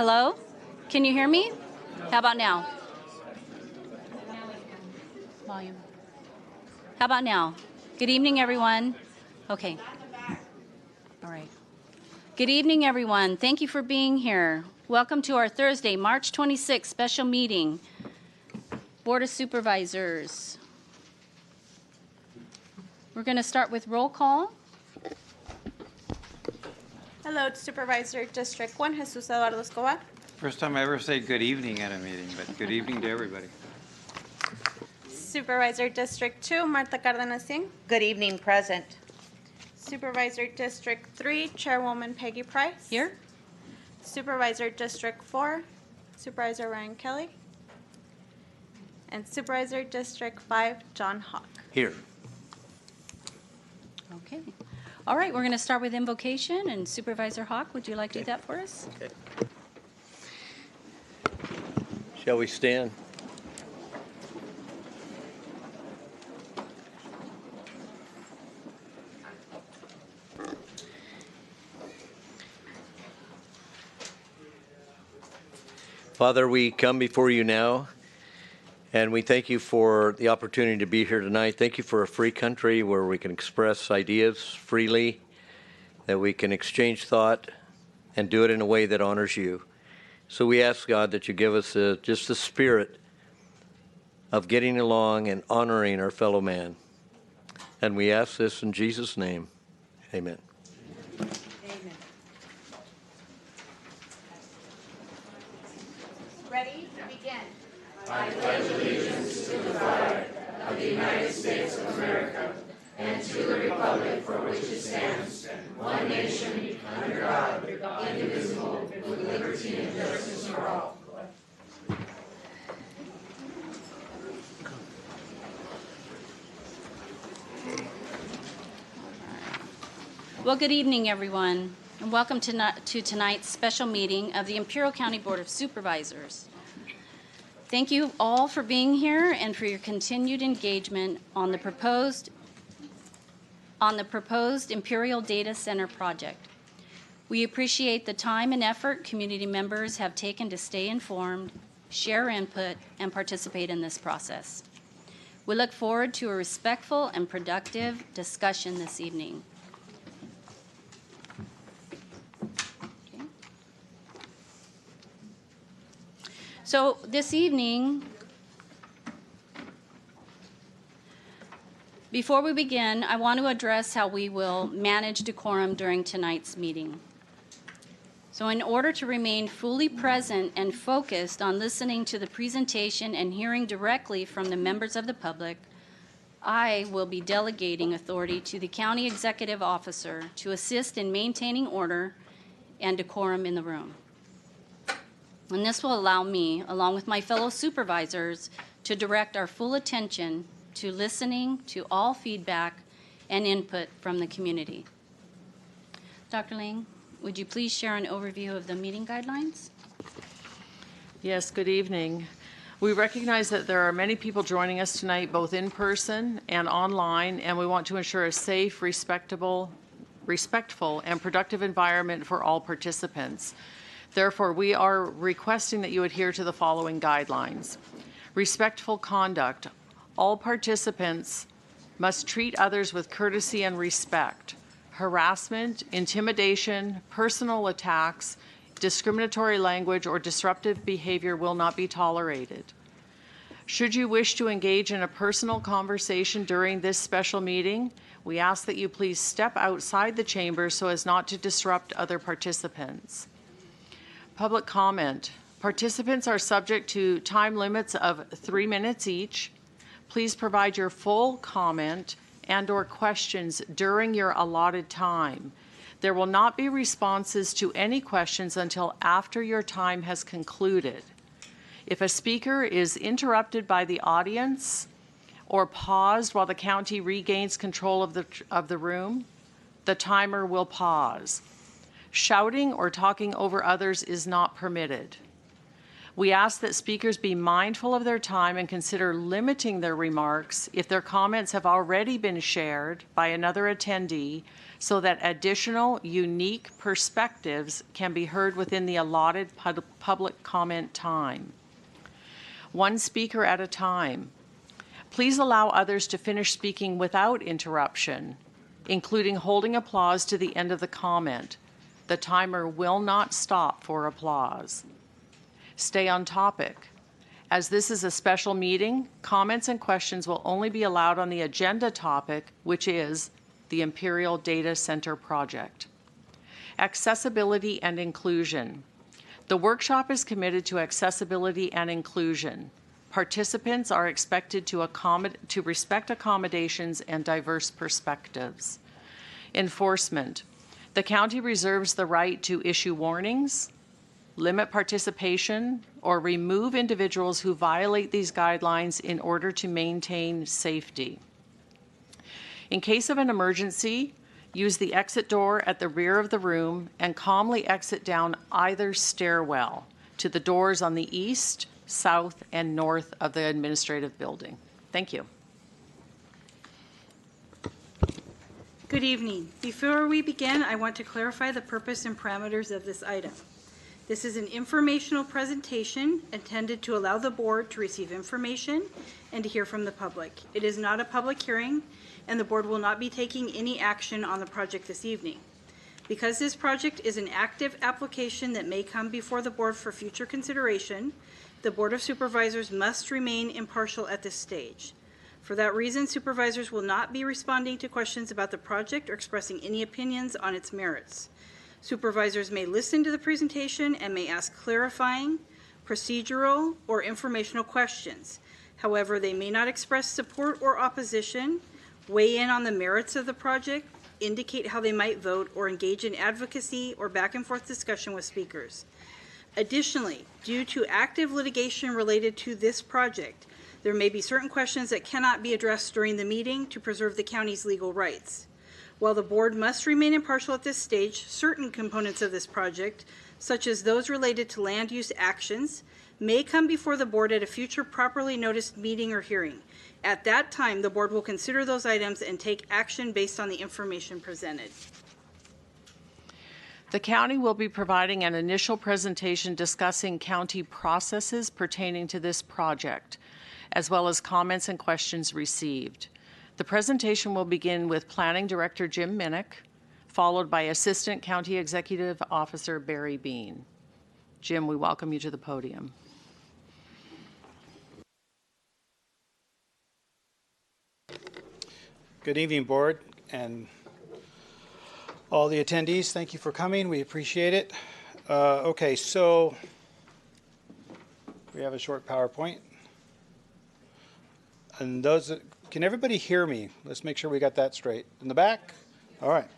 Hello? Can you hear me? How about now? Volume. How about now? Good evening, everyone. Okay. All right. Good evening, everyone. Thank you for being here. Welcome to our Thursday, March 26th special meeting. Board of Supervisors. We're going to start with roll call. Hello, Supervisor District 1, Jesus Eduardo Escobar. First time I ever say good evening at a meeting, but good evening to everybody. Supervisor District 2, Marta Cardenas Singh. Good evening, present. Supervisor District 3, Chairwoman Peggy Price. Here. Supervisor District 4, Supervisor Ryan Kelly. And Supervisor District 5, John Hawk. Here. Okay. All right, we're going to start with invocation, and Supervisor Hawk, would you like to do that for us? Okay. Shall we stand? Father, we come before you now, and we thank you for the opportunity to be here tonight. Thank you for a free country where we can express ideas freely, that we can exchange thought and do it in a way that honors you. So we ask, God, that you give us just the spirit of getting along and honoring our fellow man. And we ask this in Jesus' name. Amen. Amen. Ready? Begin. I pledge allegiance to the flag of the United States of America and to the republic for which it stands, one nation, under God, indivisible, with liberty and justice for all. Well, good evening, everyone, and welcome to tonight's special meeting of the Imperial County Board of Supervisors. Thank you all for being here and for your continued engagement on the proposed Imperial Data Center project. We appreciate the time and effort community members have taken to stay informed, share input, and participate in this process. We look forward to a respectful and productive discussion this evening. Okay. So this evening, before we begin, I want to address how we will manage decorum during tonight's meeting. So in order to remain fully present and focused on listening to the presentation and hearing directly from the members of the public, I will be delegating authority to the County Executive Officer to assist in maintaining order and decorum in the room. And this will allow me, along with my fellow supervisors, to direct our full attention to listening to all feedback and input from the community. Dr. Lang, would you please share an overview of the meeting guidelines? Yes, good evening. We recognize that there are many people joining us tonight, both in person and online, and we want to ensure a safe, respectful, and productive environment for all participants. Therefore, we are requesting that you adhere to the following guidelines. Respectful conduct. All participants must treat others with courtesy and respect. Harassment, intimidation, personal attacks, discriminatory language, or disruptive behavior will not be tolerated. Should you wish to engage in a personal conversation during this special meeting, we ask that you please step outside the chamber so as not to disrupt other participants. Public comment. Participants are subject to time limits of 3 minutes each. Please provide your full comment and/or questions during your allotted time. There will not be responses to any questions until after your time has concluded. If a speaker is interrupted by the audience or paused while the county regains control of the room, the timer will pause. Shouting or talking over others is not permitted. We ask that speakers be mindful of their time and consider limiting their remarks if their comments have already been shared by another attendee so that additional unique perspectives can be heard within the allotted public comment time. One speaker at a time. Please allow others to finish speaking without interruption, including holding applause to the end of the comment. The timer will not stop for applause. Stay on topic. As this is a special meeting, comments and questions will only be allowed on the agenda topic, which is the Imperial Data Center project. Accessibility and inclusion. The workshop is committed to accessibility and inclusion. Participants are expected to respect accommodations and diverse perspectives. Enforcement. The county reserves the right to issue warnings, limit participation, or remove individuals who violate these guidelines in order to maintain safety. In case of an emergency, use the exit door at the rear of the room and calmly exit down either stairwell to the doors on the east, south, and north of the administrative building. Thank you. Good evening. Before we begin, I want to clarify the purpose and parameters of this item. This is an informational presentation intended to allow the board to receive information and to hear from the public. It is not a public hearing, and the board will not be taking any action on the project this evening. Because this project is an active application that may come before the board for future consideration, the Board of Supervisors must remain impartial at this stage. For that reason, supervisors will not be responding to questions about the project or expressing any opinions on its merits. Supervisors may listen to the presentation and may ask clarifying, procedural, or informational questions. However, they may not express support or opposition, weigh in on the merits of the project, indicate how they might vote, or engage in advocacy or back and forth discussion with speakers. Additionally, due to active litigation related to this project, there may be certain questions that cannot be addressed during the meeting to preserve the county's legal rights. While the board must remain impartial at this stage, certain components of this project, such as those related to land use actions, may come before the board at a future properly noticed meeting or hearing. At that time, the board will consider those items and take action based on the information presented. The county will be providing an initial presentation discussing county processes pertaining to this project, as well as comments and questions received. The presentation will begin with Planning Director Jim Minnick, followed by Assistant County Executive Officer Barry Bean. Jim, we welcome you to the podium. Good evening, board, and all the attendees. Thank you for coming. We appreciate it. Okay, so we have a short PowerPoint. And those, can everybody hear me? Let's make sure we got that straight. In the back? All right.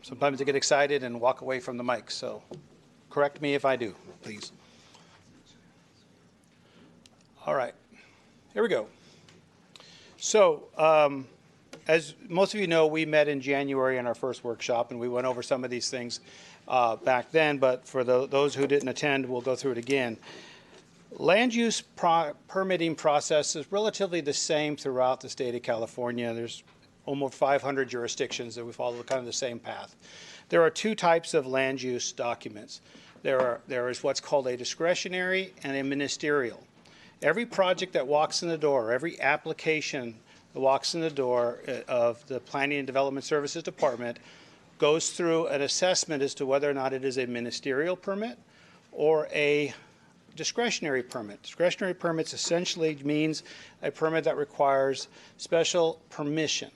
Sometimes I get excited and walk away from the mic, so correct me if I do, please. All right, here we go. So, as most of you know, we met in January in our first workshop, and we went over some of these things back then, but for those who didn't attend, we'll go through it again. Land use permitting process is relatively the same throughout the state of California. There's almost 500 jurisdictions that we follow kind of the same path. There are two types of land use documents. There is what's called a discretionary and a ministerial. Every project that walks in the door, every application that walks in the door of the Planning and Development Services Department goes through an assessment as to whether or not it is a ministerial permit or a discretionary permit. Discretionary permits essentially means a permit that requires special permission.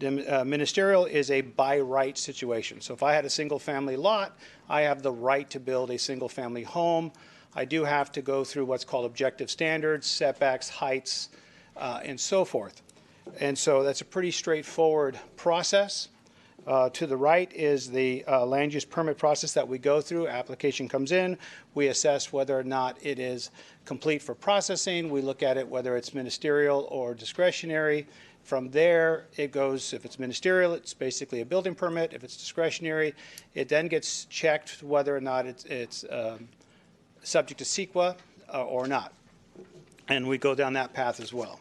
Ministerial is a by right situation. So if I had a single family lot, I have the right to build a single family home. I do have to go through what's called objective standards, setbacks, heights, and so forth. And so that's a pretty straightforward process. To the right is the land use permit process that we go through. Application comes in. We assess whether or not it is complete for processing. We look at it whether it's ministerial or discretionary. From there, it goes, if it's ministerial, it's basically a building permit. If it's discretionary, it then gets checked whether or not it's subject to CEQA or not. And we go down that path as well.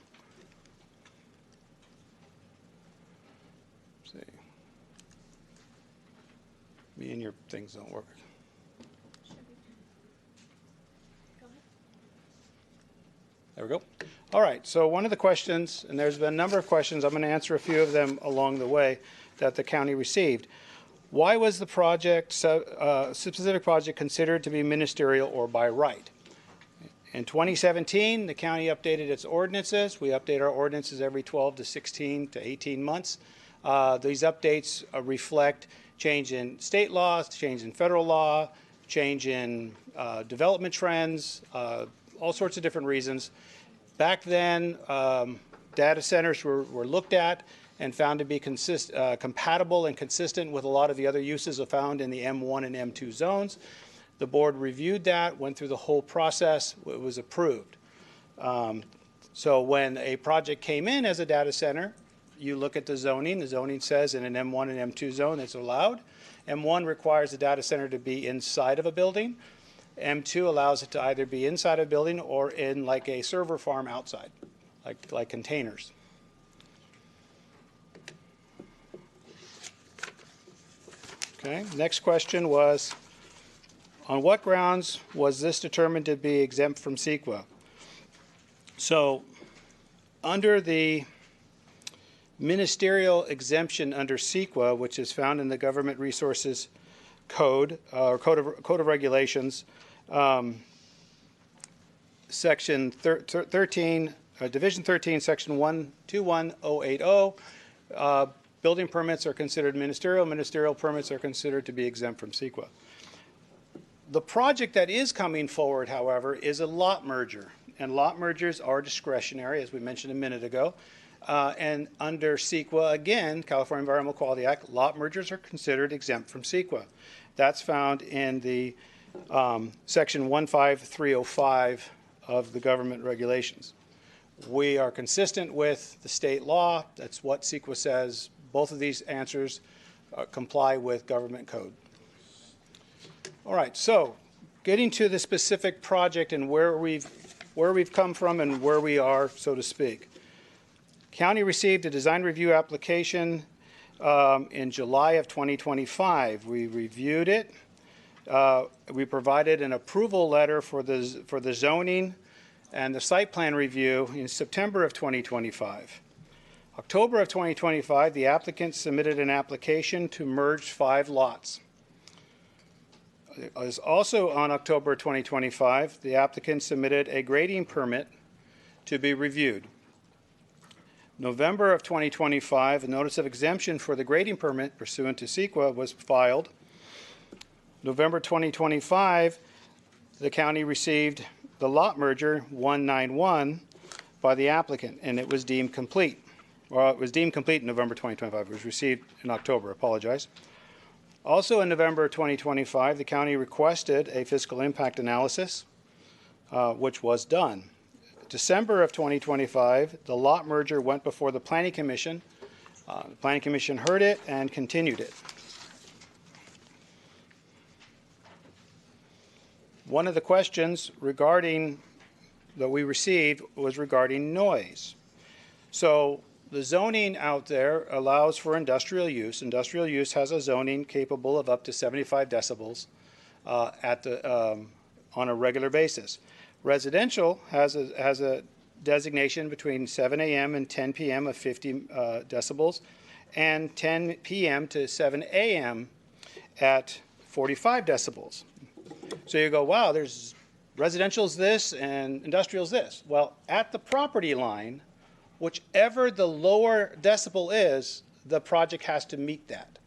Me and your things don't work. There we go. All right, so one of the questions, and there's been a number of questions, I'm going to answer a few of them along the way that the county received. Why was the project, specific project, considered to be ministerial or by right? In 2017, the county updated its ordinances. We update our ordinances every 12 to 16 to 18 months. These updates reflect change in state laws, change in federal law, change in development trends, all sorts of different reasons. Back then, data centers were looked at and found to be compatible and consistent with a lot of the other uses found in the M1 and M2 zones. The board reviewed that, went through the whole process, it was approved. So when a project came in as a data center, you look at the zoning. The zoning says in an M1 and M2 zone it's allowed. M1 requires the data center to be inside of a building. M2 allows it to either be inside a building or in like a server farm outside, like containers. Okay, next question was, on what grounds was this determined to be exempt from CEQA? So under the ministerial exemption under CEQA, which is found in the Government Resources Code, or Code of Regulations, Section 13, Division 13, Section 121080, building permits are considered ministerial. Ministerial permits are considered to be exempt from CEQA. The project that is coming forward, however, is a lot merger, and lot mergers are discretionary, as we mentioned a minute ago. And under CEQA, again, California Environmental Quality Act, lot mergers are considered exempt from CEQA. That's found in the Section 15305 of the government regulations. We are consistent with the state law. That's what CEQA says. Both of these answers comply with government code. All right, so getting to the specific project and where we've come from and where we are, so to speak. County received a design review application in July of 2025. We reviewed it. We provided an approval letter for the zoning and the site plan review in September of 2025. October of 2025, the applicant submitted an application to merge 5 lots. It was also on October 2025, the applicant submitted a grading permit to be reviewed. November of 2025, a notice of exemption for the grading permit pursuant to CEQA was filed. November 2025, the county received the lot merger 191 by the applicant, and it was deemed complete. Well, it was deemed complete in November 2025. It was received in October. Apologize. Also in November 2025, the county requested a fiscal impact analysis, which was done. December of 2025, the lot merger went before the Planning Commission. The Planning Commission heard it and continued it. One of the questions that we received was regarding noise. So the zoning out there allows for industrial use. Industrial use has a zoning capable of up to 75 decibels on a regular basis. Residential has a designation between 7 a.m. and 10 p.m. of 50 decibels, and 10 p.m. to 7 a.m. at 45 decibels. So you go, wow, there's residential's this and industrial's this. Well, at the property line, whichever the lower decibel is, the project has to meet that.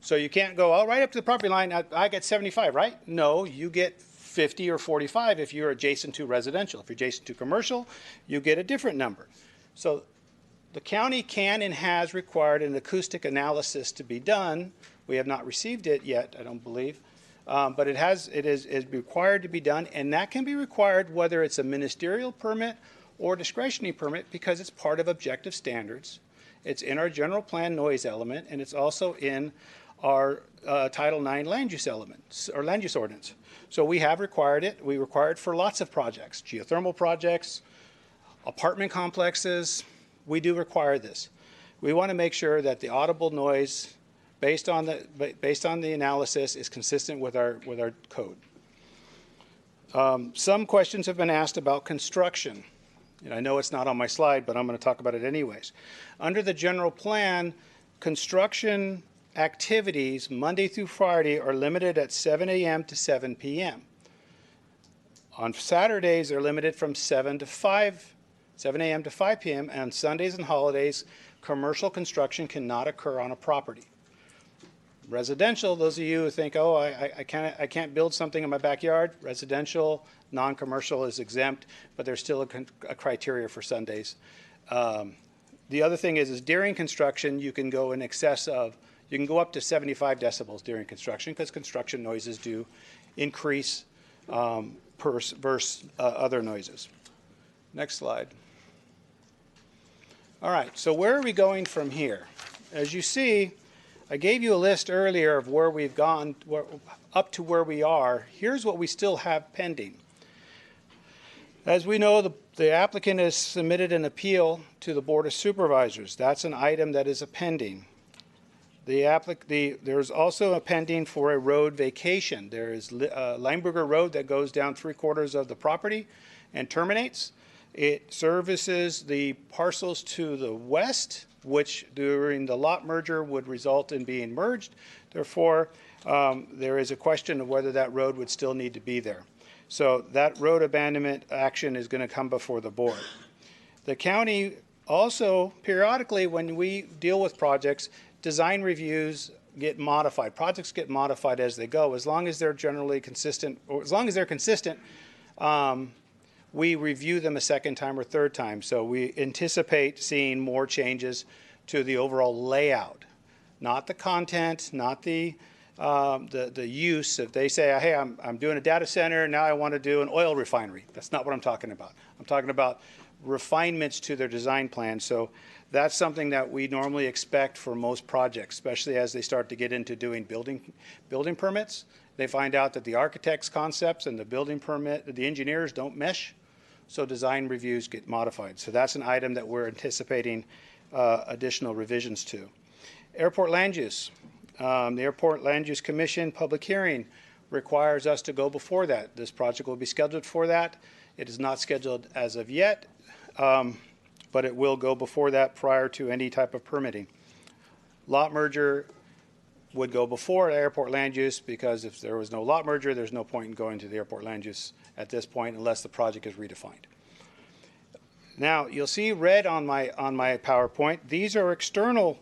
So you can't go, oh, right up to the property line, I get 75, right? No, you get 50 or 45 if you're adjacent to residential. If you're adjacent to commercial, you get a different number. So the county can and has required an acoustic analysis to be done. We have not received it yet, I don't believe. But it is required to be done, and that can be required whether it's a ministerial permit or discretionary permit because it's part of objective standards. It's in our general plan noise element, and it's also in our Title IX land use element, or land use ordinance. So we have required it. We require it for lots of projects, geothermal projects, apartment complexes. We do require this. We want to make sure that the audible noise based on the analysis is consistent with our code. Some questions have been asked about construction. And I know it's not on my slide, but I'm going to talk about it anyways. Under the general plan, construction activities Monday through Friday are limited at 7 a.m. to 7 p.m. On Saturdays, they're limited from 7 a.m. to 5 p.m. And on Sundays and holidays, commercial construction cannot occur on a property. Residential, those of you who think, oh, I can't build something in my backyard, residential, non-commercial is exempt, but there's still a criteria for Sundays. The other thing is during construction, you can go in excess of, you can go up to 75 decibels during construction because construction noises do increase versus other noises. Next slide. All right, so where are we going from here? As you see, I gave you a list earlier of where we've gone up to where we are. Here's what we still have pending. As we know, the applicant has submitted an appeal to the Board of Supervisors. That's an item that is a pending. There's also a pending for a road vacation. There is Lineberger Road that goes down 3/4 of the property and terminates. It services the parcels to the west, which during the lot merger would result in being merged. Therefore, there is a question of whether that road would still need to be there. So that road abandonment action is going to come before the board. The county also, periodically, when we deal with projects, design reviews get modified. Projects get modified as they go. As long as they're generally consistent, or as long as they're consistent, we review them a second time or third time. So we anticipate seeing more changes to the overall layout, not the content, not the use. If they say, hey, I'm doing a data center, now I want to do an oil refinery. That's not what I'm talking about. I'm talking about refinements to their design plan. So that's something that we normally expect for most projects, especially as they start to get into doing building permits. They find out that the architect's concepts and the building permit, the engineers don't mesh. So design reviews get modified. So that's an item that we're anticipating additional revisions to. Airport land use. The Airport Land Use Commission public hearing requires us to go before that. This project will be scheduled for that. It is not scheduled as of yet, but it will go before that prior to any type of permitting. Lot merger would go before airport land use because if there was no lot merger, there's no point in going to the airport land use at this point unless the project is redefined. Now, you'll see red on my PowerPoint. These are external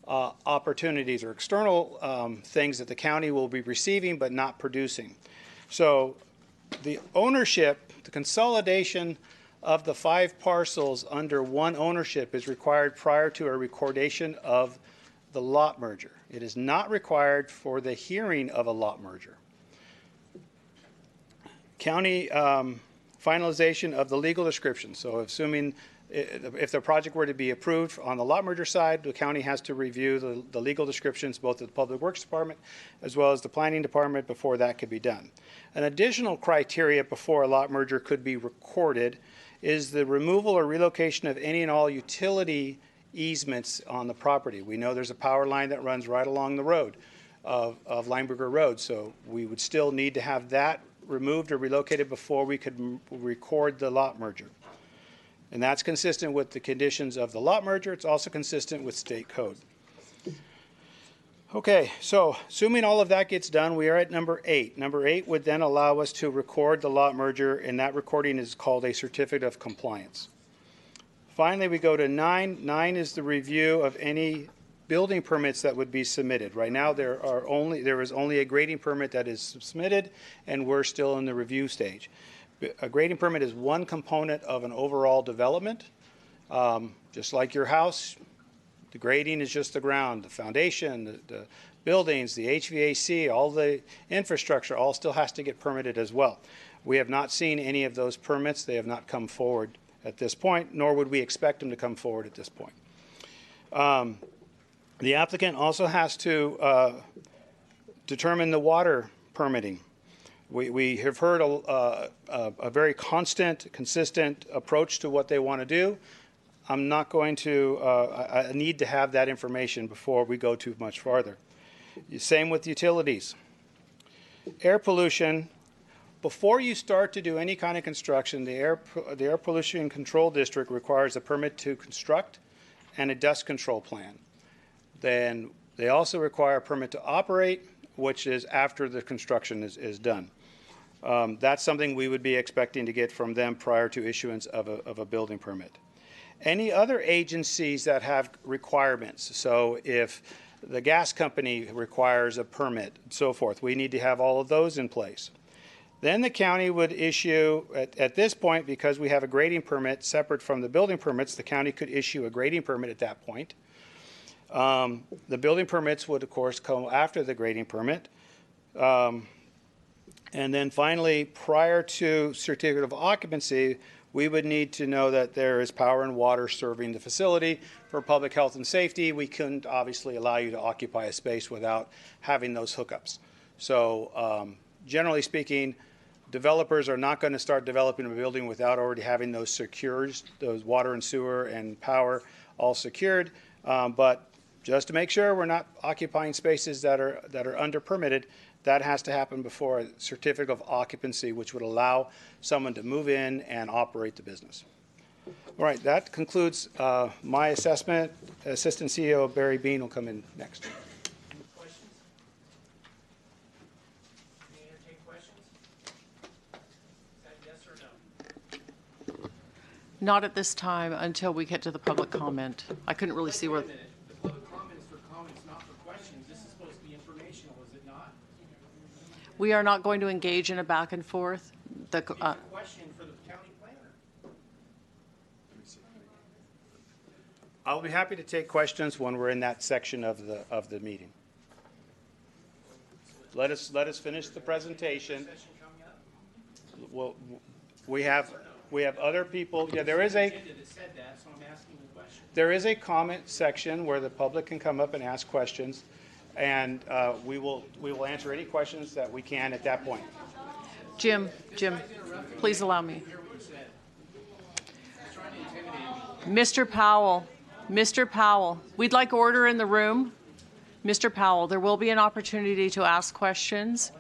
opportunities or external things that the county will be receiving but not producing. So the ownership, the consolidation of the 5 parcels under one ownership is required prior to a recordation of the lot merger. It is not required for the hearing of a lot merger. County finalization of the legal description. So assuming if the project were to be approved on the lot merger side, the county has to review the legal descriptions, both of the Public Works Department as well as the Planning Department before that could be done. An additional criteria before a lot merger could be recorded is the removal or relocation of any and all utility easements on the property. We know there's a power line that runs right along the road of Lineberger Road, so we would still need to have that removed or relocated before we could record the lot merger. And that's consistent with the conditions of the lot merger. It's also consistent with state code. Okay, so assuming all of that gets done, we are at number 8. Number 8 would then allow us to record the lot merger, and that recording is called a certificate of compliance. Finally, we go to 9. 9 is the review of any building permits that would be submitted. Right now, there is only a grading permit that is submitted, and we're still in the review stage. A grading permit is one component of an overall development, Just like your house, the grading is just the ground, the foundation, the buildings, the HVAC, all the infrastructure, all still has to get permitted as well. We have not seen any of those permits. They have not come forward at this point, nor would we expect them to come forward at this point. The applicant also has to determine the water permitting. We have heard a very consistent approach to what they want to do. I'm not going to, I need to have that information before we go too much farther. Same with utilities. Air pollution, before you start to do any kind of construction, the Air Pollution Control District requires a permit to construct and a dust control plan. Then they also require a permit to operate, which is after the construction is done. That's something we would be expecting to get from them prior to issuance of a building permit. Any other agencies that have requirements, so if the gas company requires a permit and so forth, we need to have all of those in place. Then the county would issue, at this point, because we have a grading permit separate from the building permits, the county could issue a grading permit at that point. The building permits would, of course, come after the grading permit. And then finally, prior to certificate of occupancy, we would need to know that there is power and water serving the facility. For public health and safety, we couldn't obviously allow you to occupy a space without having those hookups. So generally speaking, developers are not going to start developing a building without already having those secured, those water and sewer and power all secured. But just to make sure we're not occupying spaces that are under permitted, that has to happen before a certificate of occupancy, which would allow someone to move in and operate the business. All right, that concludes my assessment. Assistant CEO Barry Bean will come in next. Questions? Can you entertain questions? Is that yes or no? Not at this time until we get to the public comment. I couldn't really see where. Wait a minute. The public comment is for comments, not for questions. This is supposed to be informational, is it not? We are not going to engage in a back and forth. It's a question for the county planner. I'll be happy to take questions when we're in that section of the meeting. Let us finish the presentation. Session coming up? Well, we have other people. Yeah, there is a Agenda that said that, so I'm asking the question. there is a comment section where the public can come up and ask questions, and we will answer any questions that we can at that point. Jim, please allow me. Mr. Powell, we'd like order in the room. Mr. Powell, there will be an opportunity to ask questions.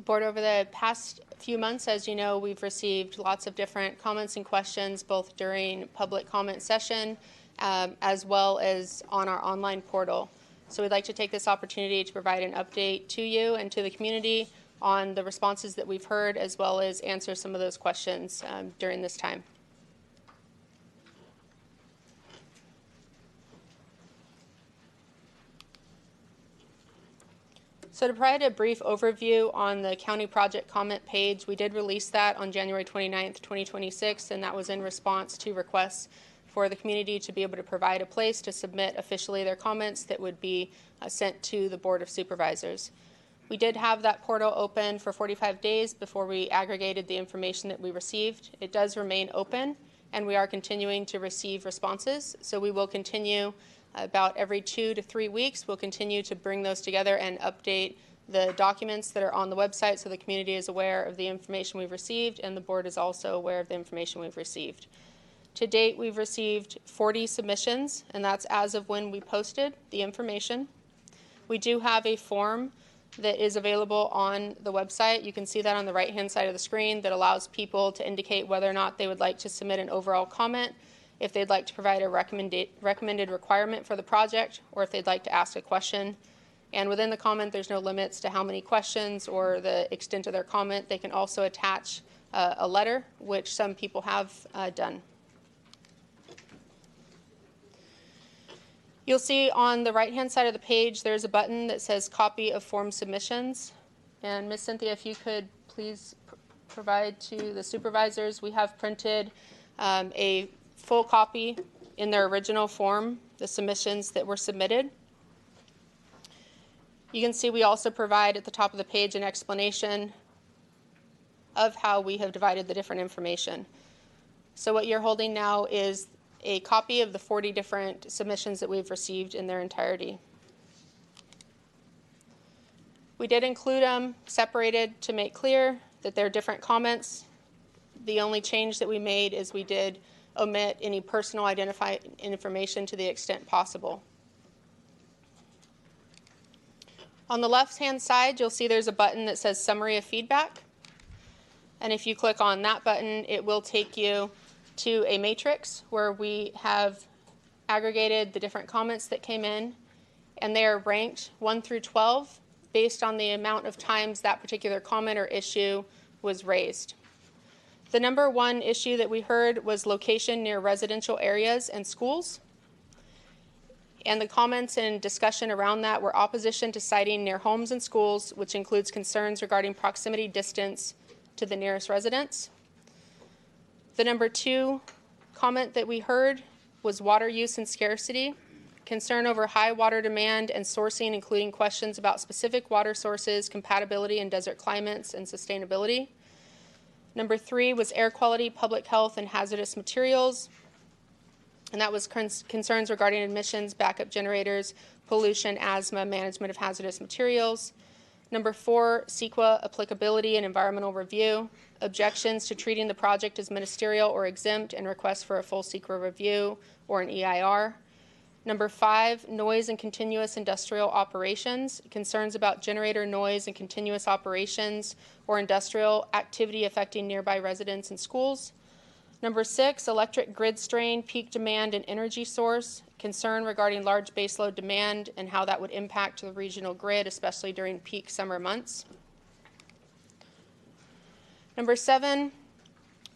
Board, over the past few months, as you know, we've received lots of different comments and questions, both during public comment session as well as on our online portal. So we'd like to take this opportunity to provide an update to you and to the community on the responses that we've heard, as well as answer some of those questions during this time. So to provide a brief overview on the county project comment page, we did release that on January 29th, 2026, and that was in response to requests for the community to be able to provide a place to submit officially their comments that would be sent to the Board of Supervisors. We did have that portal open for 45 days before we aggregated the information that we received. It does remain open, and we are continuing to receive responses, so we will continue about every 2 to 3 weeks. We'll continue to bring those together and update the documents that are on the website so the community is aware of the information we've received, and the board is also aware of the information we've received. To date, we've received 40 submissions, and that's as of when we posted the information. We do have a form that is available on the website. You can see that on the right-hand side of the screen that allows people to indicate whether or not they would like to submit an overall comment, if they'd like to provide a recommended requirement for the project, or if they'd like to ask a question. And within the comment, there's no limits to how many questions or the extent of their comment. They can also attach a letter, which some people have done. You'll see on the right-hand side of the page, there's a button that says Copy of Form Submissions. And Ms. Cynthia, if you could please provide to the supervisors, we have printed a full copy in their original form, the submissions that were submitted. You can see we also provide at the top of the page an explanation of how we have divided the different information. So what you're holding now is a copy of the 40 different submissions that we've received in their entirety. We did include them separated to make clear that they're different comments. The only change that we made is we did omit any personal identifying information to the extent possible. On the left-hand side, you'll see there's a button that says Summary of Feedback. And if you click on that button, it will take you to a matrix where we have aggregated the different comments that came in, and they are ranked 1 through 12 based on the amount of times that particular comment or issue was raised. The number one issue that we heard was location near residential areas and schools. And the comments and discussion around that were opposition to siting near homes and schools, which includes concerns regarding proximity distance to the nearest residence. The number two comment that we heard was water use and scarcity, concern over high water demand and sourcing, including questions about specific water sources, compatibility in desert climates, and sustainability. Number three was air quality, public health, and hazardous materials. And that was concerns regarding emissions, backup generators, pollution, asthma, management of hazardous materials. Number four, CEQA applicability and environmental review. Objections to treating the project as ministerial or exempt and requests for a full CEQA review or an EIR. Number five, noise and continuous industrial operations. Concerns about generator noise and continuous operations or industrial activity affecting nearby residents and schools. Number six, electric grid strain, peak demand, and energy source. Concern regarding large baseload demand and how that would impact the regional grid, especially during peak summer months. Number seven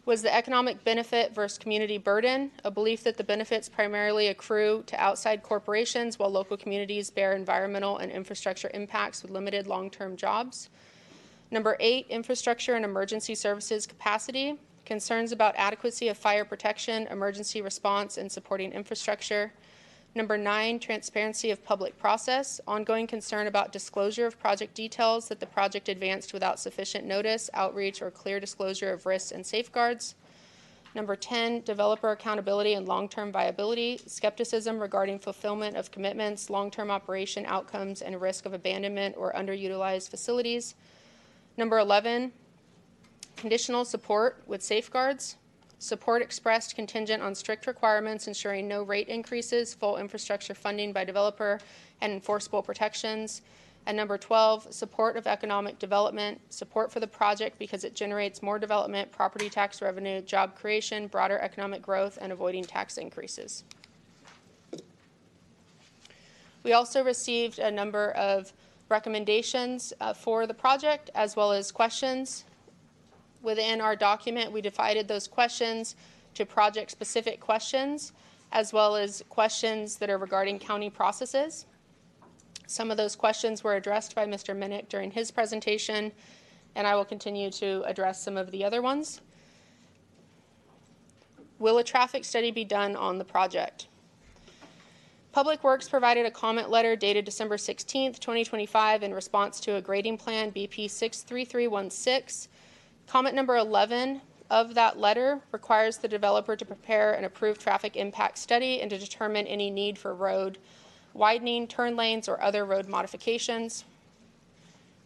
was the economic benefit versus community burden, a belief that the benefits primarily accrue to outside corporations while local communities bear environmental and infrastructure impacts with limited long-term jobs. Number eight, infrastructure and emergency services capacity. Concerns about adequacy of fire protection, emergency response, and supporting infrastructure. Number nine, transparency of public process. Ongoing concern about disclosure of project details that the project advanced without sufficient notice, outreach, or clear disclosure of risks and safeguards. Number 10, developer accountability and long-term viability. Skepticism regarding fulfillment of commitments, long-term operation outcomes, and risk of abandonment or underutilized facilities. Number 11, conditional support with safeguards. Support expressed contingent on strict requirements ensuring no rate increases, full infrastructure funding by developer, and enforceable protections. And number 12, support of economic development. Support for the project because it generates more development, property tax revenue, job creation, broader economic growth, and avoiding tax increases. We also received a number of recommendations for the project as well as questions. Within our document, we divided those questions to project-specific questions, as well as questions that are regarding county processes. Some of those questions were addressed by Mr. Minnick during his presentation, and I will continue to address some of the other ones. Will a traffic study be done on the project? Public Works provided a comment letter dated December 16th, 2025 in response to a grading plan BP 63316. Comment number 11 of that letter requires the developer to prepare an approved traffic impact study and to determine any need for road widening, turn lanes, or other road modifications.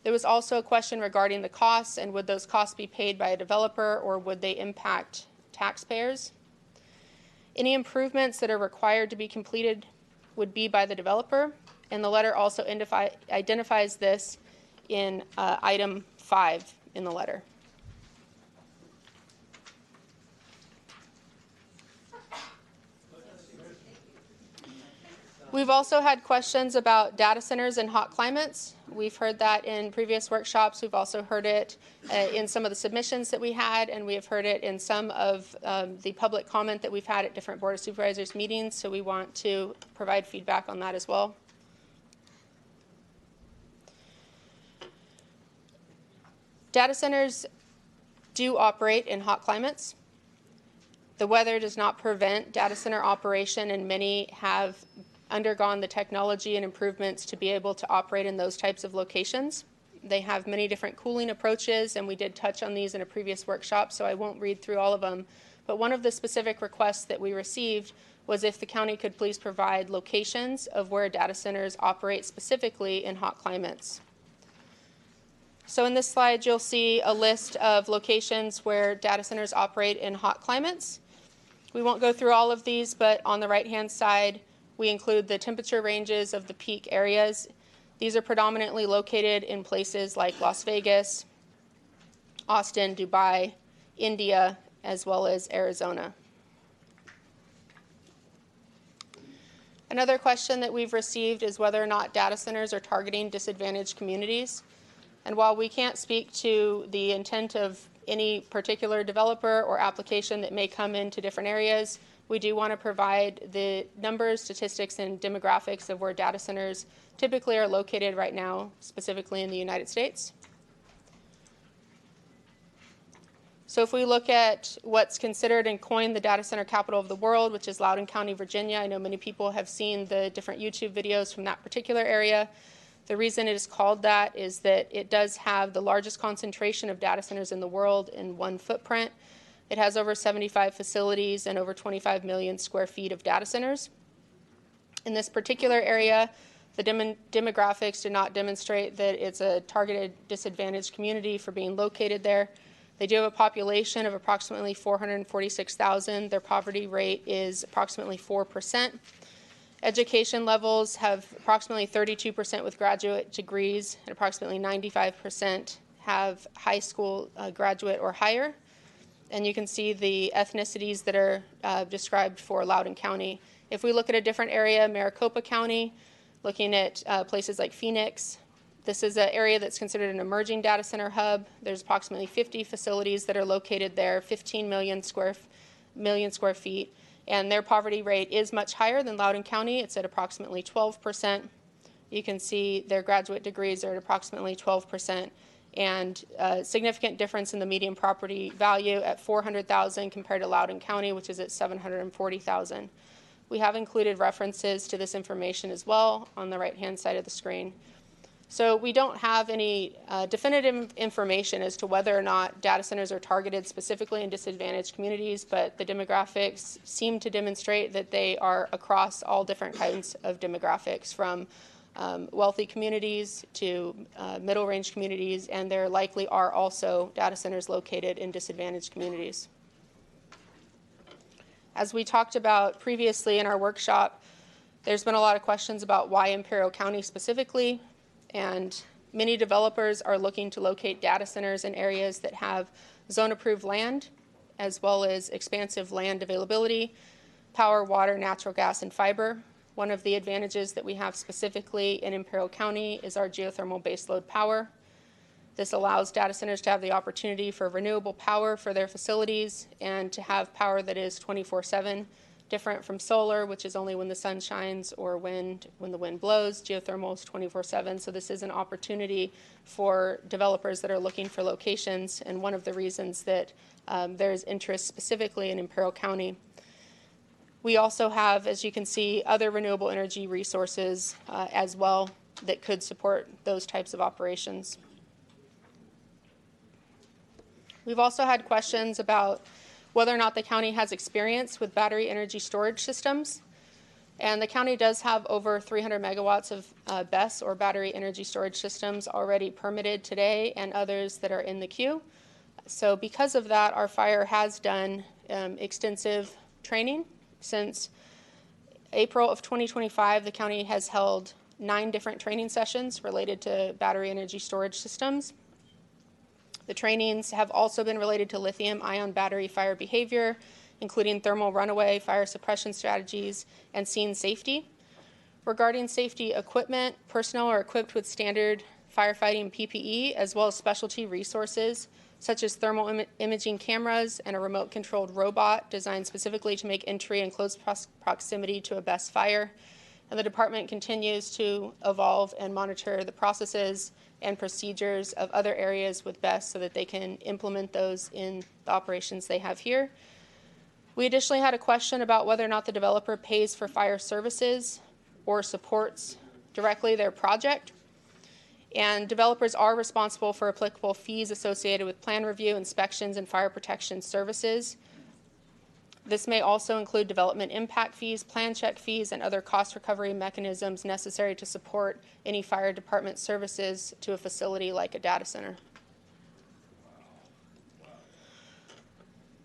There was also a question regarding the costs and would those costs be paid by a developer or would they impact taxpayers. Any improvements that are required to be completed would be by the developer, and the letter also identifies this in item 5 in the letter. We've also had questions about data centers and hot climates. We've heard that in previous workshops. We've also heard it in some of the submissions that we had, and we have heard it in some of the public comment that we've had at different Board of Supervisors meetings, so we want to provide feedback on that as well. Data centers do operate in hot climates. The weather does not prevent data center operation, and many have undergone the technology and improvements to be able to operate in those types of locations. They have many different cooling approaches, and we did touch on these in a previous workshop, so I won't read through all of them. But one of the specific requests that we received was if the county could please provide locations of where data centers operate specifically in hot climates. So in this slide, you'll see a list of locations where data centers operate in hot climates. We won't go through all of these, but on the right-hand side, we include the temperature ranges of the peak areas. These are predominantly located in places like Las Vegas, Austin, Dubai, India, as well as Arizona. Another question that we've received is whether or not data centers are targeting disadvantaged communities. And while we can't speak to the intent of any particular developer or application that may come into different areas, we do want to provide the numbers, statistics, and demographics of where data centers typically are located right now, specifically in the United States. So if we look at what's considered and coined the data center capital of the world, which is Loudoun County, Virginia, I know many people have seen the different YouTube videos from that particular area. The reason it is called that is that it does have the largest concentration of data centers in the world in one footprint. It has over 75 facilities and over 25 million square feet of data centers. In this particular area, the demographics do not demonstrate that it's a targeted disadvantaged community for being located there. They do have a population of approximately 446,000. Their poverty rate is approximately 4%. Education levels have approximately 32% with graduate degrees, and approximately 95% have high school graduate or higher. And you can see the ethnicities that are described for Loudoun County. If we look at a different area, Maricopa County, looking at places like Phoenix, this is an area that's considered an emerging data center hub. There's approximately 50 facilities that are located there, 15 million square feet, and their poverty rate is much higher than Loudoun County. It's at approximately 12%. You can see their graduate degrees are at approximately 12%. And a significant difference in the median property value at $400,000 compared to Loudoun County, which is at $740,000. We have included references to this information as well on the right-hand side of the screen. So we don't have any definitive information as to whether or not data centers are targeted specifically in disadvantaged communities, but the demographics seem to demonstrate that they are across all different kinds of demographics, from wealthy communities to middle-range communities, and there likely are also data centers located in disadvantaged communities. As we talked about previously in our workshop, there's been a lot of questions about why Imperial County specifically, and many developers are looking to locate data centers in areas that have zone-approved land, as well as expansive land availability, power, water, natural gas, and fiber. One of the advantages that we have specifically in Imperial County is our geothermal baseload power. This allows data centers to have the opportunity for renewable power for their facilities and to have power that is 24/7, different from solar, which is only when the sun shines or when the wind blows. Geothermal is 24/7, so this is an opportunity for developers that are looking for locations, and one of the reasons that there's interest specifically in Imperial County. We also have, as you can see, other renewable energy resources as well that could support those types of operations. We've also had questions about whether or not the county has experience with battery energy storage systems. And the county does have over 300 megawatts of BESS, or battery energy storage systems, already permitted today, and others that are in the queue. So because of that, our fire has done extensive training. Since April of 2025, the county has held 9 different training sessions related to battery energy storage systems. The trainings have also been related to lithium-ion battery fire behavior, including thermal runaway, fire suppression strategies, and scene safety. Regarding safety equipment, personnel are equipped with standard firefighting PPE, as well as specialty resources such as thermal imaging cameras and a remote-controlled robot designed specifically to make entry in close proximity to a BESS fire. And the department continues to evolve and monitor the processes and procedures of other areas with BESS so that they can implement those in the operations they have here. We additionally had a question about whether or not the developer pays for fire services or supports directly their project. And developers are responsible for applicable fees associated with plan review, inspections, and fire protection services. This may also include development impact fees, plan check fees, and other cost recovery mechanisms necessary to support any fire department services to a facility like a data center.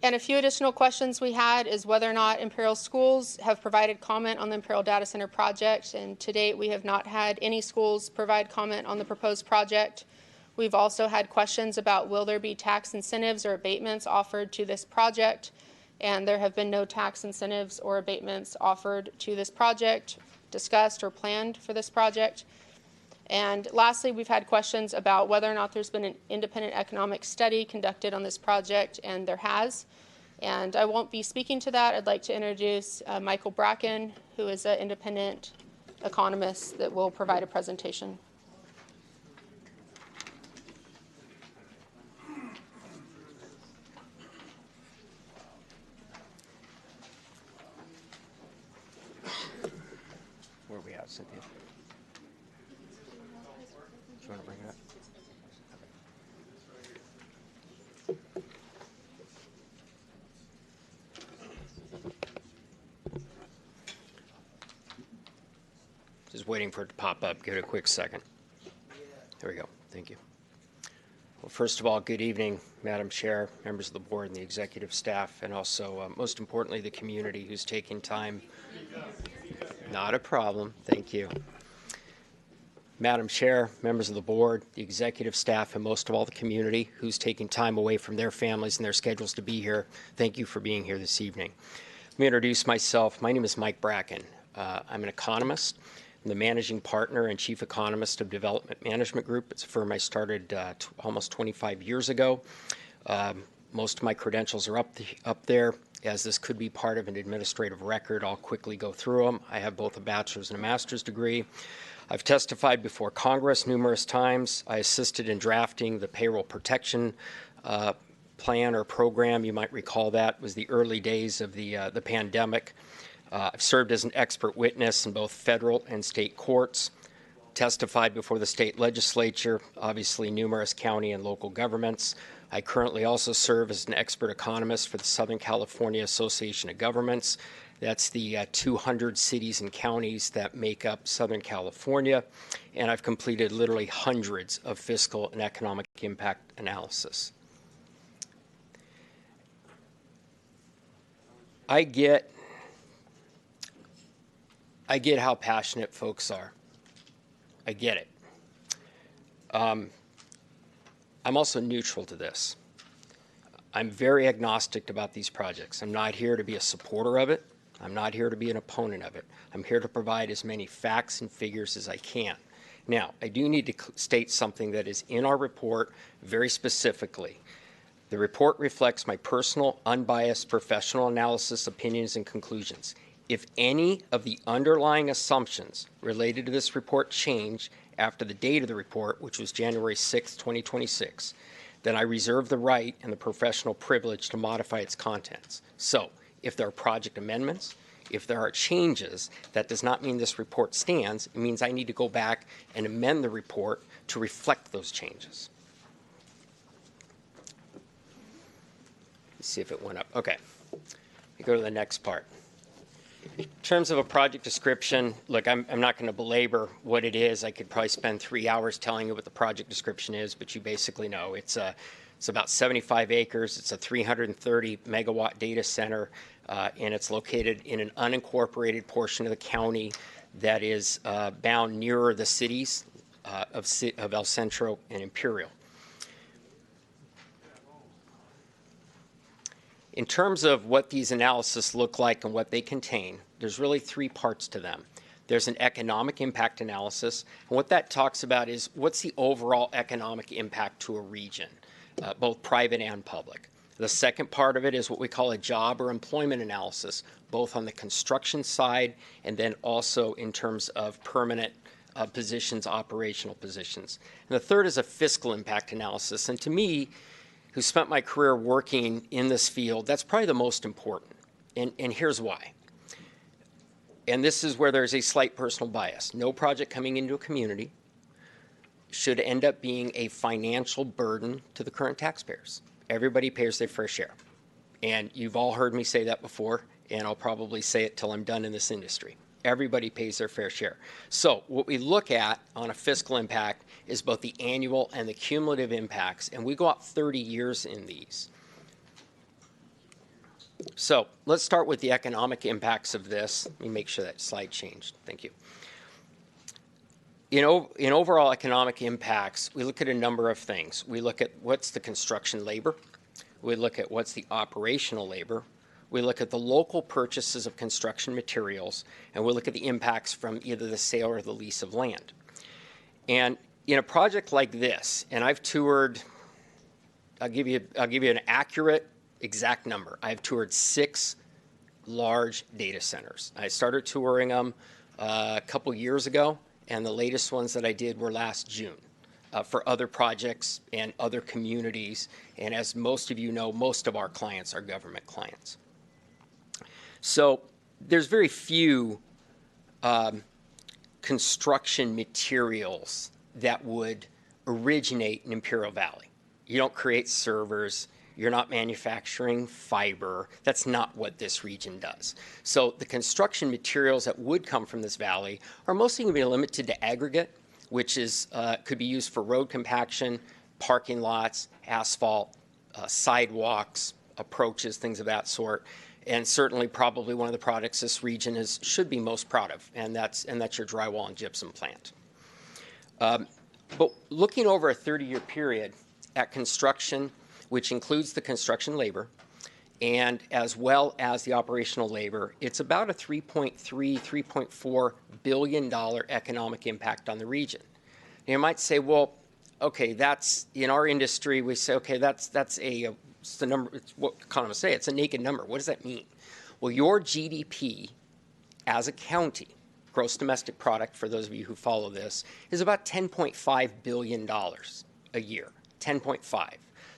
And a few additional questions we had is whether or not Imperial schools have provided comment on the Imperial Data Center project. And to date, we have not had any schools provide comment on the proposed project. We've also had questions about will there be tax incentives or abatements offered to this project. And there have been no tax incentives or abatements offered to this project, discussed or planned for this project. And lastly, we've had questions about whether or not there's been an independent economic study conducted on this project, and there has. And I won't be speaking to that. I'd like to introduce Michael Bracken, who is an independent economist that will provide a presentation. Where are we at, Cynthia? Do you want to bring it up? Just waiting for it to pop up. Give it a quick second. There we go. Thank you. Well, first of all, good evening, Madam Chair, members of the board, and the executive staff, and also, most importantly, the community who's taking time. Not a problem. Thank you. Madam Chair, members of the board, the executive staff, and most of all the community who's taking time away from their families and their schedules to be here, thank you for being here this evening. Let me introduce myself. My name is Mike Bracken. I'm an economist. I'm the managing partner and chief economist of Development Management Group. It's a firm I started almost 25 years ago. Most of my credentials are up there. As this could be part of an administrative record, I'll quickly go through them. I have both a bachelor's and a master's degree. I've testified before Congress numerous times. I assisted in drafting the payroll protection plan or program. You might recall that was the early days of the pandemic. I've served as an expert witness in both federal and state courts, testified before the state legislature, obviously numerous county and local governments. I currently also serve as an expert economist for the Southern California Association of Governments. That's the 200 cities and counties that make up Southern California. And I've completed literally hundreds of fiscal and economic impact analysis. I get how passionate folks are. I get it. I'm also neutral to this. I'm very agnostic about these projects. I'm not here to be a supporter of it. I'm not here to be an opponent of it. I'm here to provide as many facts and figures as I can. Now, I do need to state something that is in our report very specifically. The report reflects my personal, unbiased, professional analysis, opinions, and conclusions. If any of the underlying assumptions related to this report change after the date of the report, which was January 6, 2026, then I reserve the right and the professional privilege to modify its contents. So, if there are project amendments, if there are changes, that does not mean this report stands. It means I need to go back and amend the report to reflect those changes. Let's see if it went up. Okay. We go to the next part. In terms of a project description, look, I'm not going to belabor what it is. I could probably spend 3 hours telling you what the project description is, but you basically know. It's about 75 acres. It's a 330 megawatt data center, and it's located in an unincorporated portion of the county that is bound nearer the cities of El Centro and Imperial. In terms of what these analyses look like and what they contain, there's really three parts to them. There's an economic impact analysis. And what that talks about is what's the overall economic impact to a region, both private and public. The second part of it is what we call a job or employment analysis, both on the construction side and then also in terms of permanent positions, operational positions. And the third is a fiscal impact analysis. And to me, who spent my career working in this field, that's probably the most important. And here's why. And this is where there's a slight personal bias. No project coming into a community should end up being a financial burden to the current taxpayers. Everybody pays their fair share. And you've all heard me say that before, and I'll probably say it till I'm done in this industry. Everybody pays their fair share. So what we look at on a fiscal impact is both the annual and the cumulative impacts, and we go out 30 years in these. So let's start with the economic impacts of this. Let me make sure that slide changed. Thank you. In overall economic impacts, we look at a number of things. We look at what's the construction labor. We look at what's the operational labor. We look at the local purchases of construction materials, and we look at the impacts from either the sale or the lease of land. And in a project like this, and I've toured, I'll give you an accurate, exact number. I've toured 6 large data centers. I started touring them a couple years ago, and the latest ones that I did were last June for other projects and other communities. And as most of you know, most of our clients are government clients. So there's very few construction materials that would originate in Imperial Valley. You don't create servers. You're not manufacturing fiber. That's not what this region does. So the construction materials that would come from this valley are mostly going to be limited to aggregate, which is could be used for road compaction, parking lots, asphalt, sidewalks, approaches, things of that sort. And certainly probably one of the products this region should be most proud of, and that's your drywall and gypsum plant. But looking over a 30-year period at construction, which includes the construction labor, and as well as the operational labor, it's about a $3.4 billion economic impact on the region. And you might say, well, okay, that's in our industry. We say, okay, that's it's the number. It's what economists say. It's a naked number. What does that mean? Well, your GDP as a county, gross domestic product, for those of you who follow this, is about $10.5 billion a year. 10.5.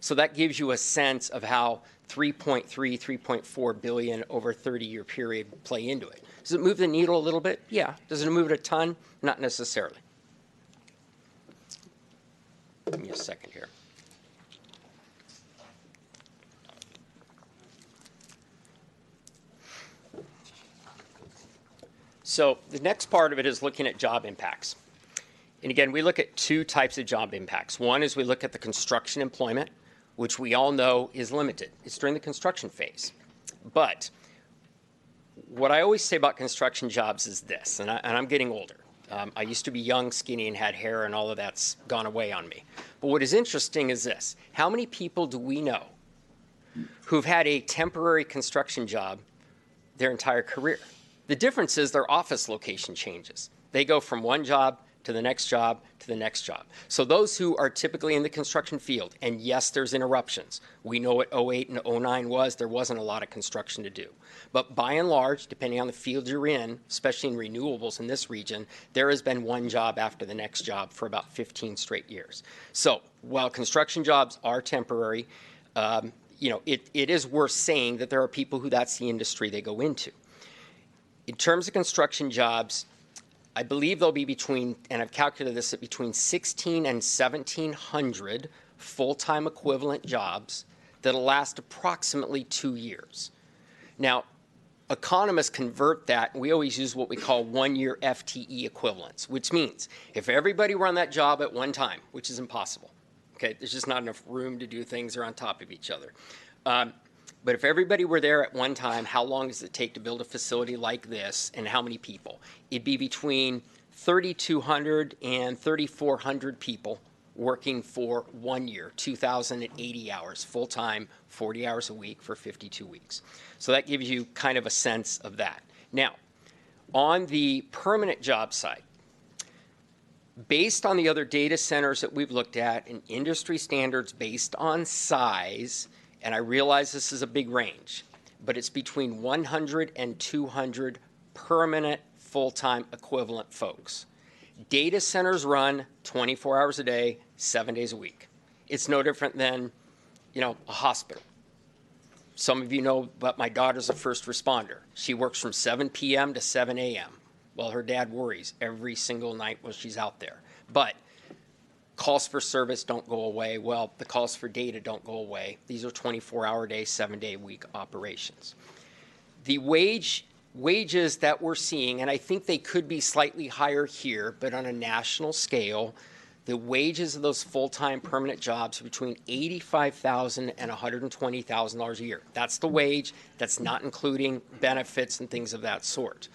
So that gives you a sense of how 3.3, 3.4 billion over a 30-year period play into it. Does it move the needle a little bit? Yeah. Does it move it a ton? Not necessarily. Give me a second here. So the next part of it is looking at job impacts. And again, we look at 2 types of job impacts. One is we look at the construction employment, which we all know is limited. It's during the construction phase. But what I always say about construction jobs is this, and I'm getting older. I used to be young, skinny, and had hair, and all of that's gone away on me. But what is interesting is this. How many people do we know who've had a temporary construction job their entire career? The difference is their office location changes. They go from one job to the next job to the next job. So those who are typically in the construction field, and yes, there's interruptions. We know what 08 and 09 was. There wasn't a lot of construction to do. But by and large, depending on the field you're in, especially in renewables in this region, there has been one job after the next job for about 15 straight years. So while construction jobs are temporary, it is worth saying that there are people who that's the industry they go into. In terms of construction jobs, I believe there'll be between, and I've calculated this, at between 1,600 and 1,700 full-time equivalent jobs that'll last approximately 2 years. Now, economists convert that, and we always use what we call one-year FTE equivalents, which means if everybody were on that job at one time, which is impossible, okay, there's just not enough room to do things, they're on top of each other. But if everybody were there at one time, how long does it take to build a facility like this, and how many people? It'd be between 3,200 and 3,400 people working for 1 year, 2,080 hours, full-time, 40 hours a week for 52 weeks. So that gives you kind of a sense of that. Now, On the permanent job side, based on the other data centers that we've looked at and industry standards based on size, and I realize this is a big range, but it's between 100 and 200 permanent full-time equivalent folks. Data centers run 24 hours a day, 7 days a week. It's no different than, a hospital. Some of you know, but my daughter's a first responder. She works from 7 p.m. to 7 a.m. Well, her dad worries every single night when she's out there. But calls for service don't go away. Well, the calls for data don't go away. These are 24-hour day, 7-day-a-week operations. The wages that we're seeing, and I think they could be slightly higher here, but on a national scale, the wages of those full-time permanent jobs are between $85,000 and $120,000 a year. That's the wage. That's not including benefits and things of that sort.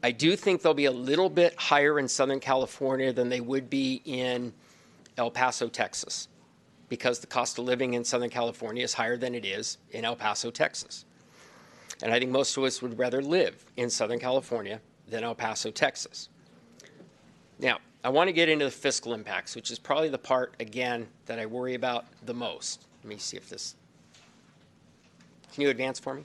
I do think they'll be a little bit higher in Southern California than they would be in El Paso, Texas, because the cost of living in Southern California is higher than it is in El Paso, Texas. And I think most of us would rather live in Southern California than El Paso, Texas. Now, I want to get into the fiscal impacts, which is probably the part, again, that I worry about the most. Let me see if this... Can you advance for me?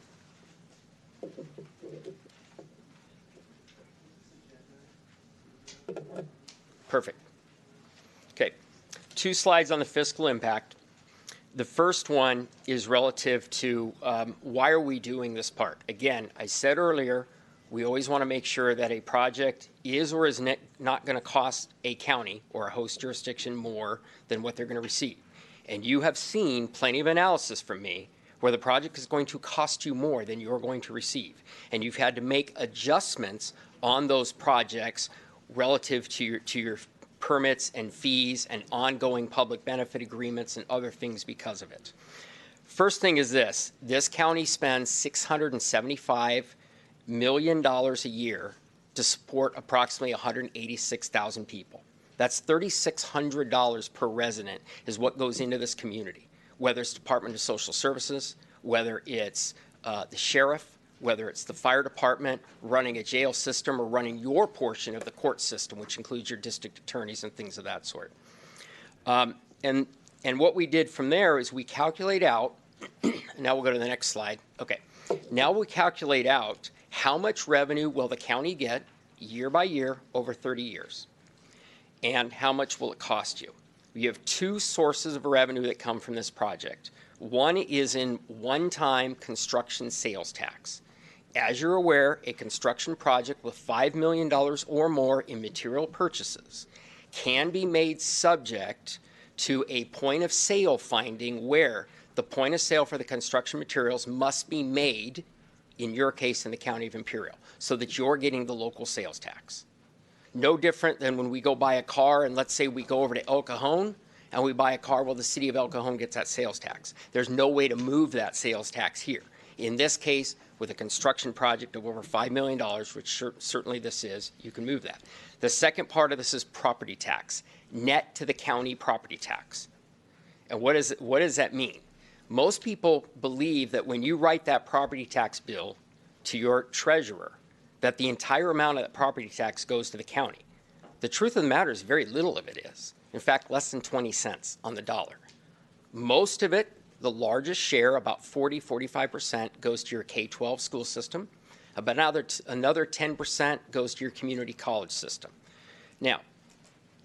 Perfect. Okay. 2 slides on the fiscal impact. The first one is relative to why are we doing this part? Again, I said earlier, we always want to make sure that a project is or is not going to cost a county or a host jurisdiction more than what they're going to receive. And you have seen plenty of analysis from me where the project is going to cost you more than you're going to receive. And you've had to make adjustments on those projects relative to your permits and fees and ongoing public benefit agreements and other things because of it. First thing is this county spends $675 million a year to support approximately 186,000 people. That's $3,600 per resident is what goes into this community, whether it's Department of Social Services, whether it's the sheriff, whether it's the fire department, running a jail system, or running your portion of the court system, which includes your district attorneys and things of that sort. And what we did from there is we calculate out, now we'll go to the next slide. Okay, now we calculate out how much revenue will the county get year by year over 30 years, and how much will it cost you. We have 2 sources of revenue that come from this project. One is in one-time construction sales tax. As you're aware, a construction project with $5 million or more in material purchases can be made subject to a point of sale finding where the point of sale for the construction materials must be made, in your case in the county of Imperial, so that you're getting the local sales tax. No different than when we go buy a car and let's say we go over to El Cajon and we buy a car, well, the city of El Cajon gets that sales tax. There's no way to move that sales tax here. In this case, with a construction project of over $5 million, which certainly this is, you can move that. The second part of this is property tax, net to the county property tax. And what does that mean? Most people believe that when you write that property tax bill to your treasurer, that the entire amount of that property tax goes to the county. The truth of the matter is very little of it is. In fact, less than 20 cents on the dollar. Most of it, the largest share, about 45%, goes to your K-12 school system. About another 10% goes to your community college system. Now,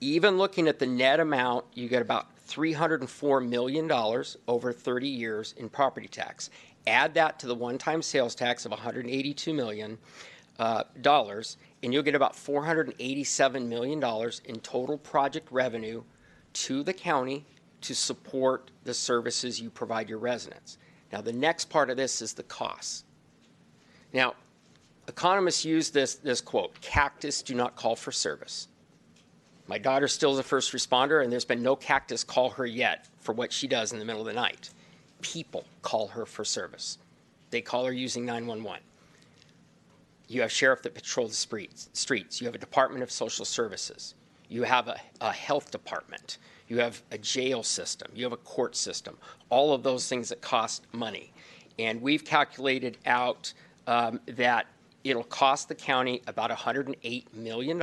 even looking at the net amount, you get about $304 million over 30 years in property tax. Add that to the one-time sales tax of $182 million, and you'll get about $487 million in total project revenue to the county to support the services you provide your residents. Now, the next part of this is the costs. Now, economists use this quote, cactus do not call for service. My daughter still is a first responder, and there's been no cactus call her yet for what she does in the middle of the night. People call her for service. They call her using 911. You have sheriff that patrol the streets. You have a Department of Social Services. You have a health department. You have a jail system. You have a court system. All of those things that cost money. And we've calculated out that it'll cost the county about $108 million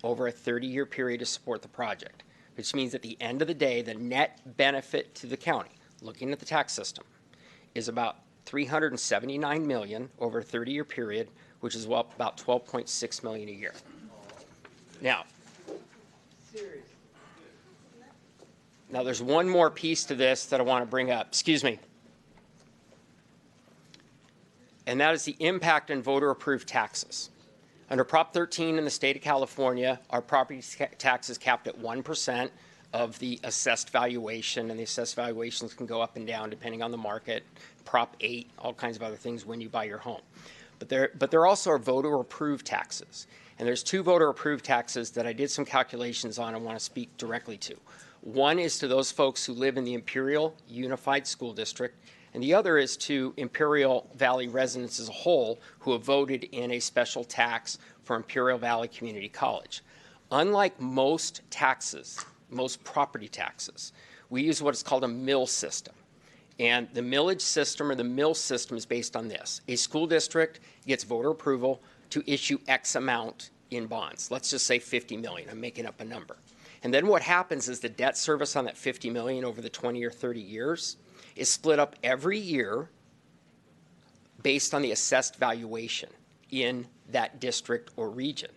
over a 30-year period to support the project, which means at the end of the day, the net benefit to the county, looking at the tax system, is about $379 million over a 30-year period, which is about $12.6 million a year. Now, there's one more piece to this that I want to bring up. Excuse me. And that is the impact on voter-approved taxes. Under Prop 13 in the state of California, our property tax is capped at 1% of the assessed valuation, and the assessed valuations can go up and down depending on the market. Prop 8, all kinds of other things when you buy your home. But there also are voter-approved taxes. And there's two voter-approved taxes that I did some calculations on and want to speak directly to. One is to those folks who live in the Imperial Unified School District, and the other is to Imperial Valley residents as a whole who have voted in a special tax for Imperial Valley Community College. Unlike most taxes, most property taxes, we use what is called a mill system. And the millage system or the mill system is based on this. A school district gets voter approval to issue X amount in bonds. Let's just say 50 million. I'm making up a number. And then what happens is the debt service on that 50 million over the 20 or 30 years is split up every year based on the assessed valuation in that district or region.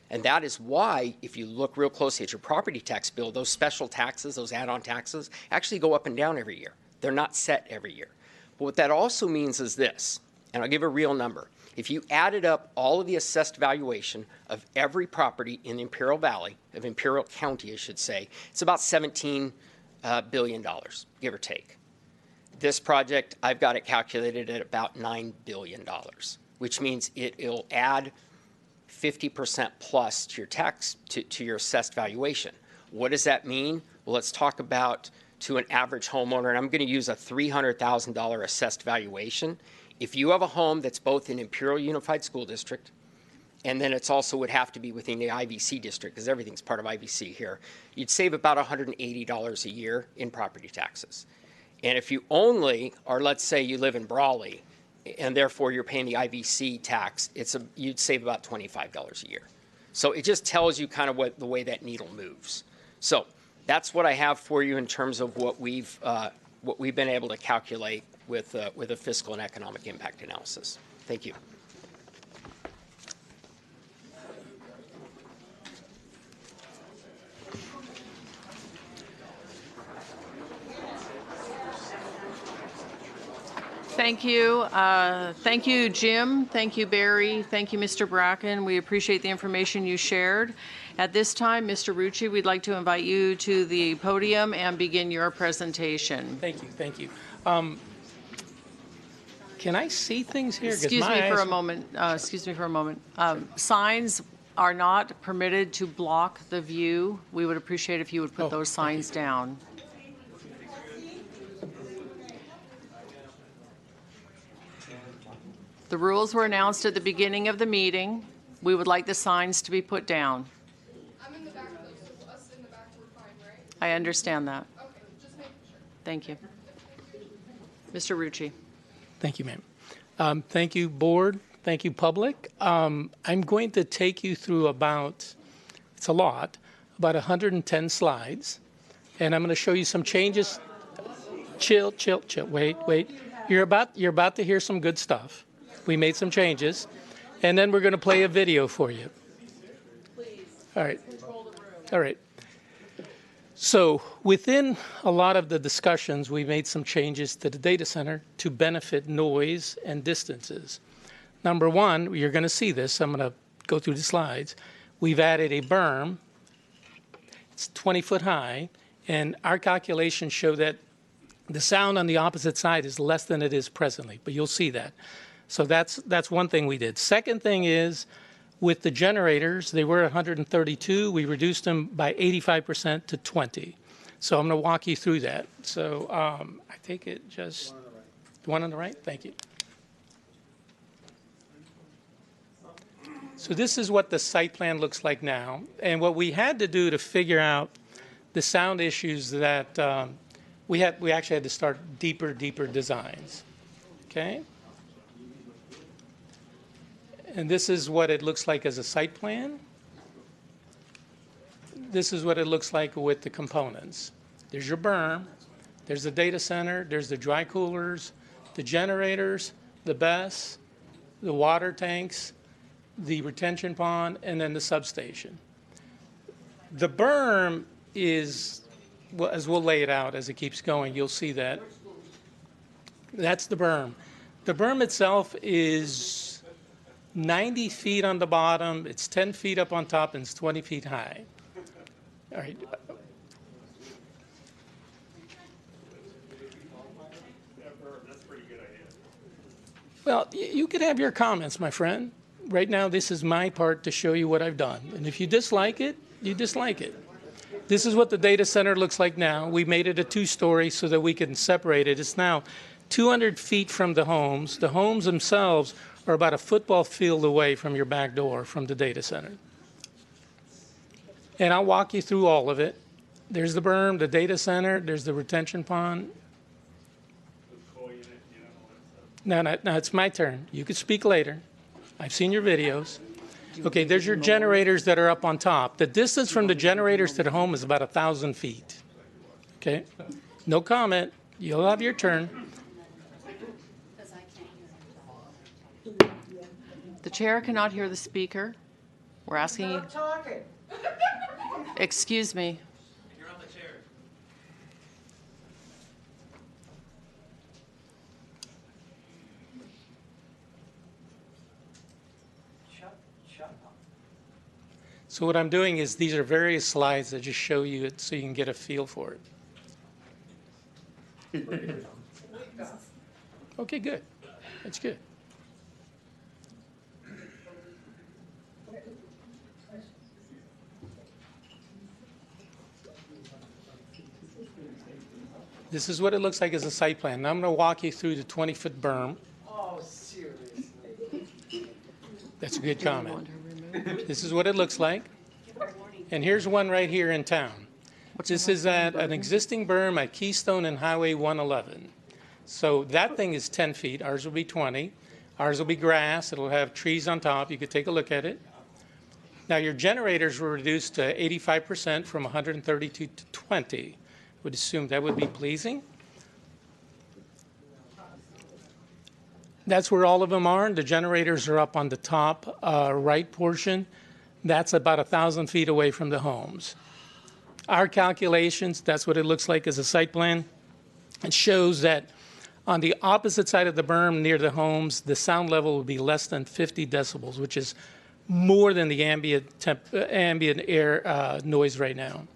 And that is why, if you look real closely at your property tax bill, those special taxes, those add-on taxes, actually go up and down every year. They're not set every year. But what that also means is this, and I'll give a real number. If you added up all of the assessed valuation of every property in the Imperial Valley, of Imperial County, I should say, it's about $17 billion, give or take. This project, I've got it calculated at about $9 billion, which means it'll add 50% plus to your tax, to your assessed valuation. What does that mean? Well, let's talk about to an average homeowner, and I'm going to use a $300,000 assessed valuation. If you have a home that's both in Imperial Unified School District, and then it's also would have to be within the IVC district, because everything's part of IVC here, you'd save about $180 a year in property taxes. And if you only, or let's say you live in Brawley, and therefore you're paying the IVC tax, you'd save about $25 a year. So it just tells you kind of the way that needle moves. So that's what I have for you in terms of what we've been able to calculate with a fiscal and economic impact analysis. Thank you. Thank you. Thank you, Jim. Thank you, Barry. Thank you, Mr. Bracken. We appreciate the information you shared. At this time, Mr. Rucci, we'd like to invite you to the podium and begin your presentation. Thank you, thank you. Can I see things here? Excuse me for a moment. Signs are not permitted to block the view. We would appreciate if you would put those signs down. The rules were announced at the beginning of the meeting. We would like the signs to be put down. I'm in the back, though, so us in the back, we're fine, right? I understand that. Okay, just making sure. Thank you. Mr. Rucci. Thank you, ma'am. Thank you, board. Thank you, public. I'm going to take you through about 110 slides, and I'm going to show you some changes. Chill. Wait. You're about to hear some good stuff. We made some changes, and then we're going to play a video for you. Please. All right. All right. So within a lot of the discussions, we made some changes to the data center to benefit noise and distances. Number one, you're going to see this. I'm going to go through the slides. We've added a berm. It's 20 foot high, and our calculations show that the sound on the opposite side is less than it is presently, but you'll see that. So that's one thing we did. Second thing is, with the generators, they were 132. We reduced them by 85% to 20. So I'm going to walk you through that. So I take it just the one on the right. Thank you. So this is what the site plan looks like now. And what we had to do to figure out the sound issues that we actually had to start deeper designs. Okay. And this is what it looks like as a site plan. This is what it looks like with the components. There's your berm, there's the data center, there's the dry coolers, the generators, the BESS, the water tanks, the retention pond, and then the substation. The berm is, well, as we'll lay it out as it keeps going, you'll see that. That's the berm. The berm itself is 90 feet on the bottom, it's 10 feet up on top, and it's 20 feet high. All right. Well, you could have your comments, my friend. Right now, this is my part to show you what I've done. And if you dislike it, you dislike it. This is what the data center looks like now. We made it a two-story so that we can separate it. It's now 200 feet from the homes. The homes themselves are about a football field away from your back door from the data center. And I'll walk you through all of it. There's the berm, the data center, there's the retention pond. No, it's my turn. You could speak later. I've seen your videos. Okay, there's your generators that are up on top. The distance from the generators to the home is about 1,000 feet. Okay? No comment. You'll have your turn. The chair cannot hear the speaker. We're asking you. Excuse me. You're on the chair. So what I'm doing is these are various slides that just show you it so you can get a feel for it. Okay, good. That's good. This is what it looks like as a site plan. Now I'm going to walk you through the 20-foot berm. Oh, seriously? That's a good comment. This is what it looks like. And here's one right here in town. This is at an existing berm at Keystone and Highway 111. So that thing is 10 feet. Ours will be 20. Ours will be grass. It'll have trees on top. You could take a look at it. Now your generators were reduced to 85% from 132 to 20. Would assume that would be pleasing. That's where all of them are. The generators are up on the top right portion. That's about 1,000 feet away from the homes. Our calculations, that's what it looks like as a site plan. It shows that on the opposite side of the berm near the homes, the sound level would be less than 50 decibels, which is more than the ambient air noise right now.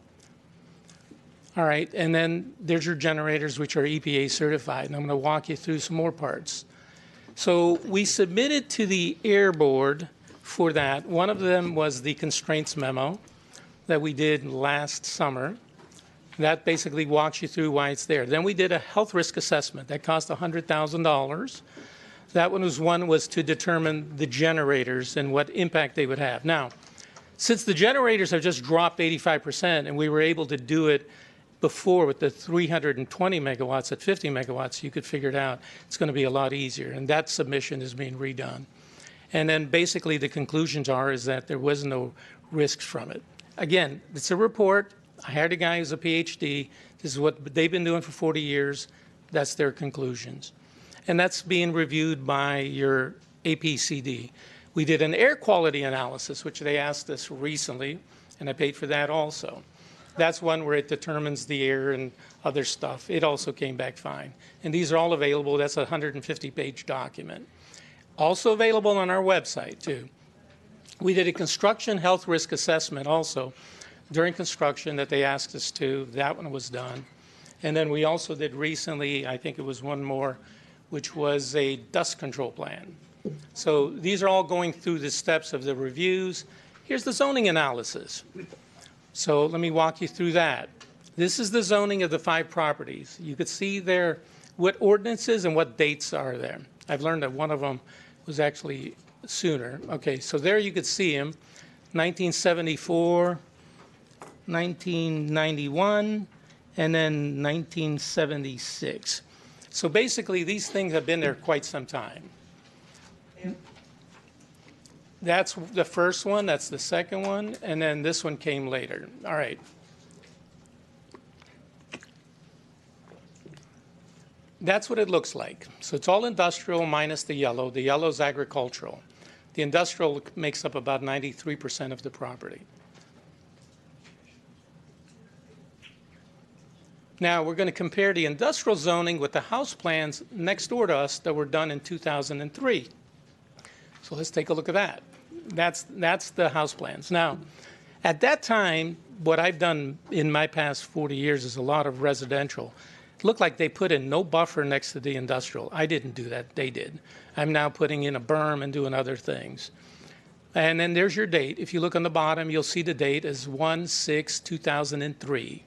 All right, and then there's your generators, which are EPA certified, and I'm going to walk you through some more parts. So we submitted to the Air Board for that. One of them was the constraints memo that we did last summer. That basically walks you through why it's there. Then we did a health risk assessment. That cost $100,000. That one was to determine the generators and what impact they would have. Now, since the generators have just dropped 85% and we were able to do it before with the 320 megawatts at 50 megawatts, you could figure it out. It's going to be a lot easier. And that submission is being redone. And then basically the conclusions is that there was no risks from it. Again, it's a report. I hired a guy who's a PhD. This is what they've been doing for 40 years. That's their conclusions. And that's being reviewed by your APCD. We did an air quality analysis, which they asked us recently, and I paid for that also. That's one where it determines the air and other stuff. It also came back fine. And these are all available. That's a 150-page document. Also available on our website, too. We did a construction health risk assessment also during construction that they asked us to. That one was done. And then we also did recently, I think it was one more, which was a dust control plan. So these are all going through the steps of the reviews. Here's the zoning analysis. So let me walk you through that. This is the zoning of the 5 properties. You could see there what ordinances and what dates are there. I've learned that one of them was actually sooner. Okay, so there you could see them, 1974, 1991, and then 1976. So basically these things have been there quite some time. That's the first one, that's the second one, and then this one came later. All right. That's what it looks like. So it's all industrial minus the yellow. The yellow is agricultural. The industrial makes up about 93% of the property. Now we're going to compare the industrial zoning with the house plans next door to us that were done in 2003. So let's take a look at that. That's the house plans. Now, at that time, what I've done in my past 40 years is a lot of residential. It looked like they put in no buffer next to the industrial. I didn't do that. They did. I'm now putting in a berm and doing other things. And then there's your date. If you look on the bottom, you'll see the date is 1/6/2003.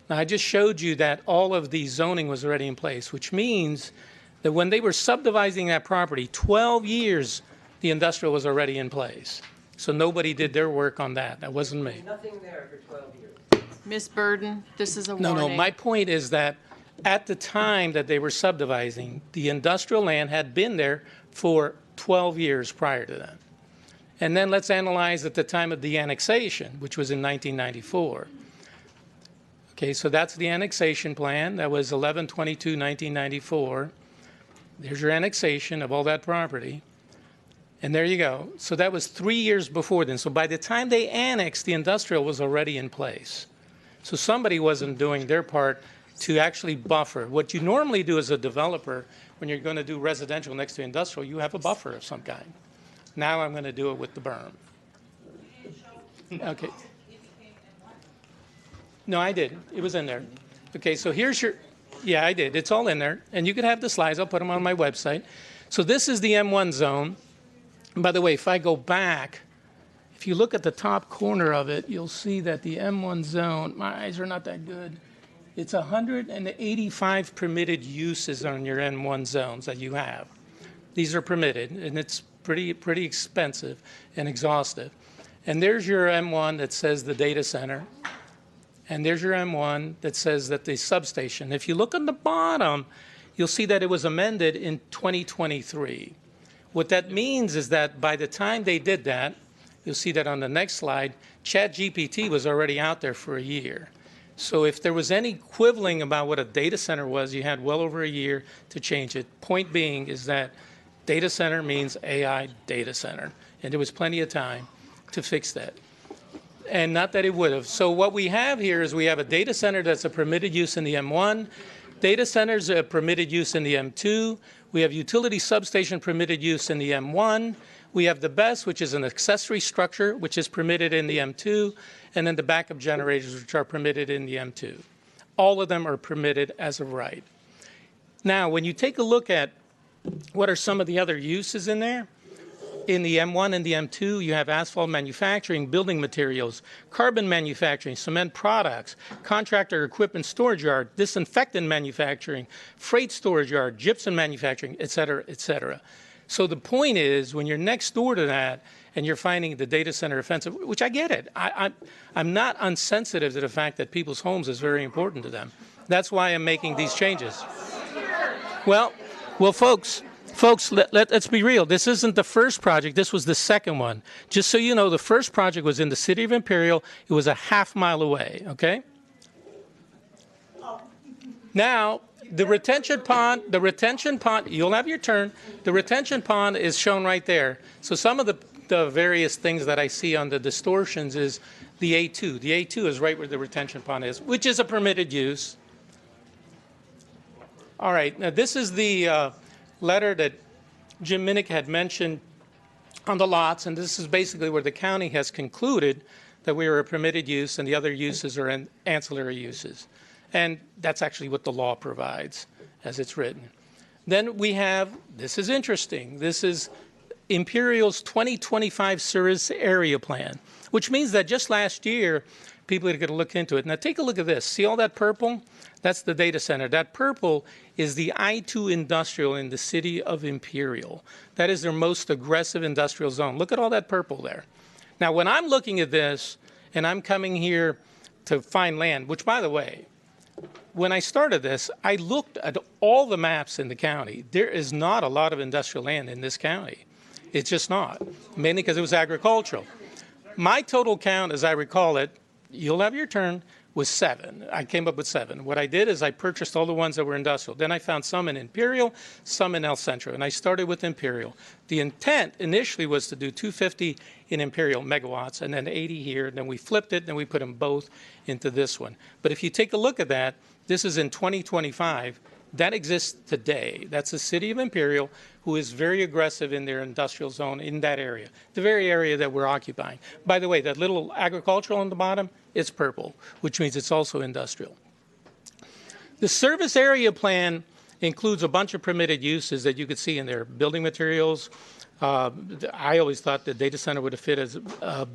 Now, I just showed you that all of the zoning was already in place, which means that when they were subdividing that property, 12 years, the industrial was already in place. So nobody did their work on that. That wasn't me. Nothing there for 12 years. Ms. Burden, this is a No, warning. my point is that at the time that they were subdividing, the industrial land had been there for 12 years prior to that. And then let's analyze at the time of the annexation, which was in 1994. Okay, so that's the annexation plan. That was 11/22/1994. There's your annexation of all that property. And there you go. So that was 3 years before then. So by the time they annexed, the industrial was already in place. So somebody wasn't doing their part to actually buffer. What you normally do as a developer, when you're going to do residential next to industrial, you have a buffer of some kind. Now I'm going to do it with the berm. Okay. No, I did. It was in there. Okay, so here's your, yeah, I did. It's all in there. And you can have the slides. I'll put them on my website. So this is the M1 zone. And by the way, if I go back, if you look at the top corner of it, you'll see that the M1 zone, my eyes are not that good. It's 185 permitted uses on your M1 zones that you have. These are permitted, and it's pretty expensive and exhaustive. And there's your M1 that says the data center. And there's your M1 that says that the substation. If you look on the bottom, you'll see that it was amended in 2023. What that means is that by the time they did that, you'll see that on the next slide, ChatGPT was already out there for a year. So if there was any quibbling about what a data center was, you had well over a year to change it. Point being is that data center means AI data center. And there was plenty of time to fix that. And not that it would have. So what we have here is we have a data center that's a permitted use in the M1. Data centers are permitted use in the M2. We have utility substation permitted use in the M1. We have the BESS, which is an accessory structure, which is permitted in the M2. And then the backup generators, which are permitted in the M2. All of them are permitted as of right. Now, when you take a look at what are some of the other uses in there, in the M1 and the M2, you have asphalt manufacturing, building materials, carbon manufacturing, cement products, contractor equipment storage yard, disinfectant manufacturing, freight storage yard, gypsum manufacturing, et cetera, et cetera. So the point is, when you're next door to that and you're finding the data center offensive, which I get it. I'm not unsensitive to the fact that people's homes is very important to them. That's why I'm making these changes. Well, folks, let's be real. This isn't the first project. This was the second one. Just so you know, the first project was in the city of Imperial. It was a half-mile away, okay? Now, the retention pond, you'll have your turn. The retention pond is shown right there. So some of the various things that I see on the distortions is the A2. The A2 is right where the retention pond is, which is a permitted use. All right, now this is the letter that Jim Minnick had mentioned on the lots, and this is basically where the county has concluded that we are a permitted use and the other uses are ancillary uses. And that's actually what the law provides as it's written. Then we have, this is interesting, this is Imperial's 2025 service area plan, which means that just last year, people are going to look into it. Now take a look at this. See all that purple? That's the data center. That purple is the I-2 industrial in the city of Imperial. That is their most aggressive industrial zone. Look at all that purple there. Now, when I'm looking at this and I'm coming here to find land, which, by the way, when I started this, I looked at all the maps in the county. There is not a lot of industrial land in this county. It's just not, mainly because it was agricultural. My total count, as I recall it, you'll have your turn, was 7. I came up with 7. What I did is I purchased all the ones that were industrial. Then I found some in Imperial, some in El Centro, and I started with Imperial. The intent initially was to do 250 in Imperial megawatts and then 80 here. Then we flipped it, and we put them both into this one. But if you take a look at that, this is in 2025. That exists today. That's the city of Imperial, who is very aggressive in their industrial zone in that area, the very area that we're occupying. By the way, that little agricultural on the bottom, it's purple, which means it's also industrial. The service area plan includes a bunch of permitted uses that you could see in there. Building materials. I always thought the data center would have fit as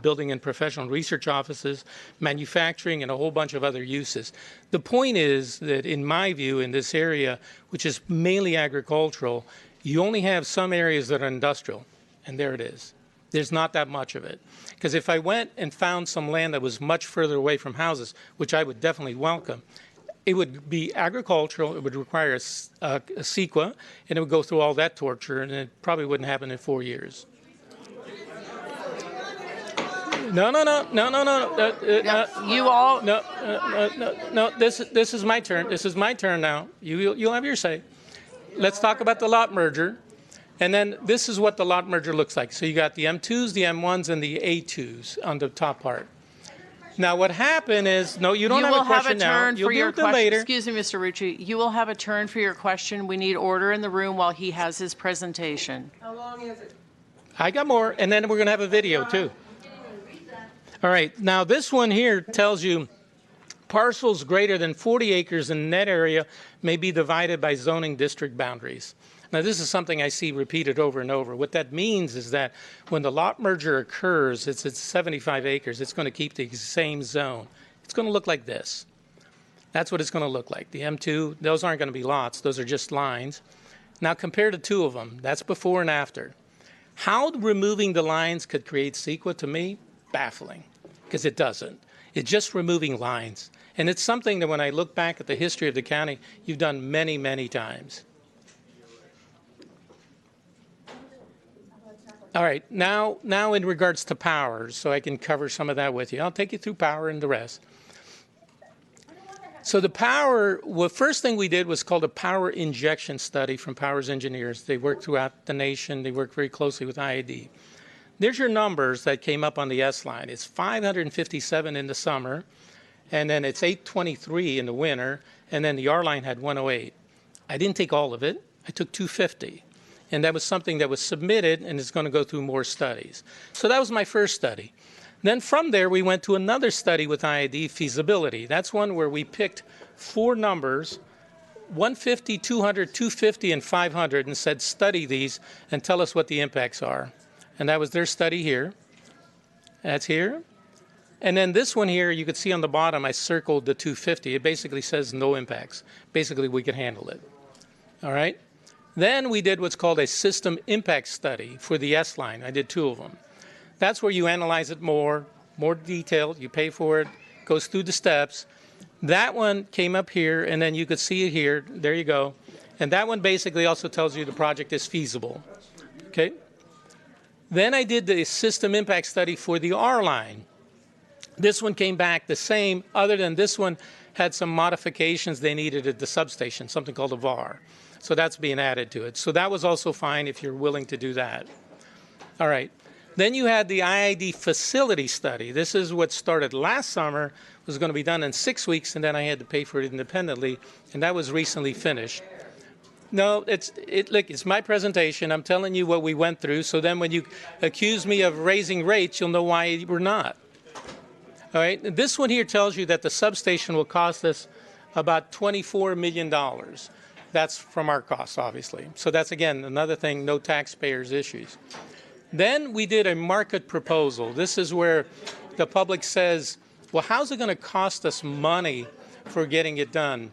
building and professional research offices, manufacturing, and a whole bunch of other uses. The point is that, in my view, in this area, which is mainly agricultural, you only have some areas that are industrial, and there it is. There's not that much of it. Because if I went and found some land that was much further away from houses, which I would definitely welcome, it would be agricultural, it would require a CEQA, and it would go through all that torture, and it probably wouldn't happen in 4 years. No. You all. No. This is my turn. This is my turn now. You'll have your say. Let's talk about the lot merger. And then this is what the lot merger looks like. So you got the M2s, the M1s, and the A2s on the top part. Now, what happened is, no, you don't have a question now. You'll deal with it later. Excuse me, Mr. Rucci. You will have a turn for your question. We need order in the room while he has his presentation. How long is it? I got more, and then we're going to have a video, too. All right. Now, this one here tells you parcels greater than 40 acres in net area may be divided by zoning district boundaries. Now, this is something I see repeated over and over. What that means is that when the lot merger occurs, it's at 75 acres. It's going to keep the same zone. It's going to look like this. That's what it's going to look like. The M2, those aren't going to be lots. Those are just lines. Now, compare the two of them. That's before and after. How removing the lines could create CEQA, to me, baffling, because it doesn't. It's just removing lines. And it's something that when I look back at the history of the county, you've done many, many times. All right, now in regards to power, so I can cover some of that with you. I'll take you through power and the rest. So the power, the first thing we did was called a power injection study from Powers Engineers. They work throughout the nation. They work very closely with IAD. There's your numbers that came up on the S line. It's 557 in the summer, and then it's 823 in the winter, and then the R line had 108. I didn't take all of it. I took 250. And that was something that was submitted and is going to go through more studies. So that was my first study. Then from there, we went to another study with IAD, feasibility. That's one where we picked 4 numbers, 150, 200, 250, and 500, and said, study these and tell us what the impacts are. And that was their study here. That's here. And then this one here, you could see on the bottom, I circled the 250. It basically says no impacts. Basically, we could handle it. All right? Then we did what's called a system impact study for the S line. I did 2 of them. That's where you analyze it more detailed. You pay for it, goes through the steps. That one came up here, and then you could see it here. There you go. And that one basically also tells you the project is feasible. Okay? Then I did the system impact study for the R line. This one came back the same, other than this one had some modifications they needed at the substation, something called a VAR. So that's being added to it. So that was also fine if you're willing to do that. All right. Then you had the IID facility study. This is what started last summer, was going to be done in 6 weeks, and then I had to pay for it independently, and that was recently finished. No, look, it's my presentation. I'm telling you what we went through, so then when you accuse me of raising rates, you'll know why we're not. All right. This one here tells you that the substation will cost us about $24 million. That's from our costs, obviously. So that's, again, another thing, no taxpayers' issues. Then we did a market proposal. This is where the public says, well, how's it going to cost us money for getting it done?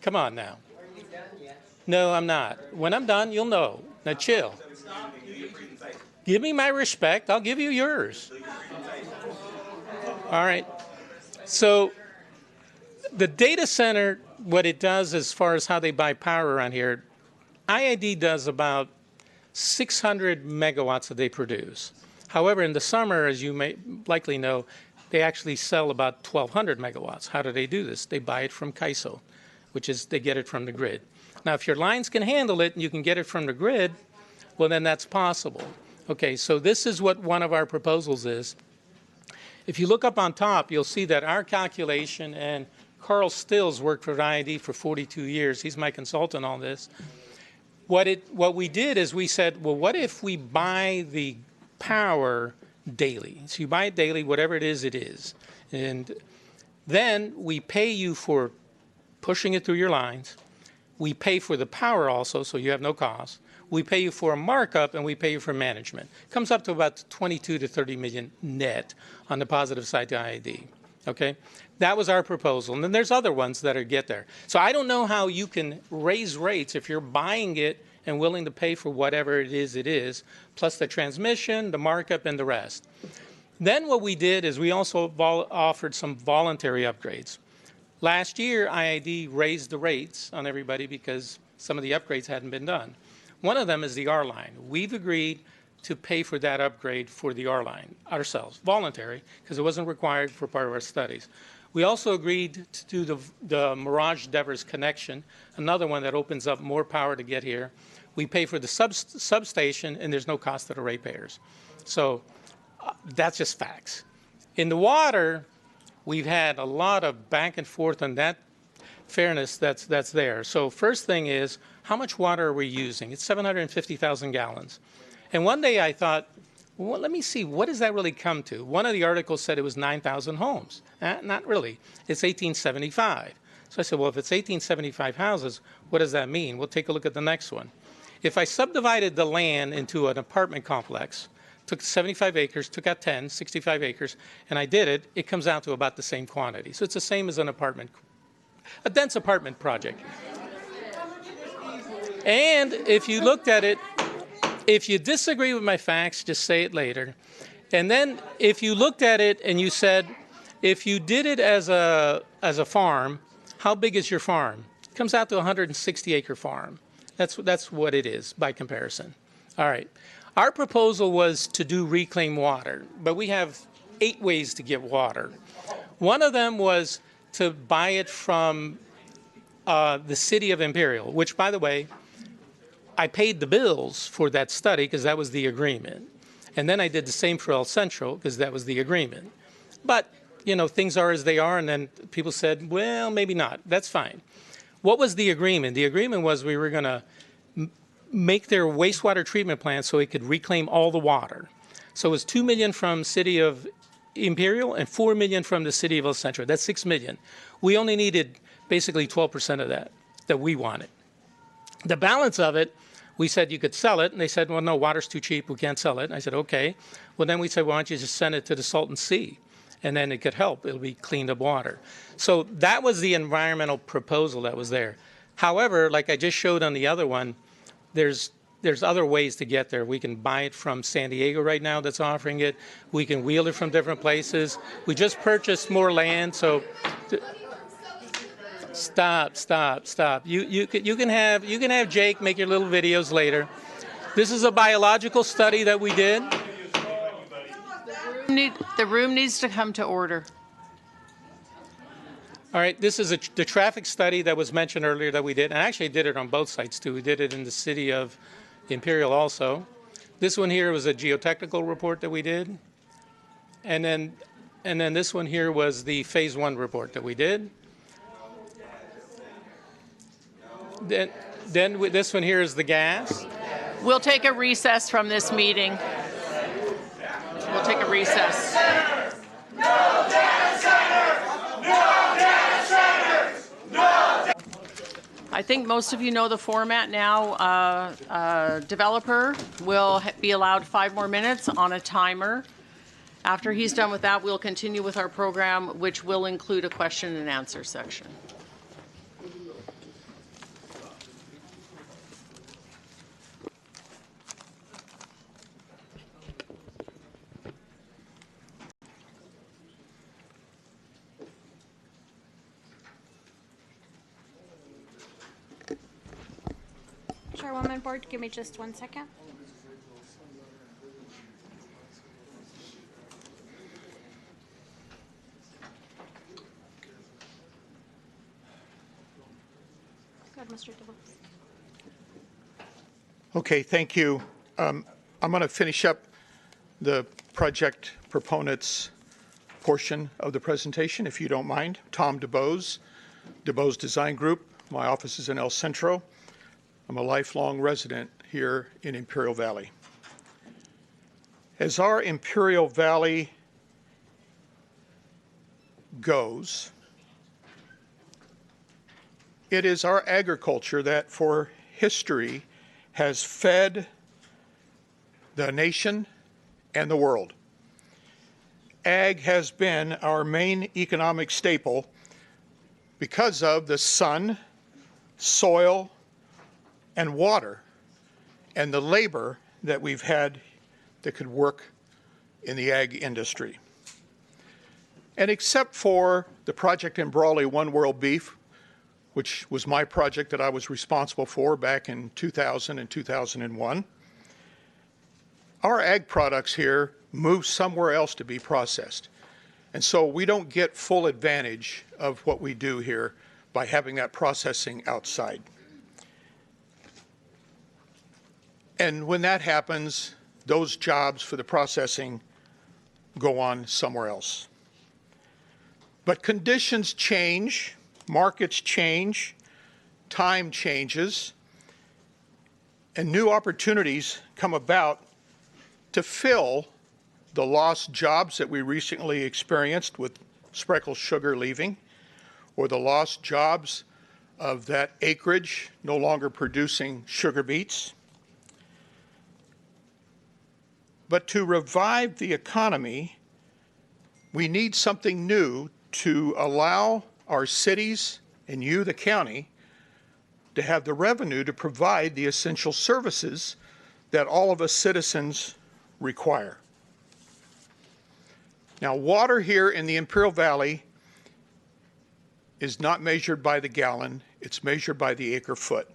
Come on now. Are you done yet? No, I'm not. When I'm done, you'll know. Now, chill. Give me my respect. I'll give you yours. All right. So the data center, what it does as far as how they buy power around here, IID does about 600 megawatts that they produce. However, in the summer, as you may likely know, they actually sell about 1,200 megawatts. How do they do this? They buy it from CAISO, which is they get it from the grid. Now, if your lines can handle it and you can get it from the grid, well, then that's possible. Okay, so this is what one of our proposals is. If you look up on top, you'll see that our calculation, and Carl Stills worked for IID for 42 years. He's my consultant on this. What we did is we said, well, what if we buy the power daily? So you buy it daily, whatever it is. And then we pay you for pushing it through your lines. We pay for the power also, so you have no cost. We pay you for a markup, and we pay you for management. Comes up to about 22 to 30 million net on the positive side to IID. Okay? That was our proposal. And then there's other ones that get there. So I don't know how you can raise rates if you're buying it and willing to pay for whatever it is, plus the transmission, the markup, and the rest. Then what we did is we also offered some voluntary upgrades. Last year, IID raised the rates on everybody because some of the upgrades hadn't been done. One of them is the R line. We've agreed to pay for that upgrade for the R line ourselves, voluntary, because it wasn't required for part of our studies. We also agreed to do the Mirage Devers connection, another one that opens up more power to get here. We pay for the substation, and there's no cost to the ratepayers. So that's just facts. In the water, we've had a lot of back and forth on that fairness that's there. So first thing is, how much water are we using? It's 750,000 gallons. And one day I thought, well, let me see, what does that really come to? One of the articles said it was 9,000 homes. Not really. It's 1875. So I said, well, if it's 1875 houses, what does that mean? We'll take a look at the next one. If I subdivided the land into an apartment complex, took 75 acres, took out 10, 65 acres, and I did it, it comes out to about the same quantity. So it's the same as a dense apartment project. And if you looked at it, if you disagree with my facts, just say it later. And then if you looked at it and you said, if you did it as a farm, how big is your farm? It comes out to a 160-acre farm. That's what it is by comparison. All right. Our proposal was to do reclaimed water, but we have 8 ways to get water. One of them was to buy it from the city of Imperial, which, by the way, I paid the bills for that study because that was the agreement. And then I did the same for El Centro because that was the agreement. But, you know, things are as they are, and then people said, well, maybe not. That's fine. What was the agreement? The agreement was we were going to make their wastewater treatment plant so it could reclaim all the water. So it was $2 million from city of Imperial and $4 million from the city of El Centro. That's $6 million. We only needed basically 12% of that we wanted. The balance of it, we said you could sell it, and they said, well, no, water's too cheap, we can't sell it. And I said, okay. Well, then we said, why don't you just send it to the Salton Sea, and then it could help. It'll be cleaned up water. So that was the environmental proposal that was there. However, like I just showed on the other one, there's other ways to get there. We can buy it from San Diego right now that's offering it. We can wheel it from different places. We just purchased more land, so... Stop. You can have Jake make your little videos later. This is a biological study that we did. The room needs to come to order. All right, this is the traffic study that was mentioned earlier that we did, and I actually did it on both sites too. We did it in the city of Imperial also. This one here was a geotechnical report that we did, and then this one here was the phase 1 report that we did. Then this one here is the gas. We'll take a recess from this meeting. We'll take a recess. No data centers! No data centers! No! I think most of you know the format now. Developer will be allowed 5 more minutes on a timer. After he's done with that, we'll continue with our program, which will include a question and answer section. Chairwoman Board, give me just 1 second. Mr. DeVos. Okay, thank you. I'm going to finish up the project proponents portion of the presentation, if you don't mind. Tom DeBose, DeBose Design Group. My office is in El Centro. I'm a lifelong resident here in Imperial Valley. As our Imperial Valley goes, it is our agriculture that for history has fed the nation and the world. Ag has been our main economic staple because of the sun, soil, and water, and the labor that we've had that could work in the ag industry. And except for the project in Brawley, One World Beef, which was my project that I was responsible for back in 2000 and 2001, our ag products here move somewhere else to be processed. And so we don't get full advantage of what we do here by having that processing outside. And when that happens, those jobs for the processing go on somewhere else. But conditions change, markets change, time changes, and new opportunities come about to fill the lost jobs that we recently experienced with Spreckles Sugar leaving, or the lost jobs of that acreage no longer producing sugar beets. But to revive the economy, we need something new to allow our cities and you, the county, to have the revenue to provide the essential services that all of us citizens require. Now, water here in the Imperial Valley is not measured by the gallon, it's measured by the acre foot.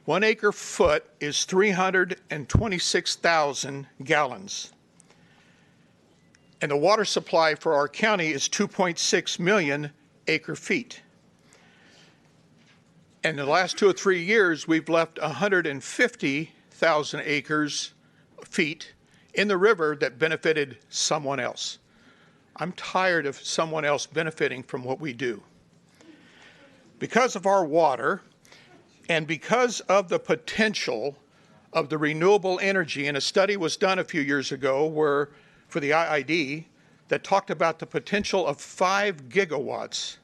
1 acre foot is 326,000 gallons. And the water supply for our county is 2.6 million acre feet. And in the last 2 or 3 years, we've left 150,000 feet in the river that benefited someone else. I'm tired of someone else benefiting from what we do. Because of our water and because of the potential of the renewable energy, and a study was done a few years ago where, for the IID, that talked about the potential of 5 gigawatts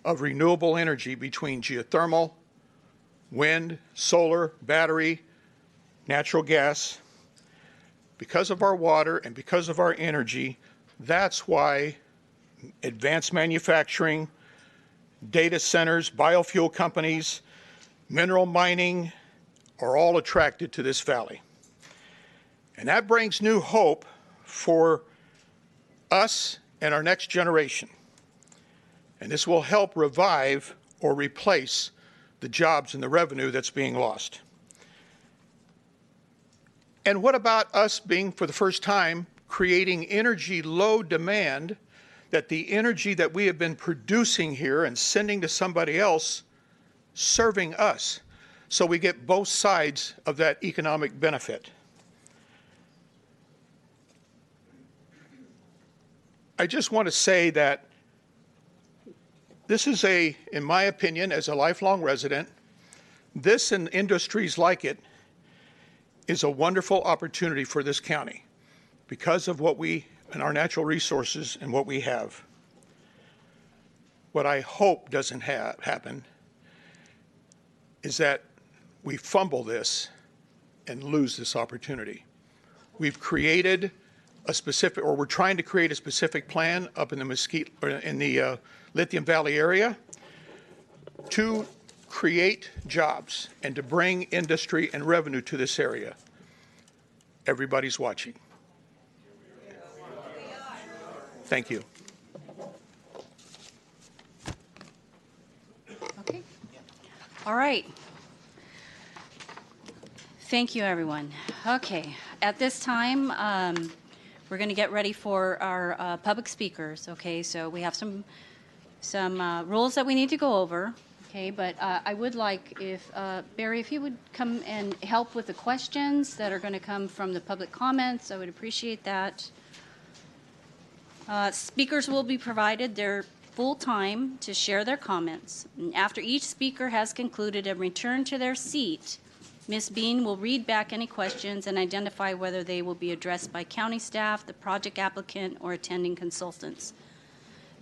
of renewable energy between geothermal, wind, solar, battery, natural gas. Because of our water and because of our energy, that's why advanced manufacturing, data centers, biofuel companies, mineral mining are all attracted to this valley. And that brings new hope for us and our next generation. And this will help revive or replace the jobs and the revenue that's being lost. And what about us being, for the first time, creating energy low demand, that the energy that we have been producing here and sending to somebody else, serving us, so we get both sides of that economic benefit. I just want to say that this is in my opinion, as a lifelong resident, this and industries like it is a wonderful opportunity for this county because of what we and our natural resources and what we have. What I hope doesn't happen is that we fumble this and lose this opportunity. We've created a specific, or we're trying to create a specific plan up in the Lithium Valley area to create jobs and to bring industry and revenue to this area. Everybody's watching. Thank you. Okay. All right. Thank you, everyone. Okay. At this time, we're going to get ready for our public speakers. Okay. So we have some rules that we need to go over. Okay, but I would like if, Barry, if you would come and help with the questions that are going to come from the public comments, I would appreciate that. Speakers will be provided their full time to share their comments. And after each speaker has concluded and returned to their seat, Ms. Bean will read back any questions and identify whether they will be addressed by county staff, the project applicant, or attending consultants.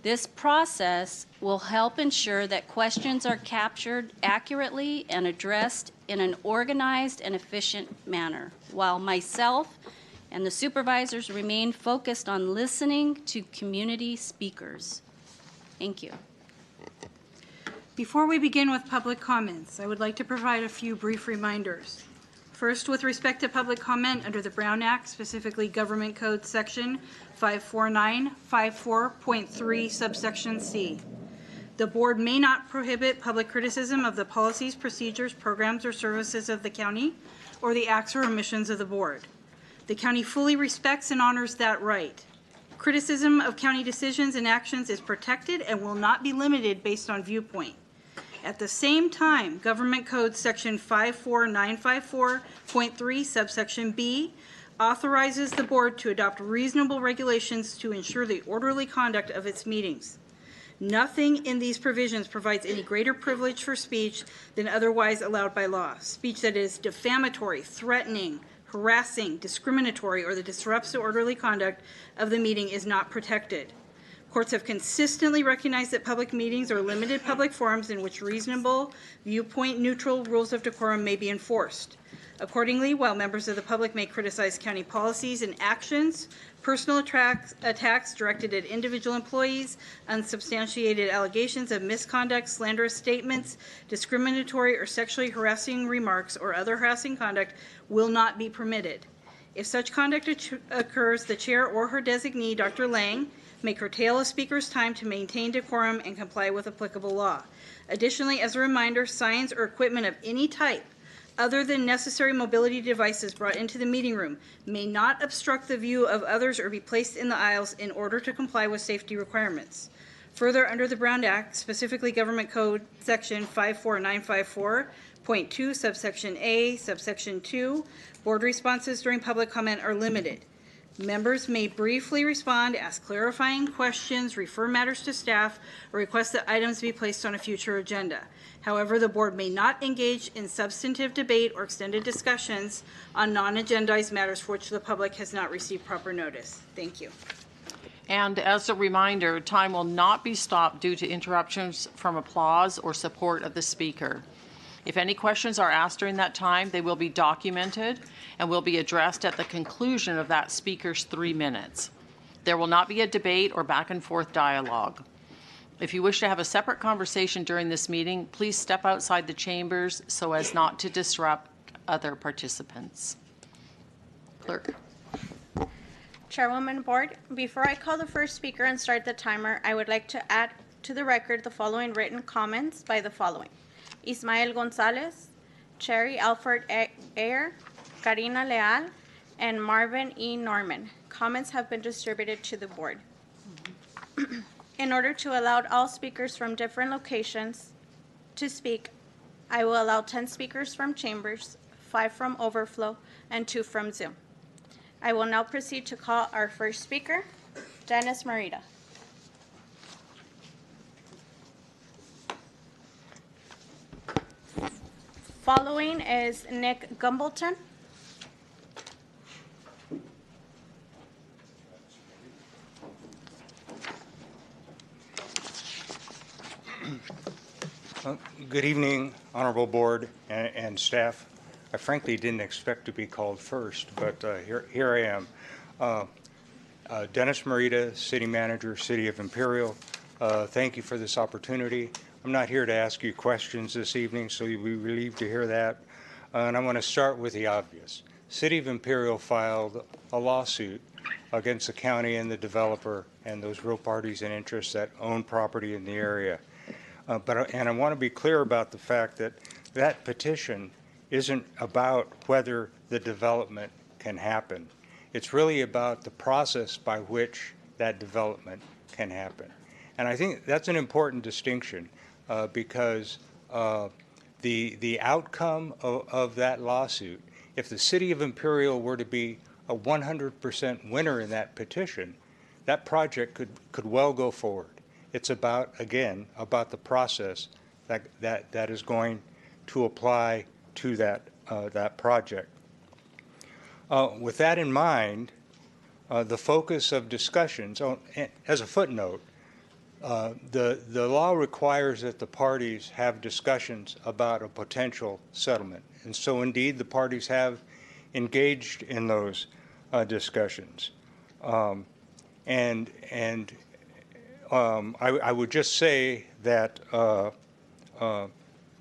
This process will help ensure that questions are captured accurately and addressed in an organized and efficient manner, while myself and the supervisors remain focused on listening to community speakers. Thank you. Before we begin with public comments, I would like to provide a few brief reminders. First, with respect to public comment under the Brown Act, specifically Government Code Section 54954.3 subsection C. The board may not prohibit public criticism of the policies, procedures, programs, or services of the county or the acts or omissions of the board. The county fully respects and honors that right. Criticism of county decisions and actions is protected and will not be limited based on viewpoint. At the same time, Government Code Section 54954.3 subsection B authorizes the board to adopt reasonable regulations to ensure the orderly conduct of its meetings. Nothing in these provisions provides any greater privilege for speech than otherwise allowed by law. Speech that is defamatory, threatening, harassing, discriminatory, or that disrupts the orderly conduct of the meeting is not protected. Courts have consistently recognized that public meetings are limited public forums in which reasonable, viewpoint-neutral rules of decorum may be enforced. Accordingly, while members of the public may criticize county policies and actions, personal attacks directed at individual employees, unsubstantiated allegations of misconduct, slanderous statements, discriminatory or sexually harassing remarks, or other harassing conduct will not be permitted. If such conduct occurs, the chair or her designee, Dr. Lang, may curtail a speaker's time to maintain decorum and comply with applicable law. Additionally, as a reminder, signs or equipment of any type other than necessary mobility devices brought into the meeting room may not obstruct the view of others or be placed in the aisles in order to comply with safety requirements. Further, under the Brown Act, specifically Government Code Section 54954.2, subsection A, subsection 2, board responses during public comment are limited. Members may briefly respond, ask clarifying questions, refer matters to staff, or request that items be placed on a future agenda. However, the board may not engage in substantive debate or extended discussions on non-agendized matters for which the public has not received proper notice. Thank you. And as a reminder, time will not be stopped due to interruptions from applause or support of the speaker. If any questions are asked during that time, they will be documented and will be addressed at the conclusion of that speaker's 3 minutes. There will not be a debate or back and forth dialogue. If you wish to have a separate conversation during this meeting, please step outside the chambers so as not to disrupt other participants. Clerk. Chairwoman Board, before I call the first speaker and start the timer, I would like to add to the record the following written comments by the following: Ismael Gonzalez, Cherry Alfred Ayer, Karina Leal, and Marvin E. Norman. Comments have been distributed to the board. In order to allow all speakers from different locations to speak, I will allow 10 speakers from chambers, 5 from overflow, and 2 from Zoom. I will now proceed to call our first speaker, Dennis Marita. Following is Nick Gumbleton. Good evening, Honorable Board and staff. I frankly didn't expect to be called first, but here I am. Dennis Marita, City Manager, City of Imperial. Thank you for this opportunity. I'm not here to ask you questions this evening, so you'll be relieved to hear that. And I want to start with the obvious. City of Imperial filed a lawsuit against the county and the developer and those real parties and interests that own property in the area. And I want to be clear about the fact that that petition isn't about whether the development can happen. It's really about the process by which that development can happen. And I think that's an important distinction because the outcome of that lawsuit, if the city of Imperial were to be a 100% winner in that petition, that project could well go forward. It's about, again, about the process that is going to apply to that project. With that in mind, the focus of discussions, as a footnote, the law requires that the parties have discussions about a potential settlement. And so indeed the parties have engaged in those discussions. I would just say that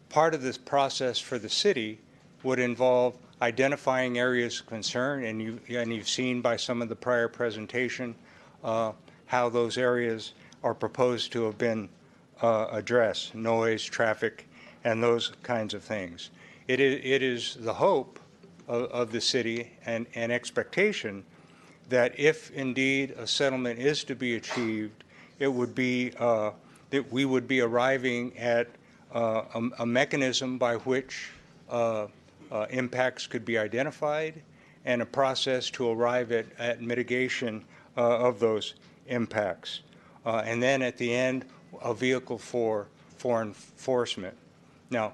part of this process for the city would involve identifying areas of concern, and you've seen by some of the prior presentation how those areas are proposed to have been addressed: noise, traffic, and those kinds of things. It is the hope of the city and expectation that if indeed a settlement is to be achieved, it would be that we would be arriving at a mechanism by which impacts could be identified and a process to arrive at mitigation of those impacts. And then at the end, a vehicle for enforcement. Now,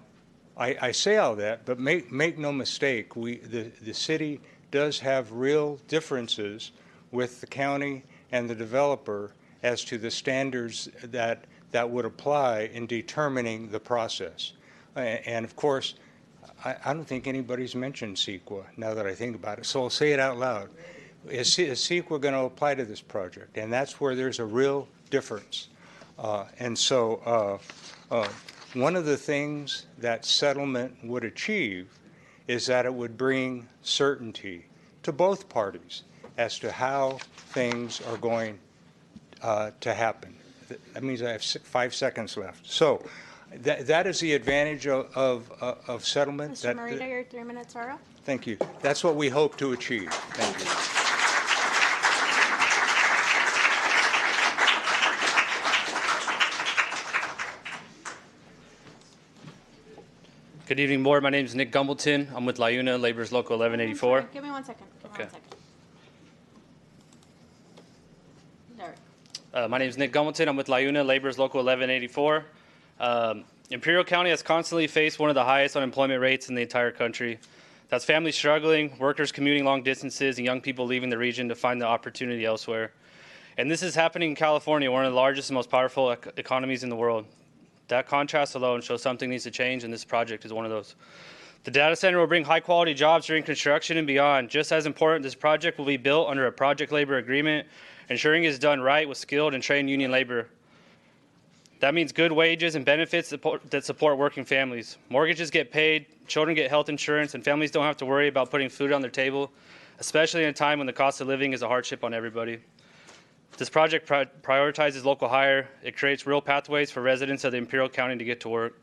I say all that, but make no mistake, the city does have real differences with the county and the developer as to the standards that would apply in determining the process. And of course, I don't think anybody's mentioned CEQA now that I think about it, so I'll say it out loud. Is CEQA going to apply to this project? And that's where there's a real difference. And so one of the things that settlement would achieve is that it would bring certainty to both parties as to how things are going to happen. That means I have 5 seconds left. So that is the advantage of settlement. Mr. Morita, your 3 minutes are up. Thank you. That's what we hope to achieve. Thank you. Good evening, Board. My name is Nick Gumbleton. I'm with LIUNA, Laborers Local 1184. Give me 1 second. Okay. 1 second. There. My name is Nick Gumbleton. I'm with LIUNA, Laborers Local 1184. Imperial County has constantly faced one of the highest unemployment rates in the entire country. That's families struggling, workers commuting long distances, and young people leaving the region to find the opportunity elsewhere. And this is happening in California, one of the largest and most powerful economies in the world. That contrast alone shows something needs to change, and this project is one of those. The data center will bring high-quality jobs during construction and beyond. Just as important, this project will be built under a project labor agreement, ensuring it's done right with skilled and trained union labor. That means good wages and benefits that support working families. Mortgages get paid, children get health insurance, and families don't have to worry about putting food on their table, especially in a time when the cost of living is a hardship on everybody. This project prioritizes local hire. It creates real pathways for residents of the Imperial County to get to work.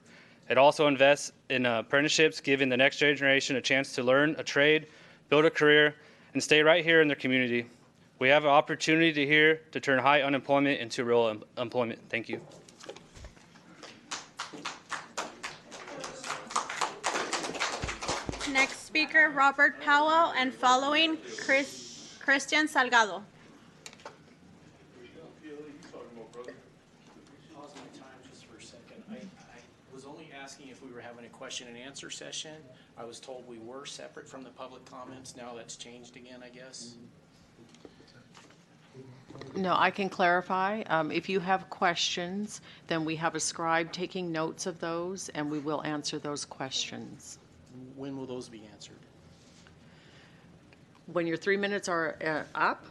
It also invests in apprenticeships, giving the next generation a chance to learn a trade, build a career, and stay right here in their community. We have an opportunity here to turn high unemployment into real employment. Thank you. Next speaker, Robert Powell, and following, Christian Salgado. Pause my time just for a second. I was only asking if we were having a question and answer session. I was told we were separate from the public comments. Now that's changed again, I guess. No, I can clarify. If you have questions, then we have a scribe taking notes of those, and we will answer those questions. When will those be answered? When your 3 minutes are up,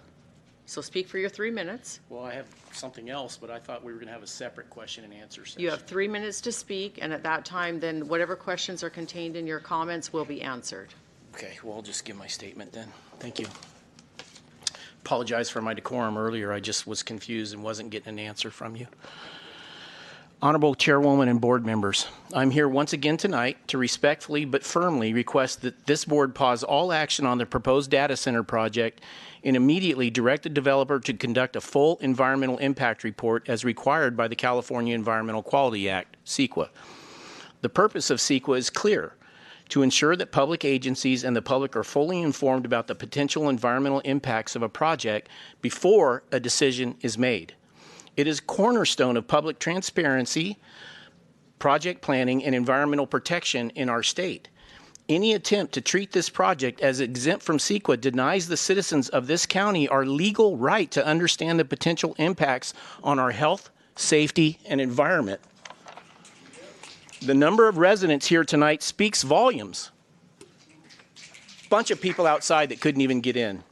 so speak for your 3 minutes. Well, I have something else, but I thought we were going to have a separate question and answer session. You have 3 minutes to speak, and at that time, then whatever questions are contained in your comments will be answered. Okay, well, I'll just give my statement then. Thank you. Apologize for my decorum earlier. I just was confused and wasn't getting an answer from you. Honorable Chairwoman and board members, I'm here once again tonight to respectfully but firmly request that this board pause all action on the proposed data center project and immediately direct the developer to conduct a full environmental impact report as required by the California Environmental Quality Act, CEQA. The purpose of CEQA is clear: to ensure that public agencies and the public are fully informed about the potential environmental impacts of a project before a decision is made. It is a cornerstone of public transparency, project planning, and environmental protection in our state. Any attempt to treat this project as exempt from CEQA denies the citizens of this county our legal right to understand the potential impacts on our health, safety, and environment. The number of residents here tonight speaks volumes. Bunch of people outside that couldn't even get in.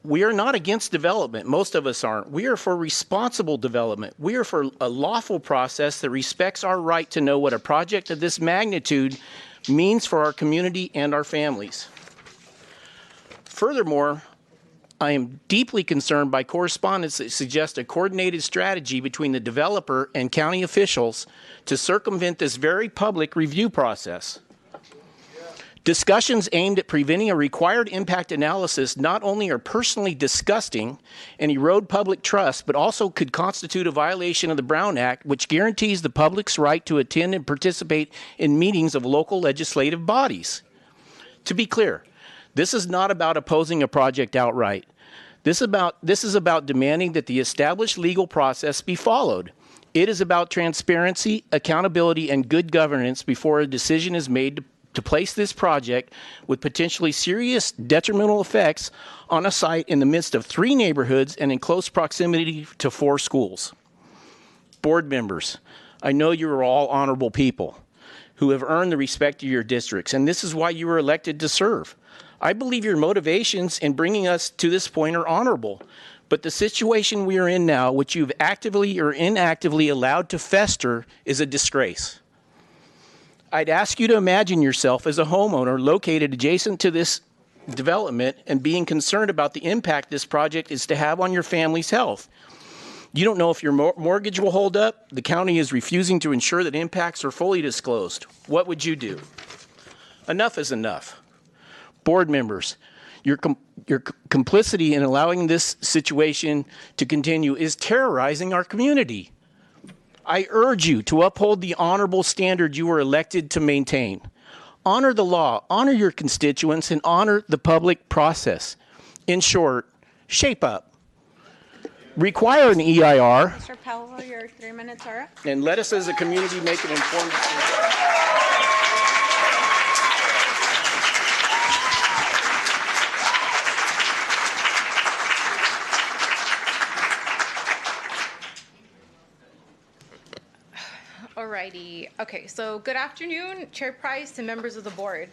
We are not against development. Most of us aren't. We are for responsible development. We are for a lawful process that respects our right to know what a project of this magnitude means for our community and our families. Furthermore, I am deeply concerned by correspondence that suggests a coordinated strategy between the developer and county officials to circumvent this very public review process. Discussions aimed at preventing a required impact analysis not only are personally disgusting and erode public trust, but also could constitute a violation of the Brown Act, which guarantees the public's right to attend and participate in meetings of local legislative bodies. To be clear, this is not about opposing a project outright. This is about demanding that the established legal process be followed. It is about transparency, accountability, and good governance before a decision is made to place this project with potentially serious detrimental effects on a site in the midst of 3 neighborhoods and in close proximity to 4 schools. Board members, I know you are all honorable people who have earned the respect of your districts, and this is why you were elected to serve. I believe your motivations in bringing us to this point are honorable, but the situation we are in now, which you've actively or inactively allowed to fester, is a disgrace. I'd ask you to imagine yourself as a homeowner located adjacent to this development and being concerned about the impact this project is to have on your family's health. You don't know if your mortgage will hold up. The county is refusing to ensure that impacts are fully disclosed. What would you do? Enough is enough. Board members, your complicity in allowing this situation to continue is terrorizing our community. I urge you to uphold the honorable standard you were elected to maintain. Honor the law, honor your constituents, and honor the public process. In short, shape up. Require an EIR. Mr. Powell, your 3 minutes are up. And let us as a community make an informed decision. Alrighty. Okay, so good afternoon, Chair Price and members of the board.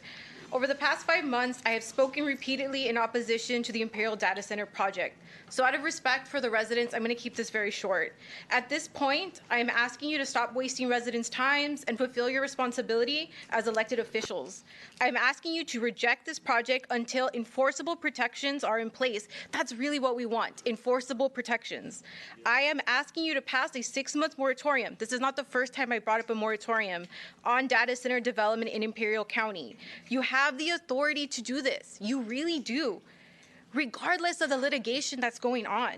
Over the past 5 months, I have spoken repeatedly in opposition to the Imperial Data Center project. So out of respect for the residents, I'm going to keep this very short. At this point, I am asking you to stop wasting residents' times and fulfill your responsibility as elected officials. I'm asking you to reject this project until enforceable protections are in place. That's really what we want, enforceable protections. I am asking you to pass a 6-month moratorium. This is not the first time I brought up a moratorium on data center development in Imperial County. You have the authority to do this. You really do, regardless of the litigation that's going on.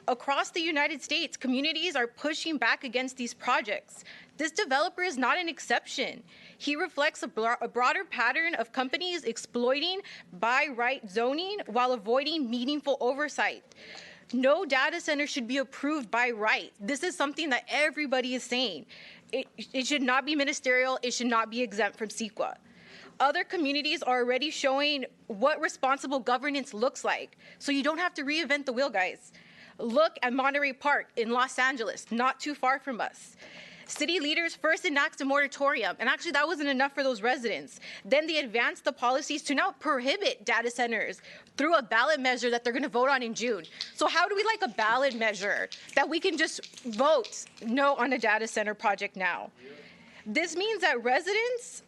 Across the United States, communities are pushing back against these projects. This developer is not an exception. He reflects a broader pattern of companies exploiting by right zoning while avoiding meaningful oversight. No data center should be approved by right. This is something that everybody is saying. It should not be ministerial. It should not be exempt from CEQA. Other communities are already showing what responsible governance looks like. So you don't have to reinvent the wheel, guys. Look at Monterey Park in Los Angeles, not too far from us. City leaders first enacted a moratorium, and actually that wasn't enough for those residents. Then they advanced the policies to now prohibit data centers through a ballot measure that they're going to vote on in June. So how do we like a ballot measure that we can just vote no on a data center project now? This means that residents,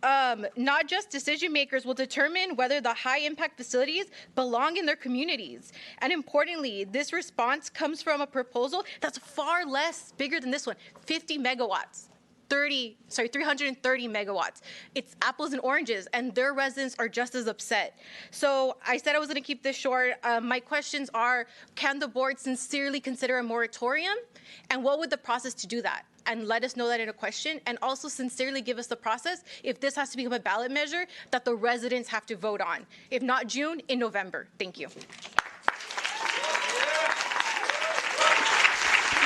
not just decision makers, will determine whether the high impact facilities belong in their communities. And importantly, this response comes from a proposal that's far less bigger than this one, 50 megawatts. 330 megawatts. It's apples and oranges, and their residents are just as upset. So I said I was going to keep this short. My questions are, can the board sincerely consider a moratorium? And what would the process to do that? And let us know that in a question, and also sincerely give us the process if this has to become a ballot measure that the residents have to vote on. If not June, in November. Thank you.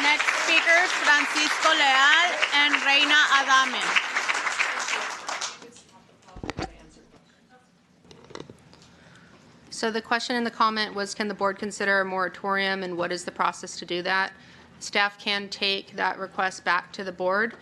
Next speakers, Francisco Leal and Reina Adame. So the question in the comment was, can the board consider a moratorium, and what is the process to do that? Staff can take that request back to the board,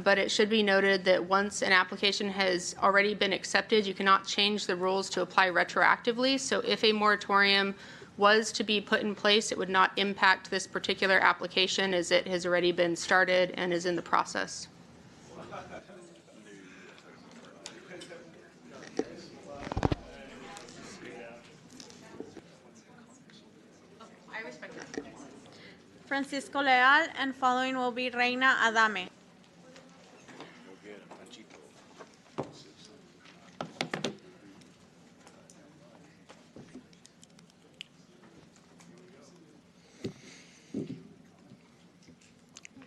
but it should be noted that once an application has already been accepted, you cannot change the rules to apply retroactively. So if a moratorium was to be put in place, it would not impact this particular application, as it has already been started and is in the process. I respect that. Francisco Leal, and following will be Reina Adame.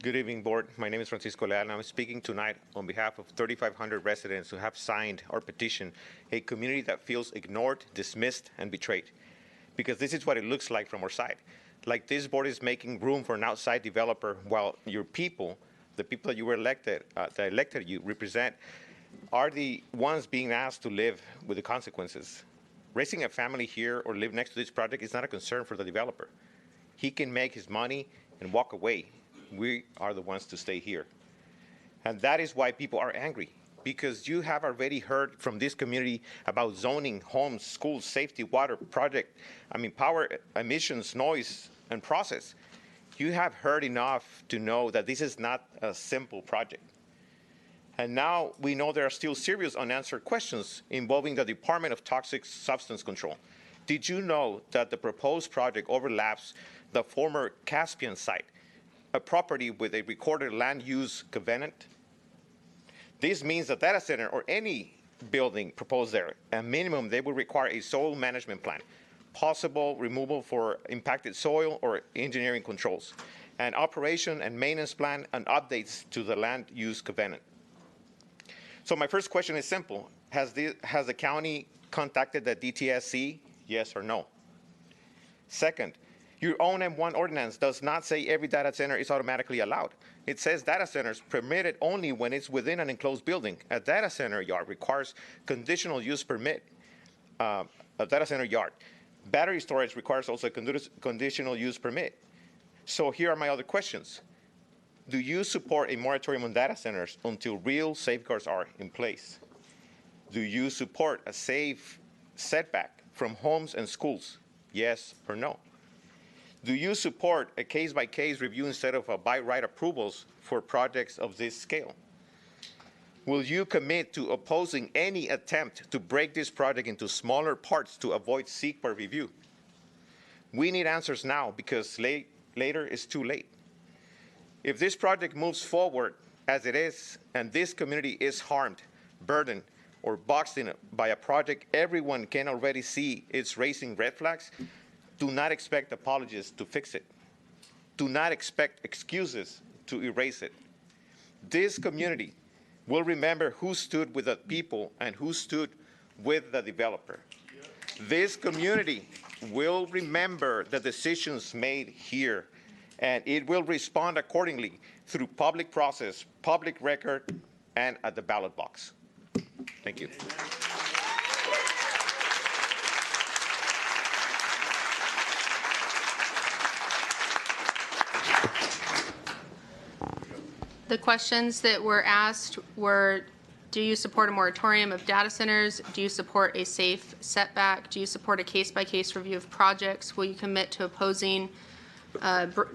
Good evening, Board. My name is Francisco Leal, and I'm speaking tonight on behalf of 3,500 residents who have signed our petition, a community that feels ignored, dismissed, and betrayed. Because this is what it looks like from our side. Like this board is making room for an outside developer, while your people, the people that you were elected, that elected you represent, are the ones being asked to live with the consequences. Raising a family here or live next to this project is not a concern for the developer. He can make his money and walk away. We are the ones to stay here. And that is why people are angry, because you have already heard from this community about zoning, homes, schools, safety, water, power, emissions, noise, and process. You have heard enough to know that this is not a simple project. And now we know there are still serious unanswered questions involving the Department of Toxic Substance Control. Did you know that the proposed project overlaps the former Caspian site, a property with a recorded land use covenant? This means the data center or any building proposed there, at minimum, they will require a soil management plan, possible removal for impacted soil or engineering controls, an operation and maintenance plan, and updates to the land use covenant. So my first question is simple. Has the county contacted the DTSC, yes or no? Second, your own M1 ordinance does not say every data center is automatically allowed. It says data centers permitted only when it's within an enclosed building. A data center yard requires conditional use permit, a data center yard. Battery storage requires also a conditional use permit. So here are my other questions. Do you support a moratorium on data centers until real safeguards are in place? Do you support a safe setback from homes and schools? Yes or no? Do you support a case-by-case review instead of a by-right approvals for projects of this scale? Will you commit to opposing any attempt to break this project into smaller parts to avoid CEQA review? We need answers now, because later is too late. If this project moves forward as it is, and this community is harmed, burdened, or boxed in by a project everyone can already see it's raising red flags, do not expect apologies to fix it. Do not expect excuses to erase it. This community will remember who stood with the people and who stood with the developer. This community will remember the decisions made here, and it will respond accordingly through public process, public record, and at the ballot box. Thank you. The questions that were asked were, do you support a moratorium of data centers? Do you support a safe setback? Do you support a case-by-case review of projects? Will you commit to opposing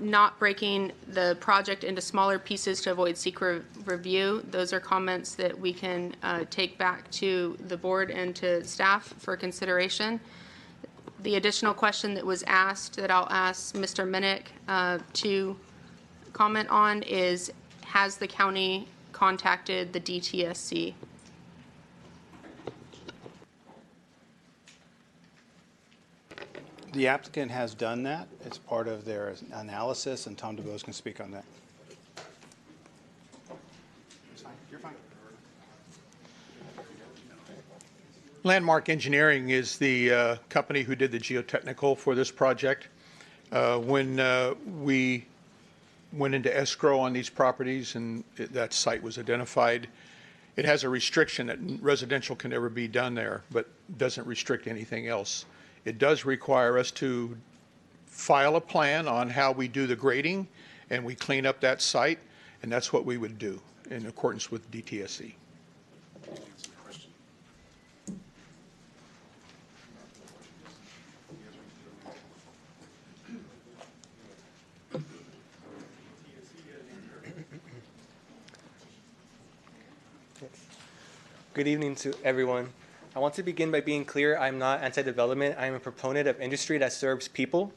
not breaking the project into smaller pieces to avoid CEQA review? Those are comments that we can take back to the board and to staff for consideration. The additional question that was asked that I'll ask Mr. Minnick to comment on is, has the county contacted the DTSC. The applicant has done that. It's part of their analysis, and Tom DeBose can speak on that. You're fine. Landmark Engineering is the company who did the geotechnical for this project. When we went into escrow on these properties and that site was identified, it has a restriction that residential can never be done there, but doesn't restrict anything else. It does require us to file a plan on how we do the grading and we clean up that site, and that's what we would do in accordance with DTSC. Good evening to everyone. I want to begin by being clear, I'm not anti-development. I am a proponent of industry that serves people.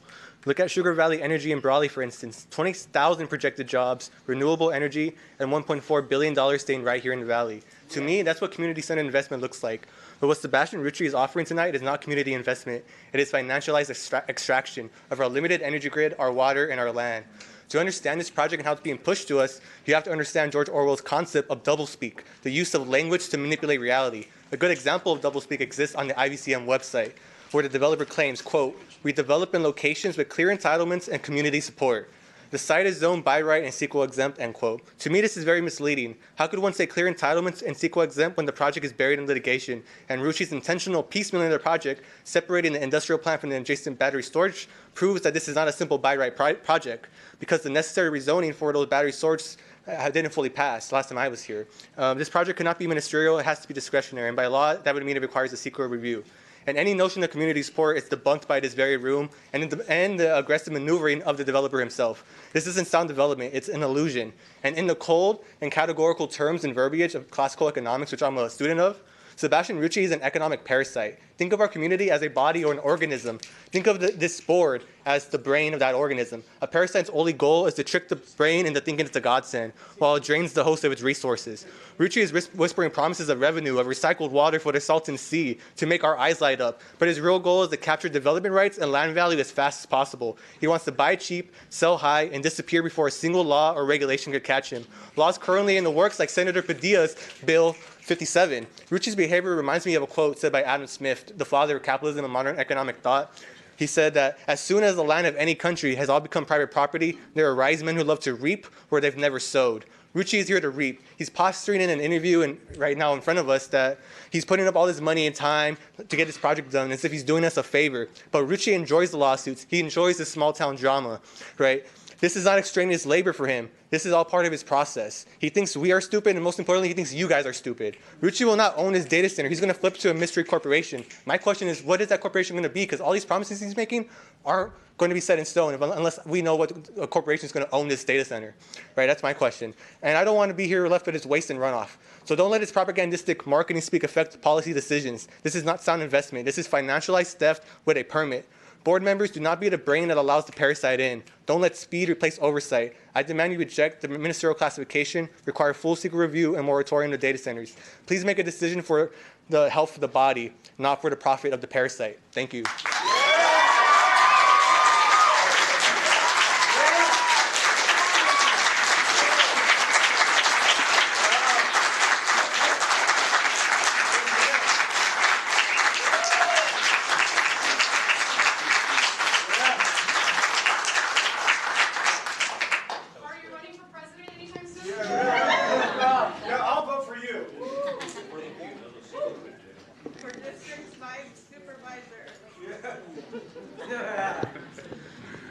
Look at Sugar Valley Energy in Brawley, for instance. 20,000 projected jobs, renewable energy, and $1.4 billion staying right here in the valley. To me, that's what community-centered investment looks like. But what Sebastian Rucci is offering tonight is not community investment. It is financialized extraction of our limited energy grid, our water, and our land. To understand this project and how it's being pushed to us, you have to understand George Orwell's concept of doublespeak, the use of language to manipulate reality. A good example of doublespeak exists on the IVCM website, where the developer claims, quote, "We develop in locations with clear entitlements and community support. The site is zoned by right and CEQA exempt," end quote. To me, this is very misleading. How could one say clear entitlements and CEQA exempt when the project is buried in litigation? And Rucci's intentional piecemealing of the project, separating the industrial plant from the adjacent battery storage, proves that this is not a simple by right project, because the necessary rezoning for those battery storage didn't fully pass last time I was here. This project cannot be ministerial. It has to be discretionary. And by law, that would mean it requires a CEQA review. And any notion of community support is debunked by this very room and the aggressive maneuvering of the developer himself. This isn't sound development. It's an illusion. And in the cold and categorical terms and verbiage of classical economics, which I'm a student of, Sebastian Rucci is an economic parasite. Think of our community as a body or an organism. Think of this board as the brain of that organism. A parasite's only goal is to trick the brain into thinking it's a godsend, while it drains the host of its resources. Rucci is whispering promises of revenue, of recycled water for the Salton Sea to make our eyes light up. But his real goal is to capture development rights and land value as fast as possible. He wants to buy cheap, sell high, and disappear before a single law or regulation could catch him. Laws currently in the works, like Senator Padilla's Bill 57. Rucci's behavior reminds me of a quote said by Adam Smith, the father of capitalism and modern economic thought. He said that as soon as the land of any country has all become private property, there arise men who love to reap where they've never sowed. Rucci is here to reap. He's posturing in an interview and right now in front of us that he's putting up all this money and time to get this project done as if he's doing us a favor. But Rucci enjoys the lawsuits. He enjoys the small town drama, right? This is not extraneous labor for him. This is all part of his process. He thinks we are stupid, and most importantly, he thinks you guys are stupid. Rucci will not own his data center. He's going to flip to a mystery corporation. My question is, what is that corporation going to be? Because all these promises he's making aren't going to be set in stone unless we know what a corporation is going to own this data center. Right? That's my question. And I don't want to be here left with his waste and runoff. So don't let his propagandistic marketing speak affect policy decisions. This is not sound investment. This is financialized theft with a permit. Board members, do not be the brain that allows the parasite in. Don't let speed replace oversight. I demand you reject the ministerial classification, require full secret review, and moratorium to data centers. Please make a decision for the health of the body, not for the profit of the parasite. Thank you.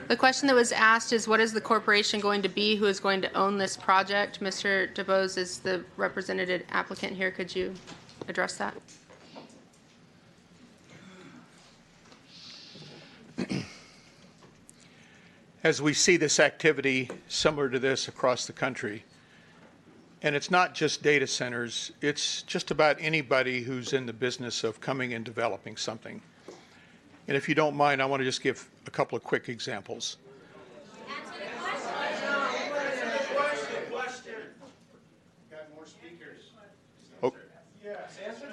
The question that was asked is, what is the corporation going to be? Who is going to own this project? Mr. DeBose is the representative applicant here. Could you address that? As we see this activity similar to this across the country, and it's not just data centers, it's just about anybody who's in the business of coming and developing something. And if you don't mind, I want to just give a couple of quick examples.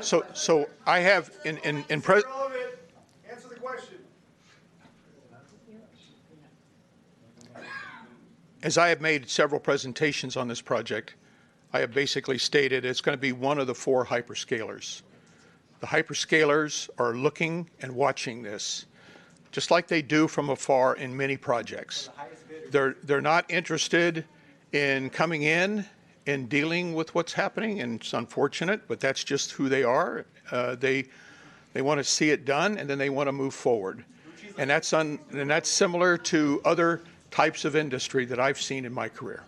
So I have in Answer the question. as I have made several presentations on this project, I have basically stated it's going to be one of the 4 hyperscalers. The hyperscalers are looking and watching this, just like they do from afar in many projects. They're not interested in coming in and dealing with what's happening, and it's unfortunate, but that's just who they are. They want to see it done, and then they want to move forward. And that's similar to other types of industry that I've seen in my career.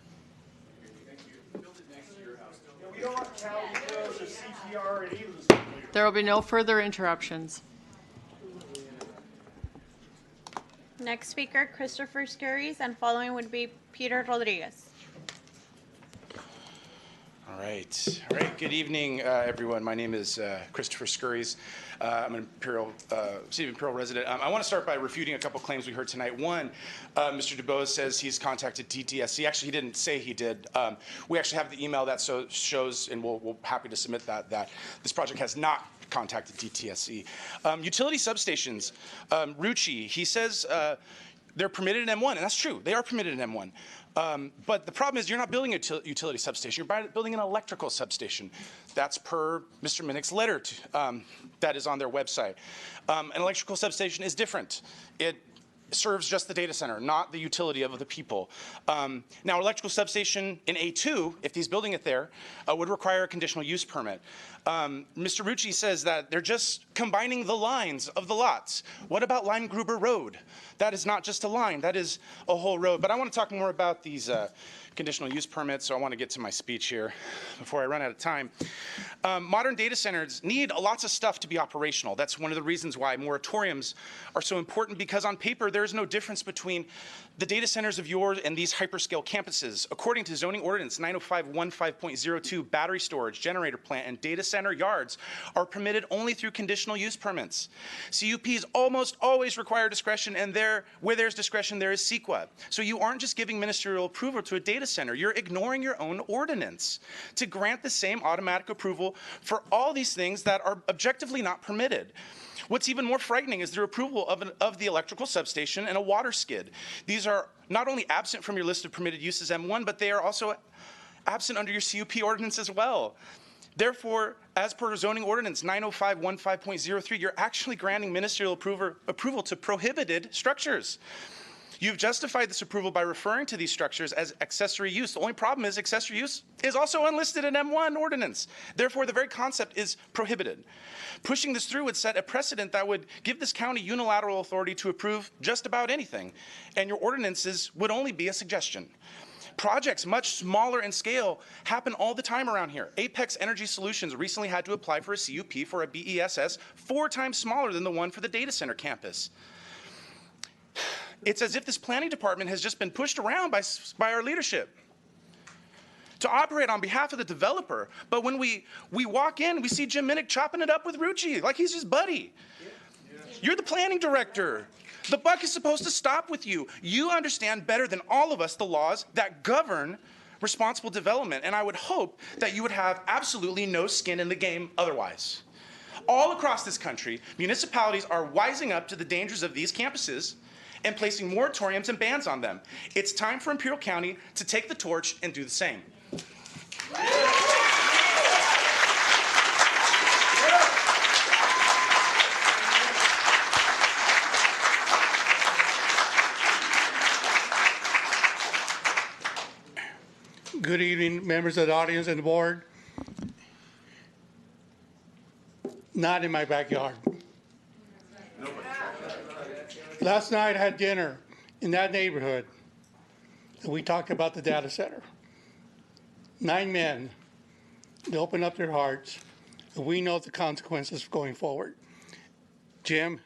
There will be no further interruptions. Next speaker, Christopher Scurries, and following would be Peter Rodriguez. All right. Good evening, everyone. My name is Christopher Scurries. I'm an City of Imperial resident. I want to start by refuting a couple claims we heard tonight. One, Mr. DuBose says he's contacted DTSC. Actually, he didn't say he did. We actually have the email that shows, and we're happy to submit that this project has not contacted DTSC. Utility substations, Rucci, he says they're permitted in M1, and that's true. They are permitted in M1. But the problem is you're not building a utility substation. You're building an electrical substation. That's per Mr. Minnick's letter that is on their website. An electrical substation is different. It serves just the data center, not the utility of the people. Now, electrical substation in A2, if he's building it there, would require a conditional use permit. Mr. Rucci says that they're just combining the lines of the lots. What about Line Gruber Road? That is not just a line, that is a whole road. But I want to talk more about these conditional use permits, so I want to get to my speech here before I run out of time. Modern data centers need lots of stuff to be operational. That's one of the reasons why moratoriums are so important, because on paper there's no difference between the data centers of yours and these hyperscale campuses. According to zoning ordinance 90515.02, battery storage, generator plant, and data center yards are permitted only through conditional use permits. CUPs almost always require discretion, and where there's discretion, there is CEQA. So you aren't just giving ministerial approval to a data center, you're ignoring your own ordinance to grant the same automatic approval for all these things that are objectively not permitted. What's even more frightening is their approval of the electrical substation and a water skid. These are not only absent from your list of permitted uses M1, but they are also absent under your CUP ordinance as well. Therefore, as per zoning ordinance 90515.03, you're actually granting ministerial approval to prohibited structures. You've justified this approval by referring to these structures as accessory use. The only problem is accessory use is also unlisted in M1 ordinance. Therefore, the very concept is prohibited. Pushing this through would set a precedent that would give this county unilateral authority to approve just about anything, and your ordinances would only be a suggestion. Projects much smaller in scale happen all the time around here. Apex Energy Solutions recently had to apply for a CUP for a BESS 4 times smaller than the one for the data center campus. It's as if this planning department has just been pushed around by our leadership to operate on behalf of the developer. But when we walk in, we see Jim Minnick chopping it up with Rucci like he's his buddy. You're the planning director. The buck is supposed to stop with you. You understand better than all of us the laws that govern responsible development, and I would hope that you would have absolutely no skin in the game otherwise. All across this country, municipalities are wising up to the dangers of these campuses and placing moratoriums and bans on them. It's time for Imperial County to take the torch and do the same. Good evening, members of the audience and the board. Not in my backyard. Last night I had dinner in that neighborhood, and we talked about the data center. 9 men, they opened up their hearts, and we know the consequences going forward. Jim,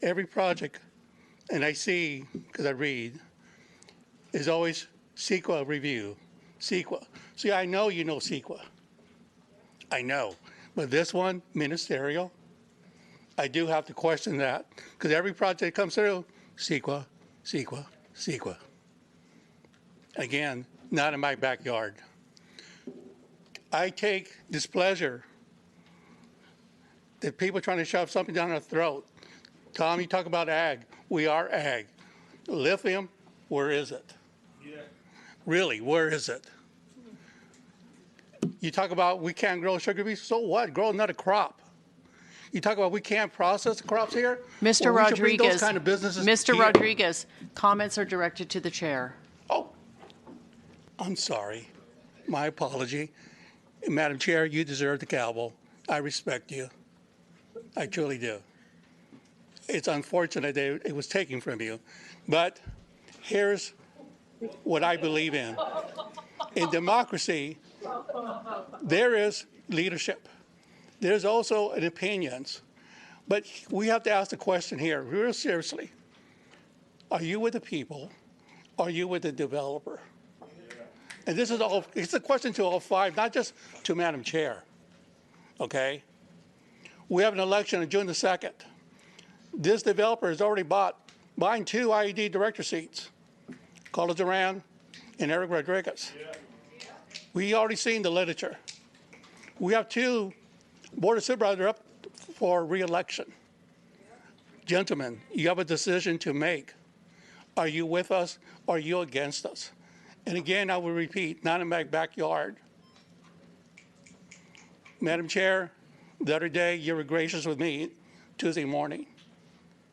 every project, and I see, because I read, is always CEQA review, CEQA. See, I know you know CEQA. I know. But this one, ministerial, I do have to question that, because every project that comes through, CEQA, CEQA, CEQA. Again, not in my backyard. I take displeasure The people trying to shove something down our throat. Tom, you talk about ag. We are ag. Lithium, where is it? Yeah. Really, where is it? You talk about we can't grow sugar beets. So what? Grow another crop. You talk about we can't process the crops here. Mr. Well, we should bring Rodriguez, those kind of businesses Mr. here. Rodriguez, comments are directed to the chair. I'm sorry. My apology. Madam Chair, you deserve the gavel. I respect you. I truly do. It's unfortunate that it was taken from you. But here's what I believe in. In democracy, there is leadership. There's also an opinions. But we have to ask the question here, real seriously. Are you with the people? Are you with the developer? And this is all, it's a question to all five, not just to Madam Chair. Okay? We have an election on June the 2nd. This developer has already buying 2 IED director seats, Carlos Duran and Eric Rodriguez. We already seen the literature. We have 2 Board of Supervisors up for re-election. Gentlemen, you have a decision to make. Are you with us or are you against us? And again, I will repeat, not in my backyard. Madam Chair, the other day you were gracious with me Tuesday morning.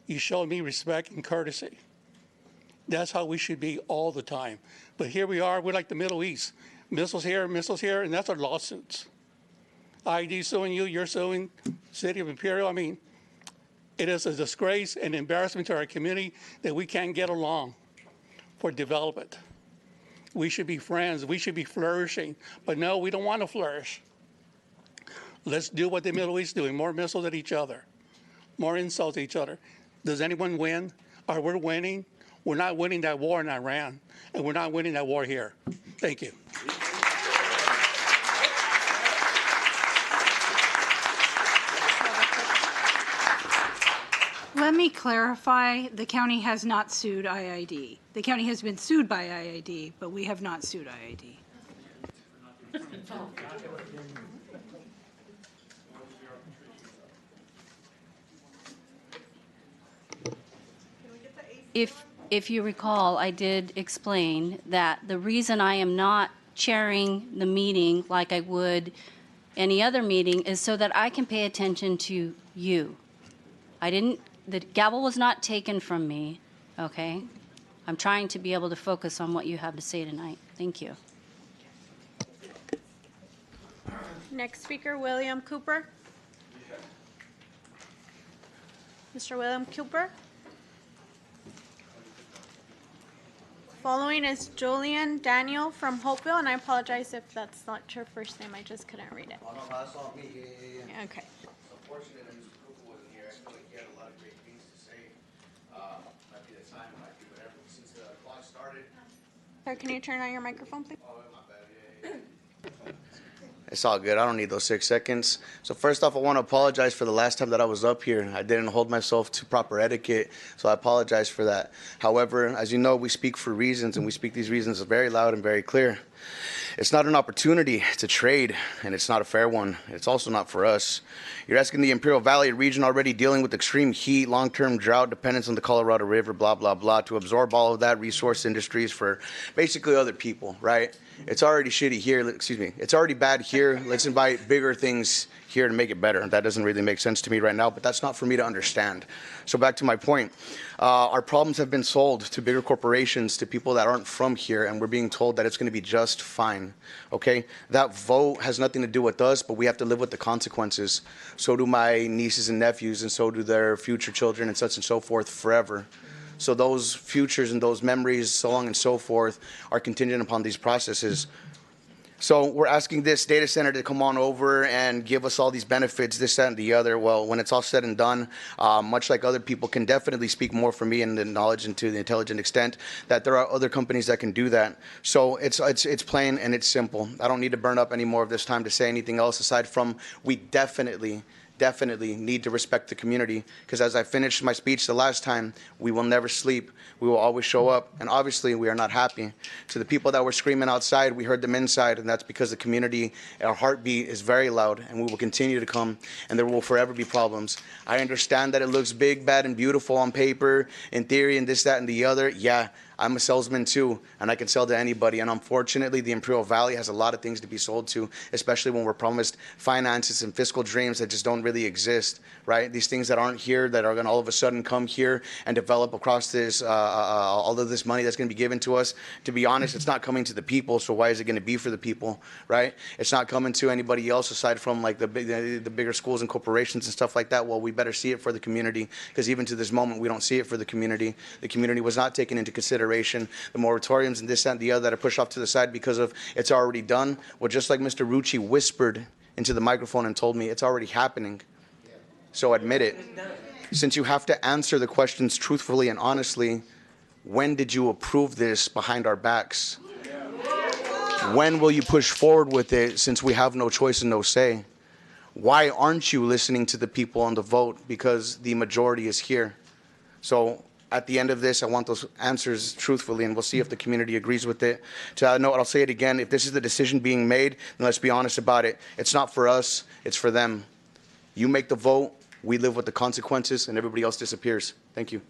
You showed me respect and courtesy. That's how we should be all the time. But here we are, we're like the Middle East. Missiles here, and that's our lawsuits. ID suing you, you're suing City of Imperial. I mean, it is a disgrace and embarrassment to our community that we can't get along for development. We should be friends, we should be flourishing, but no, we don't want to flourish. Let's do what the Middle East is doing, more missiles at each other, more insults at each other. Does anyone win? Are we winning? We're not winning that war in Iran, and we're not winning that war here. Thank you. Let me clarify, the county has not sued IID. The county has been sued by IID, but we have not sued IID. If you recall, I did explain that the reason I am not chairing the meeting like I would any other meeting is so that I can pay attention to you. The gavel was not taken from me, okay? I'm trying to be able to focus on what you have to say tonight. Thank you. Next speaker, William Cooper. Mr. William Cooper. Following is Julian Daniel from Hopeville, and I apologize if that's not your first name. I just couldn't read it. Oh, no, that's not me. Yeah. Okay. Unfortunately, Mr. Cooper wasn't here. I feel like he had a lot of great things to say. Might be the time, might be whatever. Since the clock started. Sir, can you turn on your microphone, please? Oh, my bad. Yeah. It's all good. I don't need those 6 seconds. So first off, I want to apologize for the last time that I was up here. I didn't hold myself to proper etiquette, so I apologize for that. However, as you know, we speak for reasons, and we speak these reasons very loud and very clear. It's not an opportunity to trade, and it's not a fair one. It's also not for us. You're asking the Imperial Valley region, already dealing with extreme heat, long-term drought, dependence on the Colorado River, blah, blah, blah, to absorb all of that resource industries for basically other people, right? It's already shitty here. It's already bad here. Let's invite bigger things here to make it better. That doesn't really make sense to me right now, but that's not for me to understand. So back to my point. Our problems have been sold to bigger corporations, to people that aren't from here, and we're being told that it's going to be just fine, okay? That vote has nothing to do with us, but we have to live with the consequences. So do my nieces and nephews, and so do their future children, and such and so forth forever. So those futures and those memories, so on and so forth, are contingent upon these processes. So we're asking this data center to come on over and give us all these benefits, this, that, and the other. Well, when it's all said and done, much like other people can definitely speak more for me in the knowledge and to the intelligent extent that there are other companies that can do that. So it's plain and it's simple. I don't need to burn up any more of this time to say anything else aside from we definitely definitely need to respect the community, because as I finished my speech the last time, we will never sleep. We will always show up, and obviously we are not happy. To the people that were screaming outside, we heard them inside, and that's because the community, our heartbeat is very loud, and we will continue to come, and there will forever be problems. I understand that it looks big, bad, and beautiful on paper, in theory, and this, that, and the other. Yeah, I'm a salesman too, and I can sell to anybody. And unfortunately, the Imperial Valley has a lot of things to be sold to, especially when we're promised finances and fiscal dreams that just don't really exist, right? These things that aren't here, that are going to all of a sudden come here and develop across this, all of this money that's going to be given to us. To be honest, it's not coming to the people, so why is it going to be for the people, right? It's not coming to anybody else aside from like the bigger schools and corporations and stuff like that. Well, we better see it for the community, because even to this moment, we don't see it for the community. The community was not taken into consideration. The moratoriums and this, that, and the other that are pushed off to the side because of it's already done. Well, just like Mr. Rucci whispered into the microphone and told me, it's already happening. So admit it. Since you have to answer the questions truthfully and honestly, when did you approve this behind our backs? When will you push forward with it, since we have no choice and no say? Why aren't you listening to the people on the vote? Because the majority is here. So at the end of this, I want those answers truthfully, and we'll see if the community agrees with it. To that note, I'll say it again. If this is the decision being made, then let's be honest about it. It's not for us. It's for them. You make the vote. We live with the consequences, and everybody else disappears. Thank you.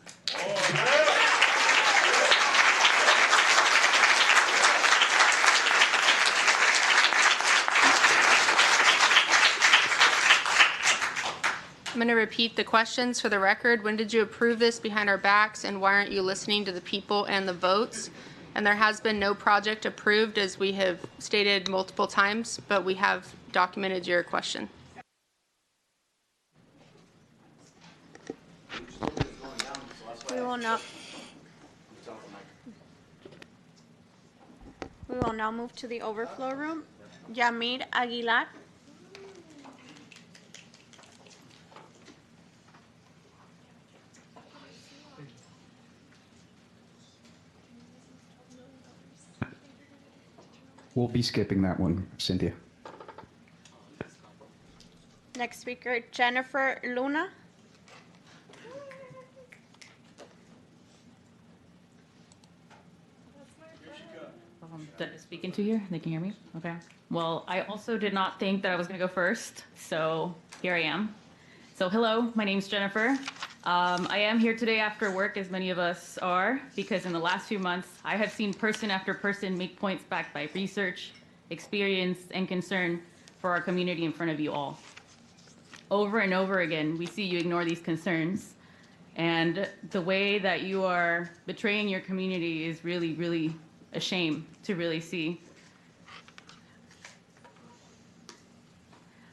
I'm going to repeat the questions for the record. When did you approve this behind our backs, and why aren't you listening to the people and the votes? And there has been no project approved, as we have stated multiple times, but we have documented your question. We will now move to the overflow room. Yamir Aguilar. We'll be skipping that one, Cynthia. Next speaker, Jennifer Luna. Speaking to you, they can hear me? Okay. Well, I also did not think that I was going to go first, so here I am. So hello, my name's Jennifer. I am here today after work, as many of us are, because in the last few months, I have seen person after person make points backed by research, experience, and concern for our community in front of you all. Over and over again, we see you ignore these concerns, and the way that you are betraying your community is really, really a shame to really see.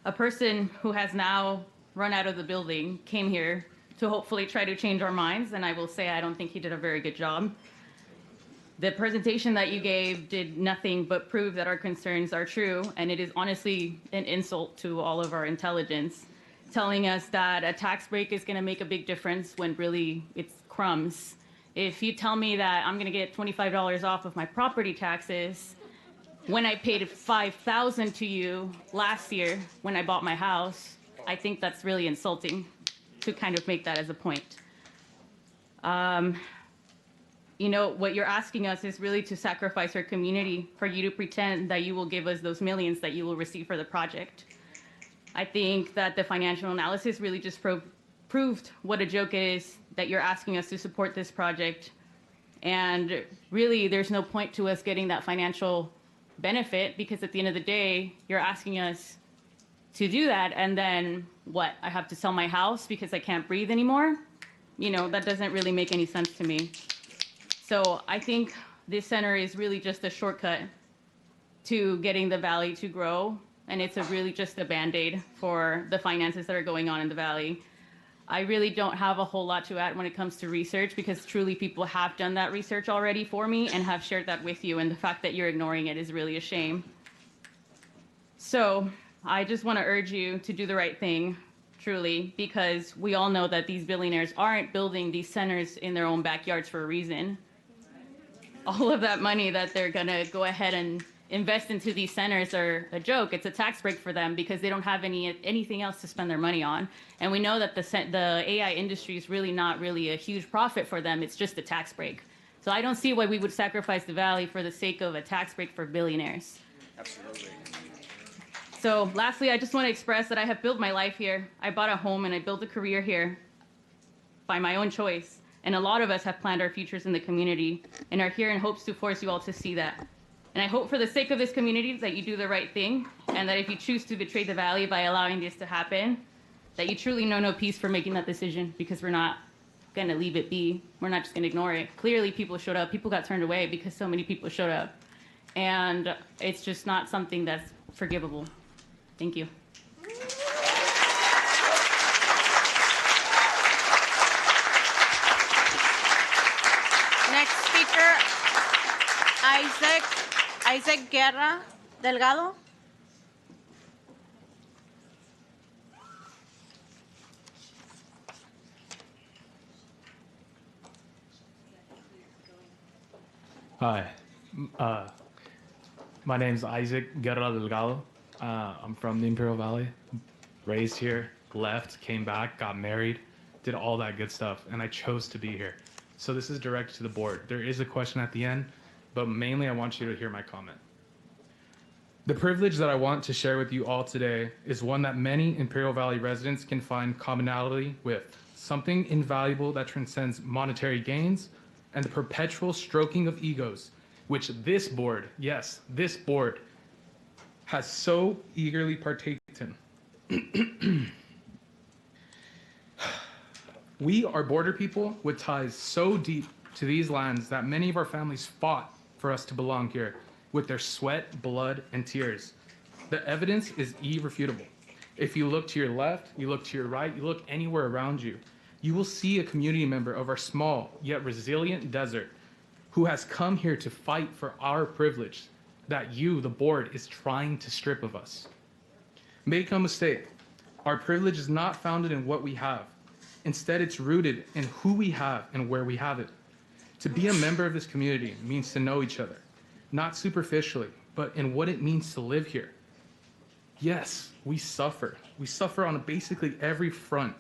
A person who has now run out of the building came here to hopefully try to change our minds, and I will say I don't think he did a very good job. The presentation that you gave did nothing but prove that our concerns are true, and it is honestly an insult to all of our intelligence, telling us that a tax break is going to make a big difference when really it's crumbs. If you tell me that I'm going to get $25 off of my property taxes when I paid $5,000 to you last year when I bought my house, I think that's really insulting to kind of make that as a point. You know, what you're asking us is really to sacrifice our community for you to pretend that you will give us those millions that you will receive for the project. I think that the financial analysis really just proved what a joke it is that you're asking us to support this project. And really, there's no point to us getting that financial benefit, because at the end of the day, you're asking us to do that, and then what? I have to sell my house because I can't breathe anymore? You know, that doesn't really make any sense to me. So I think this center is really just a shortcut to getting the valley to grow, and it's really just a Band-Aid for the finances that are going on in the valley. I really don't have a whole lot to add when it comes to research, because truly people have done that research already for me and have shared that with you, and the fact that you're ignoring it is really a shame. So I just want to urge you to do the right thing, truly, because we all know that these billionaires aren't building these centers in their own backyards for a reason. All of that money that they're going to go ahead and invest into these centers are a joke. It's a tax break for them because they don't have anything else to spend their money on. And we know that the AI industry is really not really a huge profit for them. It's just a tax break. So I don't see why we would sacrifice the Valley for the sake of a tax break for billionaires. Absolutely. So lastly, I just want to express that I have built my life here. I bought a home and I built a career here by my own choice. And a lot of us have planned our futures in the community and are here in hopes to force you all to see that. And I hope for the sake of this community that you do the right thing, and that if you choose to betray the Valley by allowing this to happen, that you truly know no peace for making that decision, because we're not going to leave it be. We're not just going to ignore it. Clearly, people showed up. People got turned away because so many people showed up. And it's just not something that's forgivable. Thank you. Next speaker, Isaac Guerra Delgado. Hi, my name is Isaac Guerra Delgado. I'm from the Imperial Valley, raised here, left, came back, got married, did all that good stuff, and I chose to be here. So this is directed to the board. There is a question at the end, but mainly I want you to hear my comment. The privilege that I want to share with you all today is one that many Imperial Valley residents can find commonality with, something invaluable that transcends monetary gains and the perpetual stroking of egos, which this board, yes, this board, has so eagerly partaken in. We are border people with ties so deep to these lands that many of our families fought for us to belong here with their sweat, blood, and tears. The evidence is irrefutable. If you look to your left, you look to your right, you look anywhere around you, you will see a community member of our small yet resilient desert who has come here to fight for our privilege that you, the board, is trying to strip of us. Make no mistake, our privilege is not founded in what we have. Instead, it's rooted in who we have and where we have it. To be a member of this community means to know each other, not superficially, but in what it means to live here. Yes, we suffer. We suffer on basically every front.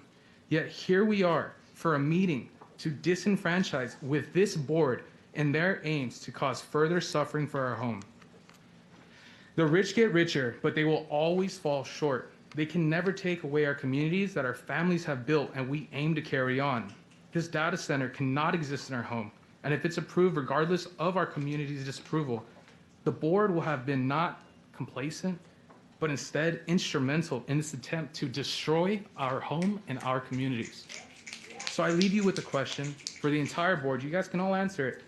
Yet here we are for a meeting to disenfranchise with this board and their aims to cause further suffering for our home. The rich get richer, but they will always fall short. They can never take away our communities that our families have built and we aim to carry on. This data center cannot exist in our home, and if it's approved regardless of our community's disapproval, the board will have been not complacent, but instead instrumental in this attempt to destroy our home and our communities. So I leave you with a question for the entire board. You guys can all answer it.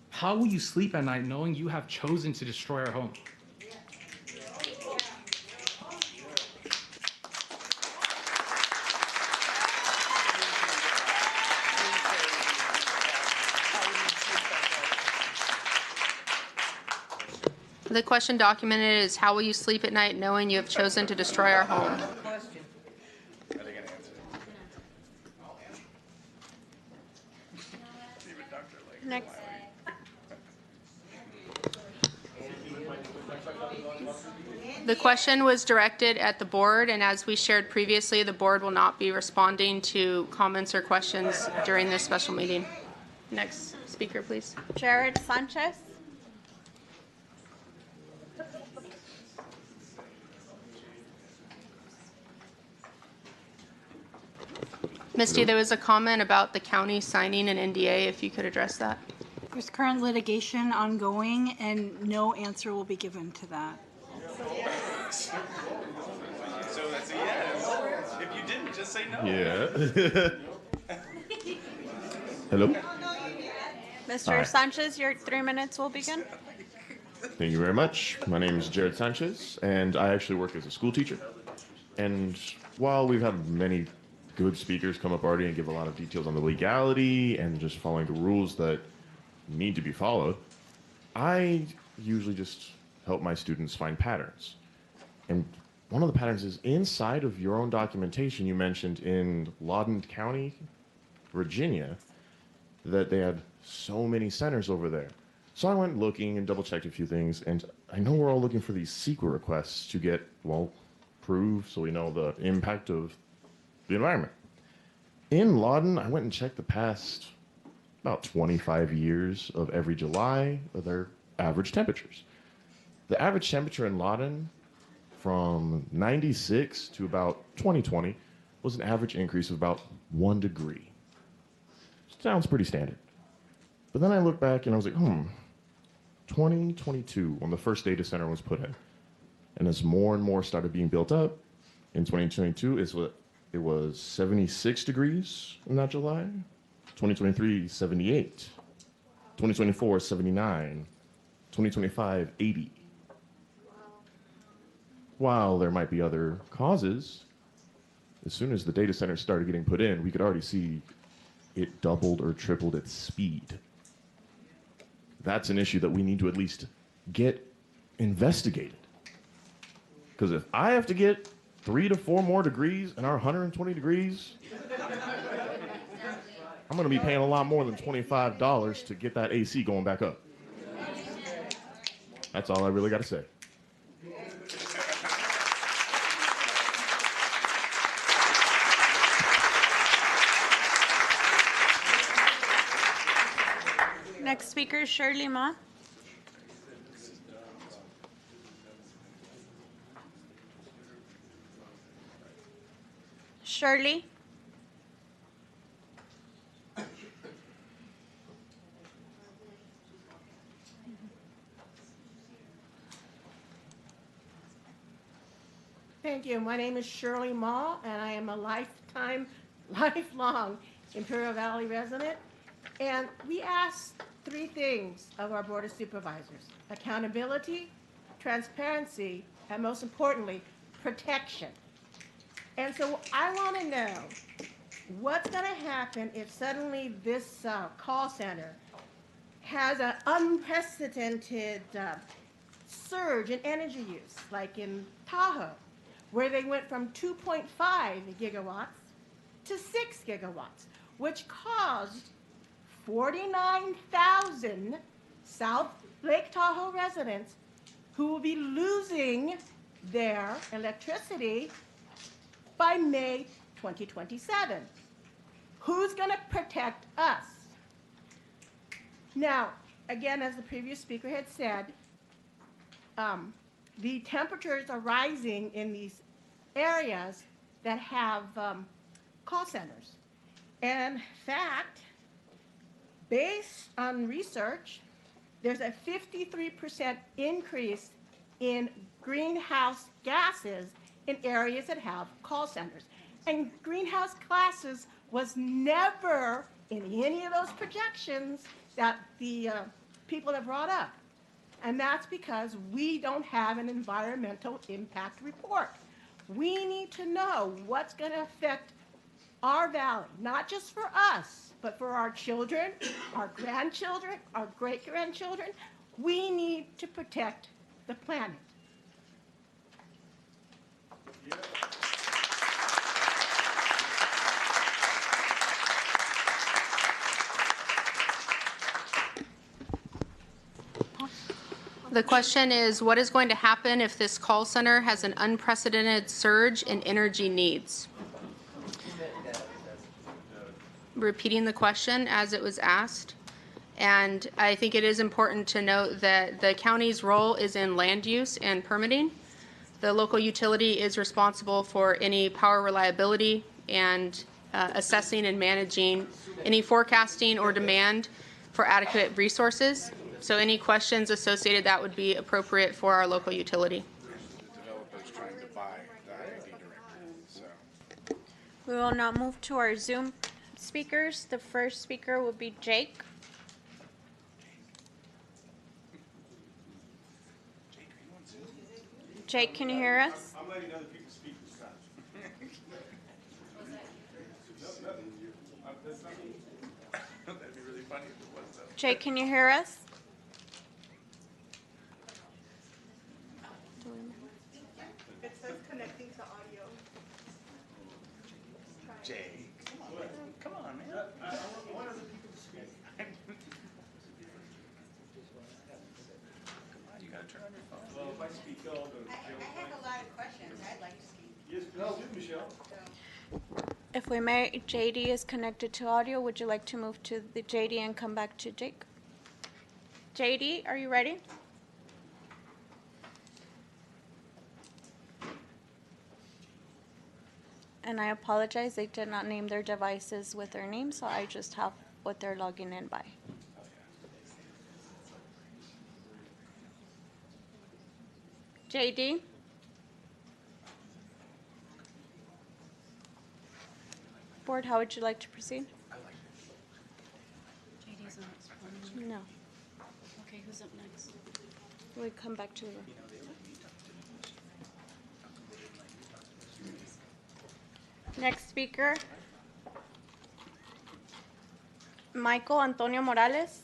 How will you sleep at night knowing you have chosen to destroy our home? The question documented is, how will you sleep at night knowing you have chosen to destroy our home? Next. The question was directed at the board, and as we shared previously, the board will not be responding to comments or questions during this special meeting. Next speaker, please. Jared Sanchez. Misty, there was a comment about the county signing an NDA, if you could address that. There's current litigation ongoing, and no answer will be given to that. So that's a yes. If you didn't, just say no. Yeah. Hello. Mr. Hi. Sanchez, your 3 minutes will begin. Thank you very much. My name is Jared Sanchez, and I actually work as a school teacher. And while we've had many good speakers come up already and give a lot of details on the legality and just following the rules that need to be followed, I usually just help my students find patterns. And one of the patterns is inside of your own documentation. You mentioned in Loudoun County, Virginia, that they had so many centers over there. So I went looking and double checked a few things, and I know we're all looking for these CEQA requests to get, well, proof so we know the impact of the environment. In Lawton, I went and checked the past about 25 years of every July of their average temperatures. The average temperature in Lawton from 96 to about 2020 was an average increase of about 1 degree. Sounds pretty standard. But then I looked back and I was like, 2022, when the first data center was put in. And as more and more started being built up, in 2022, it was 76 degrees in that July. 2023, 78. 2024, 79. 2025, 80. While there might be other causes, as soon as the data centers started getting put in, we could already see it doubled or tripled its speed. That's an issue that we need to at least get investigated. Because if I have to get 3 to 4 more degrees in our 120 degrees, I'm going to be paying a lot more than $25 to get that AC going back up. That's all I really got to say. Next speaker is Shirley Ma. Shirley. Thank you. My name is Shirley Ma, and I am a lifelong Imperial Valley resident. And we ask 3 things of our Board of Supervisors: accountability, transparency, and most importantly, protection. And so I want to know what's going to happen if suddenly this call center has an unprecedented surge in energy use, like in Tahoe, where they went from 2.5 gigawatts to 6 gigawatts, which caused 49,000 South Lake Tahoe residents who will be losing their electricity by May 2027. Who's going to protect us? Now, again, as the previous speaker had said, the temperatures are rising in these areas that have call centers. And in fact, based on research, there's a 53% increase in greenhouse gases in areas that have call centers. And greenhouse gases was never in any of those projections that the people have brought up. And that's because we don't have an environmental impact report. We need to know what's going to affect our valley, not just for us, but for our children, our grandchildren, our great-grandchildren. We need to protect the planet. The question is, what is going to happen if this call center has an unprecedented surge in energy needs? Repeating the question as it was asked. And I think it is important to note that the county's role is in land use and permitting. The local utility is responsible for any power reliability and assessing and managing any forecasting or demand for adequate resources. So any questions associated that would be appropriate for our local utility. Developers trying to buy the IAD directly. We will now move to our Zoom speakers. The first speaker will be Jake. Jake, can you hear us? I'm letting other people speak this time. That'd be really funny if it was though. Jake, can you hear us? It says connecting to audio. Jake, come on, man. I want other people to speak. turn on your phone? Well, if I speak, I'll go to jail. I have a lot of questions. I'd like to speak. Yes, please do, Michelle. If we may, JD is connected to audio. Would you like to move to the JD and come back to Jake? JD, are you ready? And I apologize, they did not name their devices with their name, so I just have what they're logging in by. JD? Board, how would you like to proceed? JD's the next one. No. Okay, who's up next? We come back to the room. Next speaker, Michael Antonio Morales.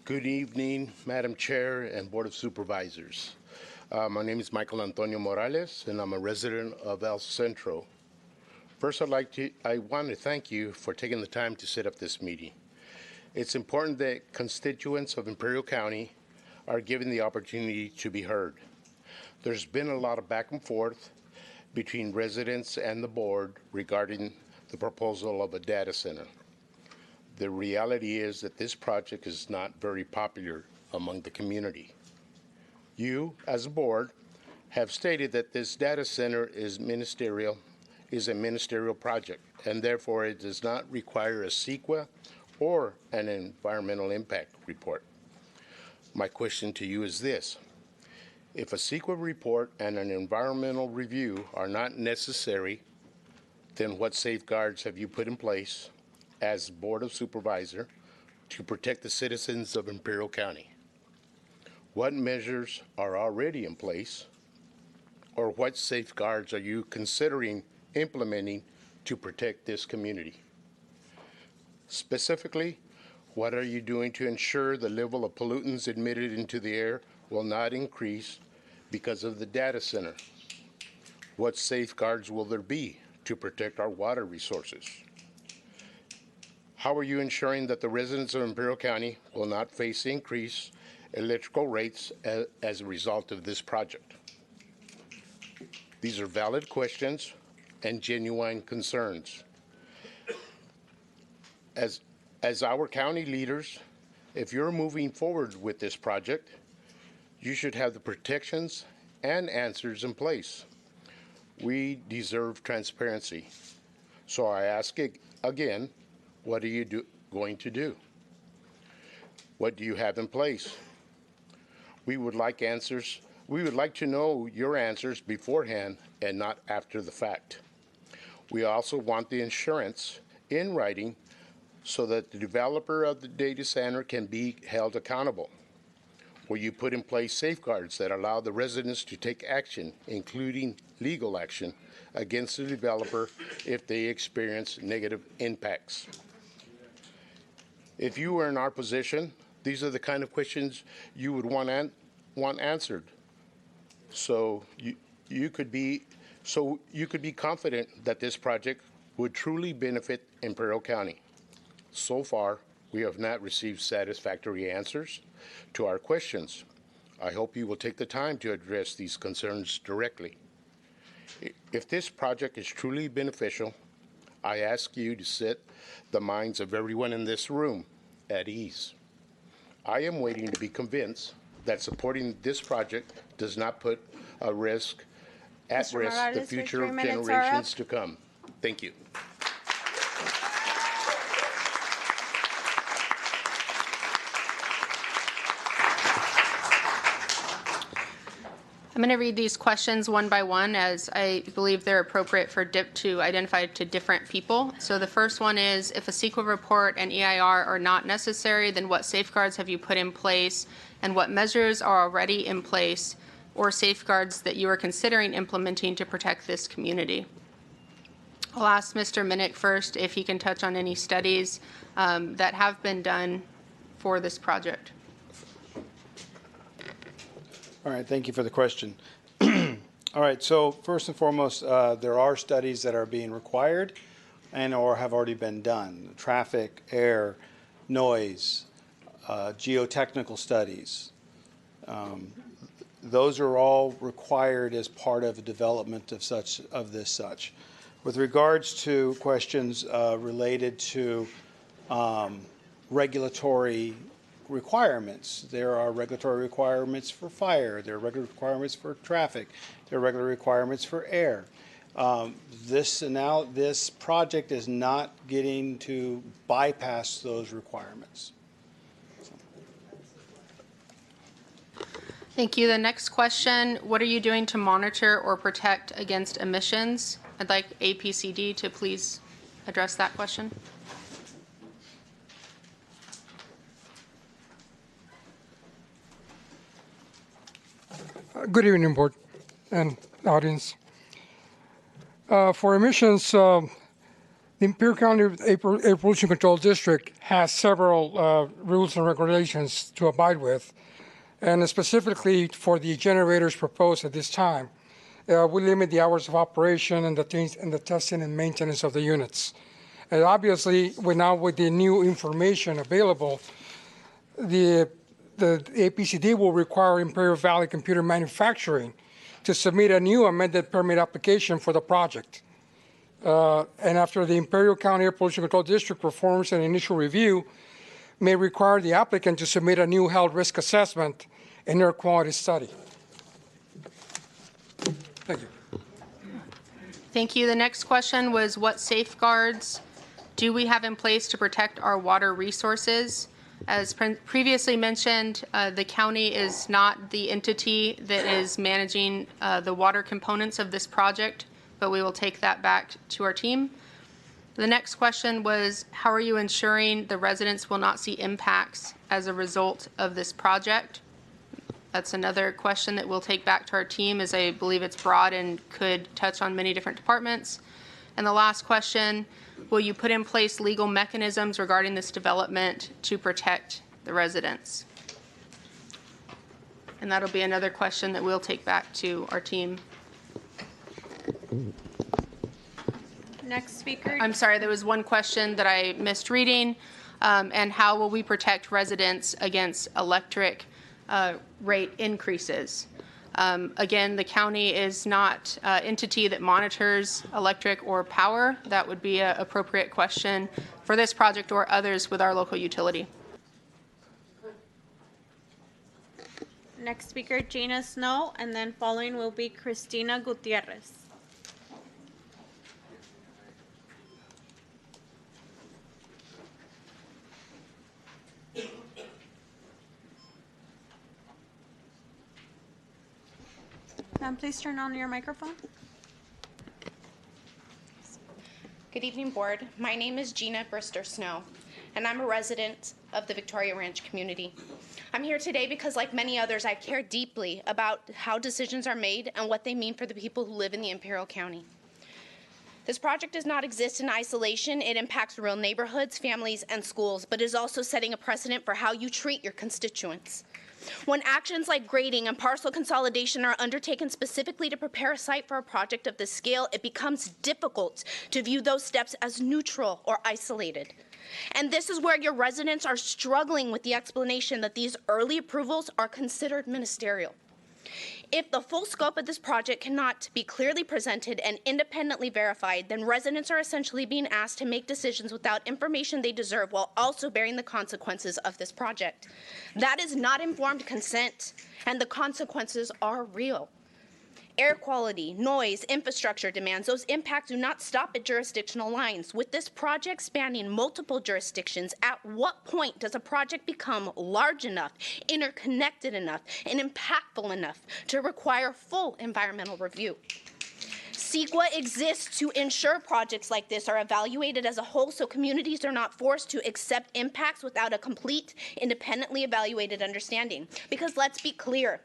Good evening, Madam Chair and Board of Supervisors. My name is Michael Antonio Morales, and I'm a resident of El Centro. First, I want to thank you for taking the time to set up this meeting. It's important that constituents of Imperial County are given the opportunity to be heard. There's been a lot of back and forth between residents and the board regarding the proposal of a data center. The reality is that this project is not very popular among the community. You, as a board, have stated that this data center is a ministerial project, and therefore it does not require a CEQA or an environmental impact report. My question to you is this: if a CEQA report and an environmental review are not necessary, then what safeguards have you put in place as Board of Supervisors to protect the citizens of Imperial County? What measures are already in place, or what safeguards are you considering implementing to protect this community? Specifically, what are you doing to ensure the level of pollutants emitted into the air will not increase because of the data center? What safeguards will there be to protect our water resources? How are you ensuring that the residents of Imperial County will not face increased electrical rates as a result of this project? These are valid questions and genuine concerns. As our county leaders, if you're moving forward with this project, you should have the protections and answers in place. We deserve transparency. So I ask again, what are you going to do? What do you have in place? We would like answers. We would like to know your answers beforehand and not after the fact. We also want the insurance in writing so that the developer of the data center can be held accountable. Will you put in place safeguards that allow the residents to take action, including legal action, against the developer if they experience negative impacts? If you were in our position, these are the kind of questions you would want answered. So you could be confident that this project would truly benefit Imperial County. So far, we have not received satisfactory answers to our questions. I hope you will take the time to address these concerns directly. If this project is truly beneficial, I ask you to set the minds of everyone in this room at ease. I am waiting to be convinced that supporting this project does not put at risk the future of generations to come. Thank you. I'm going to read these questions one by one as I believe they're appropriate for to identify to different people. So the first one is, if a CEQA report and EIR are not necessary, then what safeguards have you put in place and what measures are already in place or safeguards that you are considering implementing to protect this community. I'll ask Mr. Minnick first if he can touch on any studies that have been done for this project. All right, thank you for the question. All right, so first and foremost, there are studies that are being required and or have already been done. Traffic, air, noise, geotechnical studies. Those are all required as part of the development of this such. With regards to questions related to regulatory requirements, there are regulatory requirements for fire, there are regulatory requirements for traffic, there are regulatory requirements for air. This project is not getting to bypass those requirements. Thank you. The next question, what are you doing to monitor or protect against emissions? I'd like APCD to please address that question. Good evening, Board and audience. For emissions, the Imperial County Air Pollution Control District has several rules and regulations to abide with, and specifically for the generators proposed at this time. We limit the hours of operation and the testing and maintenance of the units. And obviously, with the new information available, the APCD will require Imperial Valley Computer Manufacturing to submit a new amended permit application for the project. And after the Imperial County Air Pollution Control District performs an initial review, may require the applicant to submit a new health risk assessment and air quality study. Thank you. Thank you. The next question was, what safeguards do we have in place to protect our water resources? As previously mentioned, the county is not the entity that is managing the water components of this project, but we will take that back to our team. The next question was, how are you ensuring the residents will not see impacts as a result of this project? That's another question that we'll take back to our team, as I believe it's broad and could touch on many different departments. And the last question, will you put in place legal mechanisms regarding this development to protect the residents? And that'll be another question that we'll take back to our team. Next speaker. I'm sorry, there was one question that I missed reading. And how will we protect residents against electric rate increases? Again, the county is not an entity that monitors electric or power. That would be an appropriate question for this project or others with our local utility. Next speaker, Gina Snow, and then following will be Cristina Gutierrez. Please turn on your microphone. Good evening, Board. My name is Gina Brister Snow, and I'm a resident of the Victoria Ranch community. I'm here today because, like many others, I care deeply about how decisions are made and what they mean for the people who live in the Imperial County. This project does not exist in isolation. It impacts real neighborhoods, families, and schools, but is also setting a precedent for how you treat your constituents. When actions like grading and parcel consolidation are undertaken specifically to prepare a site for a project of this scale, it becomes difficult to view those steps as neutral or isolated. And this is where your residents are struggling with the explanation that these early approvals are considered ministerial. If the full scope of this project cannot be clearly presented and independently verified, then residents are essentially being asked to make decisions without information they deserve while also bearing the consequences of this project. That is not informed consent, and the consequences are real. Air quality, noise, infrastructure demands, those impacts do not stop at jurisdictional lines. With this project spanning multiple jurisdictions, at what point does a project become large enough, interconnected enough, and impactful enough to require full environmental review? CEQA exists to ensure projects like this are evaluated as a whole so communities are not forced to accept impacts without a complete, independently evaluated understanding. Because let's be clear,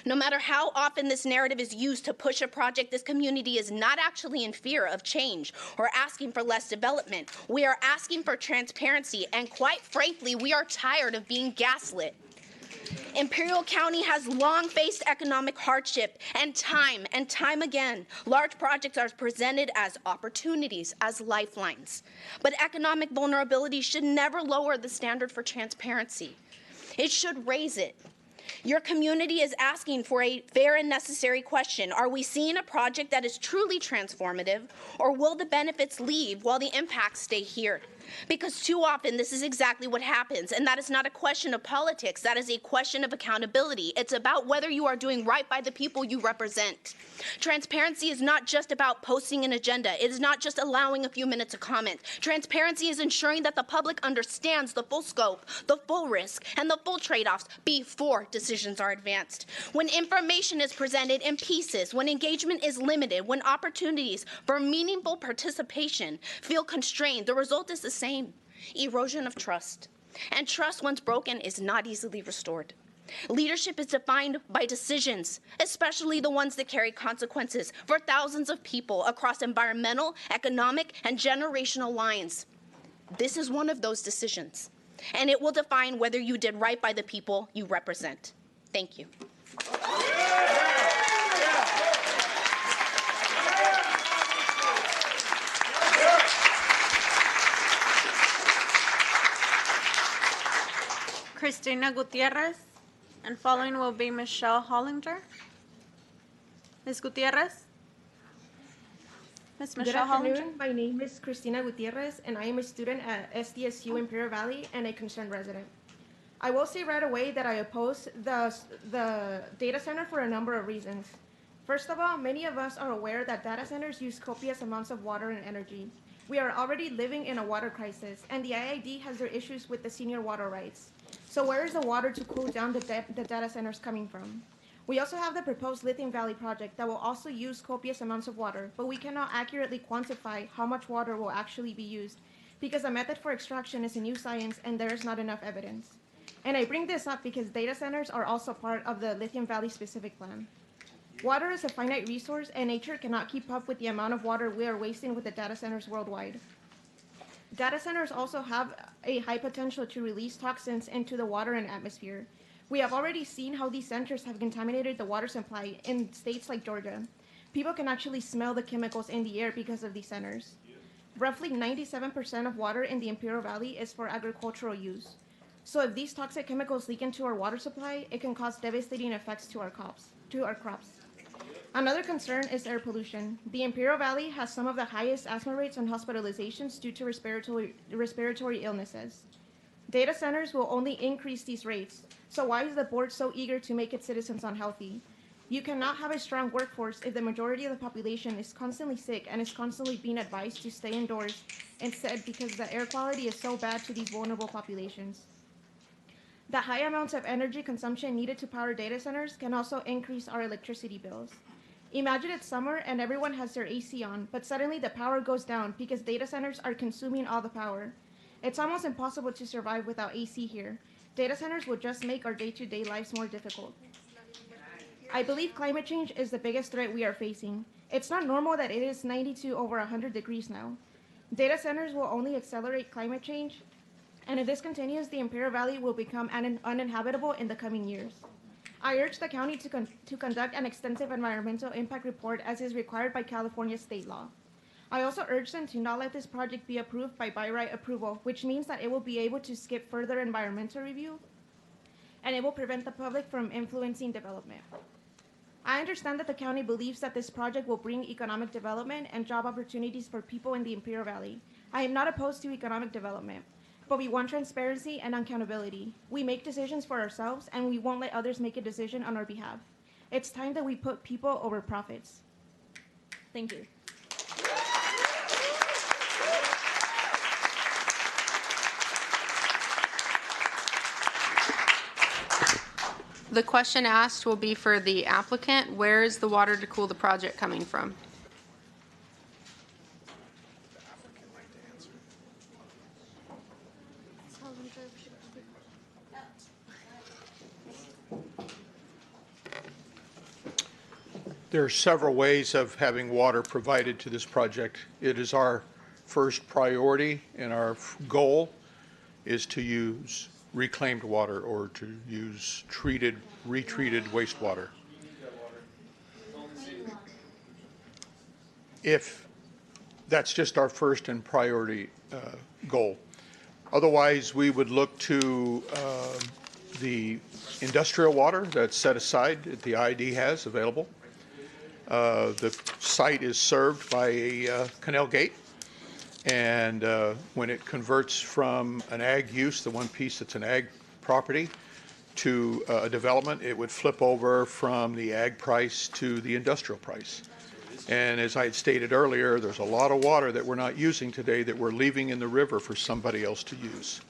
No matter how often this narrative is used to push a project, this community is not actually in fear of change or asking for less development. We are asking for transparency, and quite frankly, we are tired of being gaslit. Imperial County has long faced economic hardship, and time again, large projects are presented as opportunities, as lifelines. But economic vulnerability should never lower the standard for transparency. It should raise it. Your community is asking for a fair and necessary question. Are we seeing a project that is truly transformative, or will the benefits leave while the impacts stay here? Because too often this is exactly what happens, and that is not a question of politics. That is a question of accountability. It's about whether you are doing right by the people you represent. Transparency is not just about posting an agenda. It is not just allowing a few minutes of comment. Transparency is ensuring that the public understands the full scope, the full risk, and the full trade-offs before decisions are advanced. When information is presented in pieces, when engagement is limited, when opportunities for meaningful participation feel constrained, the result is the same: erosion of trust. And trust, once broken, is not easily restored. Leadership is defined by decisions, especially the ones that carry consequences for thousands of people across environmental, economic, and generational lines. This is one of those decisions, and it will define whether you did right by the people you represent. Thank you. Cristina Gutierrez, and following will be Michelle Hollinger. Ms. Gutierrez? Ms. Michelle Good afternoon. Hollinger? My name is Cristina Gutierrez, and I am a student at SDSU Imperial Valley and a concerned resident. I will say right away that I oppose the data center for a number of reasons. First of all, many of us are aware that data centers use copious amounts of water and energy. We are already living in a water crisis, and the IID has their issues with the senior water rights. So where is the water to cool down the data centers coming from? We also have the proposed Lithium Valley project that will also use copious amounts of water, but we cannot accurately quantify how much water will actually be used because the method for extraction is a new science and there is not enough evidence. And I bring this up because data centers are also part of the Lithium Valley specific plan. Water is a finite resource, and nature cannot keep up with the amount of water we are wasting with the data centers worldwide. Data centers also have a high potential to release toxins into the water and atmosphere. We have already seen how these centers have contaminated the water supply in states like Georgia. People can actually smell the chemicals in the air because of these centers. Roughly 97% of water in the Imperial Valley is for agricultural use. So if these toxic chemicals leak into our water supply, it can cause devastating effects to our crops. Another concern is air pollution. The Imperial Valley has some of the highest asthma rates and hospitalizations due to respiratory illnesses. Data centers will only increase these rates, so why is the board so eager to make its citizens unhealthy? You cannot have a strong workforce if the majority of the population is constantly sick and is constantly being advised to stay indoors instead because the air quality is so bad to these vulnerable populations. The high amounts of energy consumption needed to power data centers can also increase our electricity bills. Imagine it's summer and everyone has their AC on, but suddenly the power goes down because data centers are consuming all the power. It's almost impossible to survive without AC here. Data centers will just make our day-to-day lives more difficult. I believe climate change is the biggest threat we are facing. It's not normal that it is 92 over 100 degrees now. Data centers will only accelerate climate change, and if this continues, the Imperial Valley will become uninhabitable in the coming years. I urge the county to conduct an extensive environmental impact report as is required by California state law. I also urge them to not let this project be approved by right approval, which means that it will be able to skip further environmental review, and it will prevent the public from influencing development. I understand that the county believes that this project will bring economic development and job opportunities for people in the Imperial Valley. I am not opposed to economic development, but we want transparency and accountability. We make decisions for ourselves, and we won't let others make a decision on our behalf. It's time that we put people over profits. Thank you. The question asked will be for the applicant. Where is the water to cool the project coming from? There are several ways of having water provided to this project. It is our first priority, and our goal is to use reclaimed water or to use retreated wastewater. If that's just our first and priority goal. Otherwise, we would look to the industrial water that's set aside that the ID has available. The site is served by a canal gate, and when it converts from an ag use, the one piece that's an ag property, to a development, it would flip over from the ag price to the industrial price. And as I had stated earlier, there's a lot of water that we're not using today that we're leaving in the river for somebody else to use.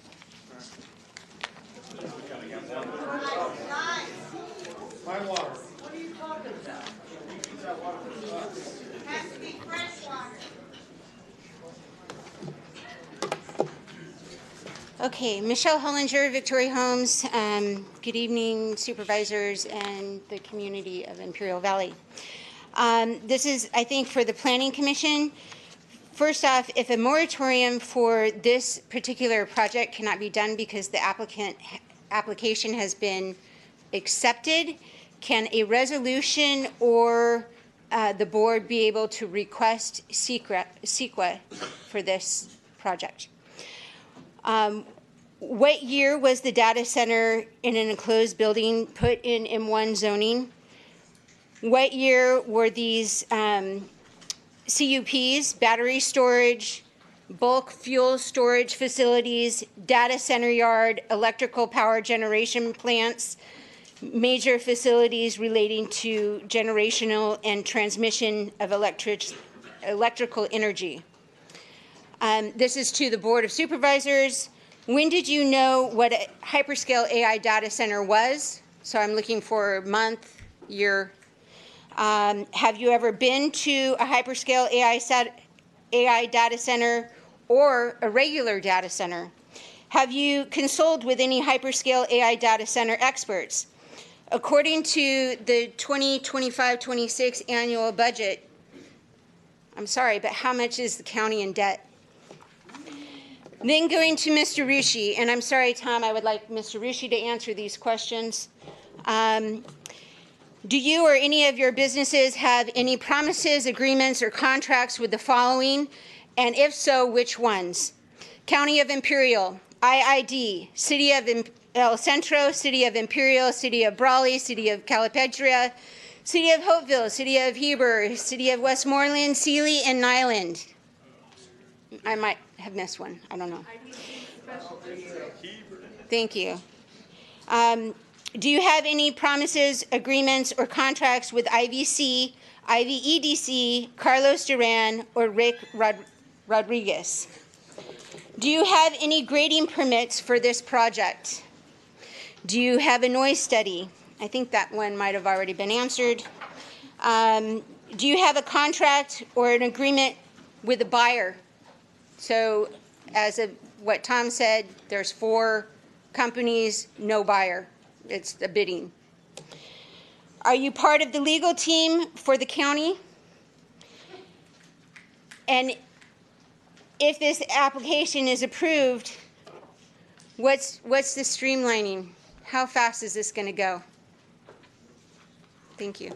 My water. What are you talking about? Has to be fresh water. Okay, Michelle Hollinger, Victoria Homes. Good evening, supervisors and the community of Imperial Valley. This is, I think, for the Planning Commission. First off, if a moratorium for this particular project cannot be done because the application has been accepted, can a resolution or the board be able to request CEQA for this project? What year was the data center in an enclosed building put in M1 zoning? What year were these CUPs, battery storage, bulk fuel storage facilities, data center yard, electrical power generation plants, major facilities relating to generational and transmission of electrical energy? This is to the Board of Supervisors. When did you know what a hyperscale AI data center was? So I'm looking for month, year. Have you ever been to a hyperscale AI data center or a regular data center? Have you consulted with any hyperscale AI data center experts? According to the 2025-26 annual budget, I'm sorry, but how much is the county in debt? Then going to Mr. Rushi, and I'm sorry, Tom, I would like Mr. Rushi to answer these questions. Do you or any of your businesses have any promises, agreements, or contracts with the following? And if so, which ones? County of Imperial, IID, City of El Centro, City of Imperial, City of Brawley, City of Calipatria, City of Hopeville, City of Heber, City of Westmoreland, Sealy, and Nyland. I might have missed one. I don't know. Thank you. Do you have any promises, agreements, or contracts with IVC, IVEDC, Carlos Duran, or Rick Rodriguez? Do you have any grading permits for this project? Do you have a noise study? I think that one might have already been answered. Do you have a contract or an agreement with a buyer? So as of what Tom said, there's 4 companies, no buyer. It's the bidding. Are you part of the legal team for the county? And if this application is approved, what's the streamlining? How fast is this going to go? Thank you.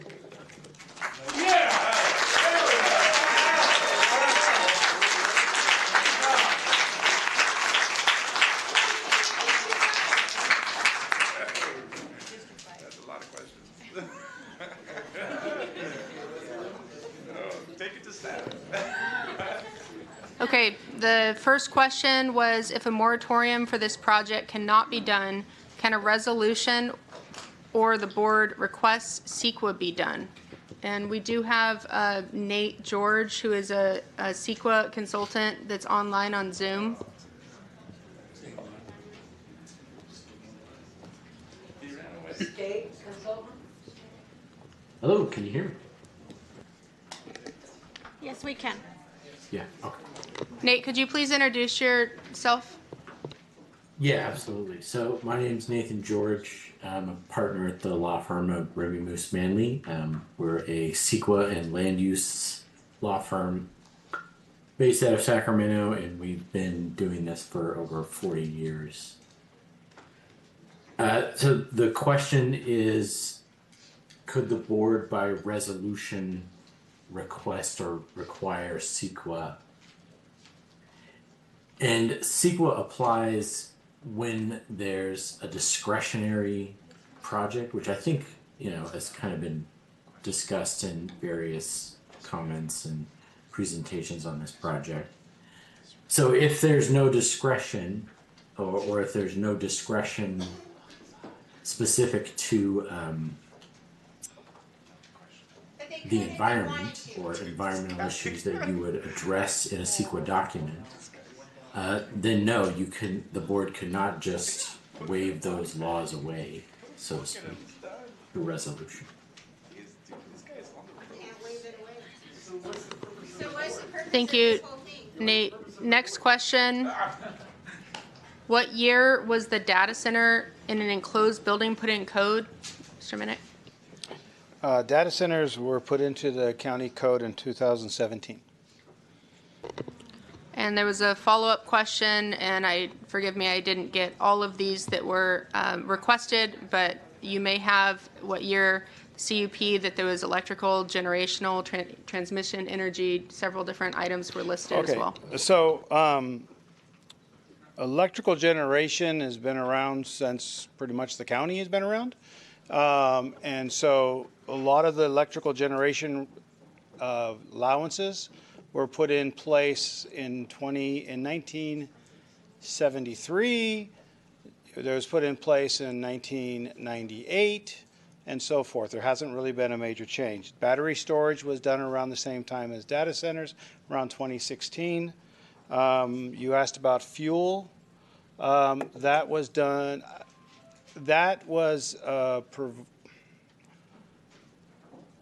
Okay, the first question was if a moratorium for this project cannot be done, can a resolution or the board request CEQA be done? And we do have Nate George, who is a CEQA consultant that's online on Zoom. Hello, can you hear me? Yes, we can. Yeah, okay. Nate, could you please introduce yourself? Yeah, absolutely. So my name's Nathan George. I'm a partner at the law firm of Remy Moose Manley. We're a CEQA and land use law firm based out of Sacramento, and we've been doing this for over 40 years. So the question is, could the board by resolution request or require CEQA? And CEQA applies when there's a discretionary project, which I think, has kind of been discussed in various comments and presentations on this project. So if there's no discretion, or if there's no discretion specific to the environment or environmental issues that you would address in a CEQA document, then no, the board could not just wave those laws away, so to speak, through resolution. Thank you, Nate. Next question. What year was the data center in an enclosed building put in code? Mr. Minnick? Data centers were put into the county code in 2017. And there was a follow-up question, and forgive me, I didn't get all of these that were requested, but you may have what year CUP that there was electrical, generational, transmission, energy, several different items were listed as well. So electrical generation has been around since pretty much the county has been around. And so a lot of the electrical generation allowances were put in place in 1973. There was put in place in 1998 and so forth. There hasn't really been a major change. Battery storage was done around the same time as data centers, around 2016. You asked about fuel. That was done. That was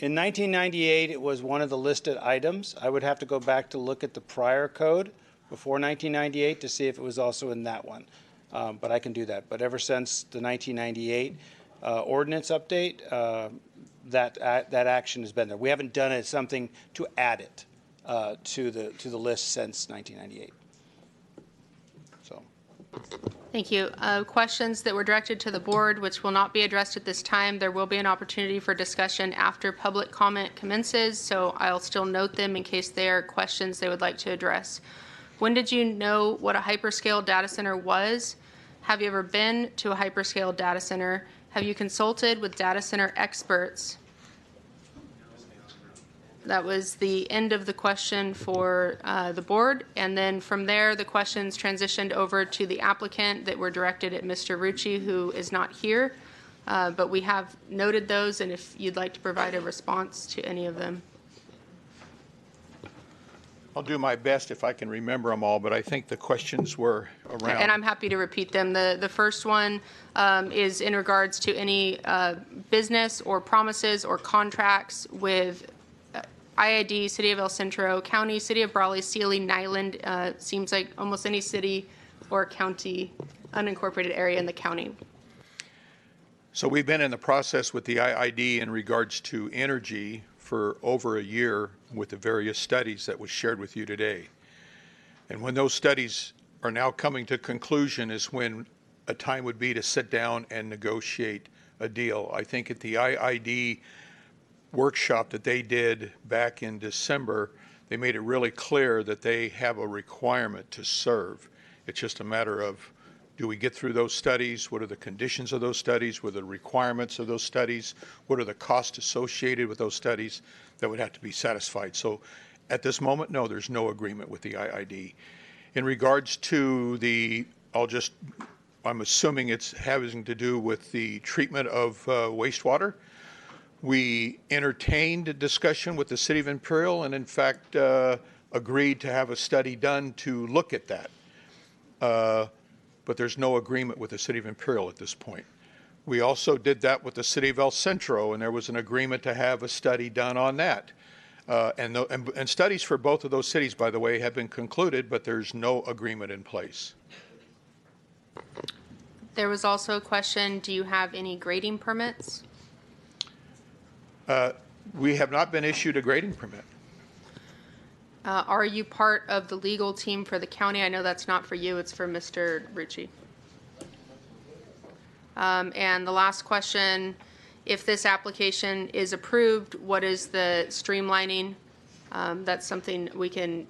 in 1998, it was one of the listed items. I would have to go back to look at the prior code before 1998 to see if it was also in that one. But I can do that. But ever since the 1998 ordinance update, that action has been there. We haven't done it something to add it to the list since 1998. So. Thank you. Questions that were directed to the board, which will not be addressed at this time. There will be an opportunity for discussion after public comment commences, so I'll still note them in case there are questions they would like to address. When did you know what a hyperscale data center was? Have you ever been to a hyperscale data center? Have you consulted with data center experts? That was the end of the question for the board. And then from there, the questions transitioned over to the applicant that were directed at Mr. Rucci, who is not here. But we have noted those, and if you'd like to provide a response to any of them. I'll do my best if I can remember them all, but I think the questions were around. And I'm happy to repeat them. The first one is in regards to any business or promises or contracts with IID, City of El Centro, County, City of Brawley, Sealy, Nyland, seems like almost any city or county, unincorporated area in the county. So we've been in the process with the IID in regards to energy for over a year with the various studies that was shared with you today. And when those studies are now coming to conclusion is when a time would be to sit down and negotiate a deal. I think at the IID workshop that they did back in December, they made it really clear that they have a requirement to serve. It's just a matter of, do we get through those studies? What are the conditions of those studies? What are the requirements of those studies? What are the costs associated with those studies that would have to be satisfied? So at this moment, no, there's no agreement with the IID. In regards to I'm assuming it's having to do with the treatment of wastewater. We entertained a discussion with the City of Imperial and in fact agreed to have a study done to look at that. But there's no agreement with the City of Imperial at this point. We also did that with the City of El Centro, and there was an agreement to have a study done on that. And studies for both of those cities, by the way, have been concluded, but there's no agreement in place. There was also a question, do you have any grading permits? We have not been issued a grading permit. Are you part of the legal team for the county? I know that's not for you, it's for Mr. Rucci. And the last question, if this application is approved, what is the streamlining? That's something we can,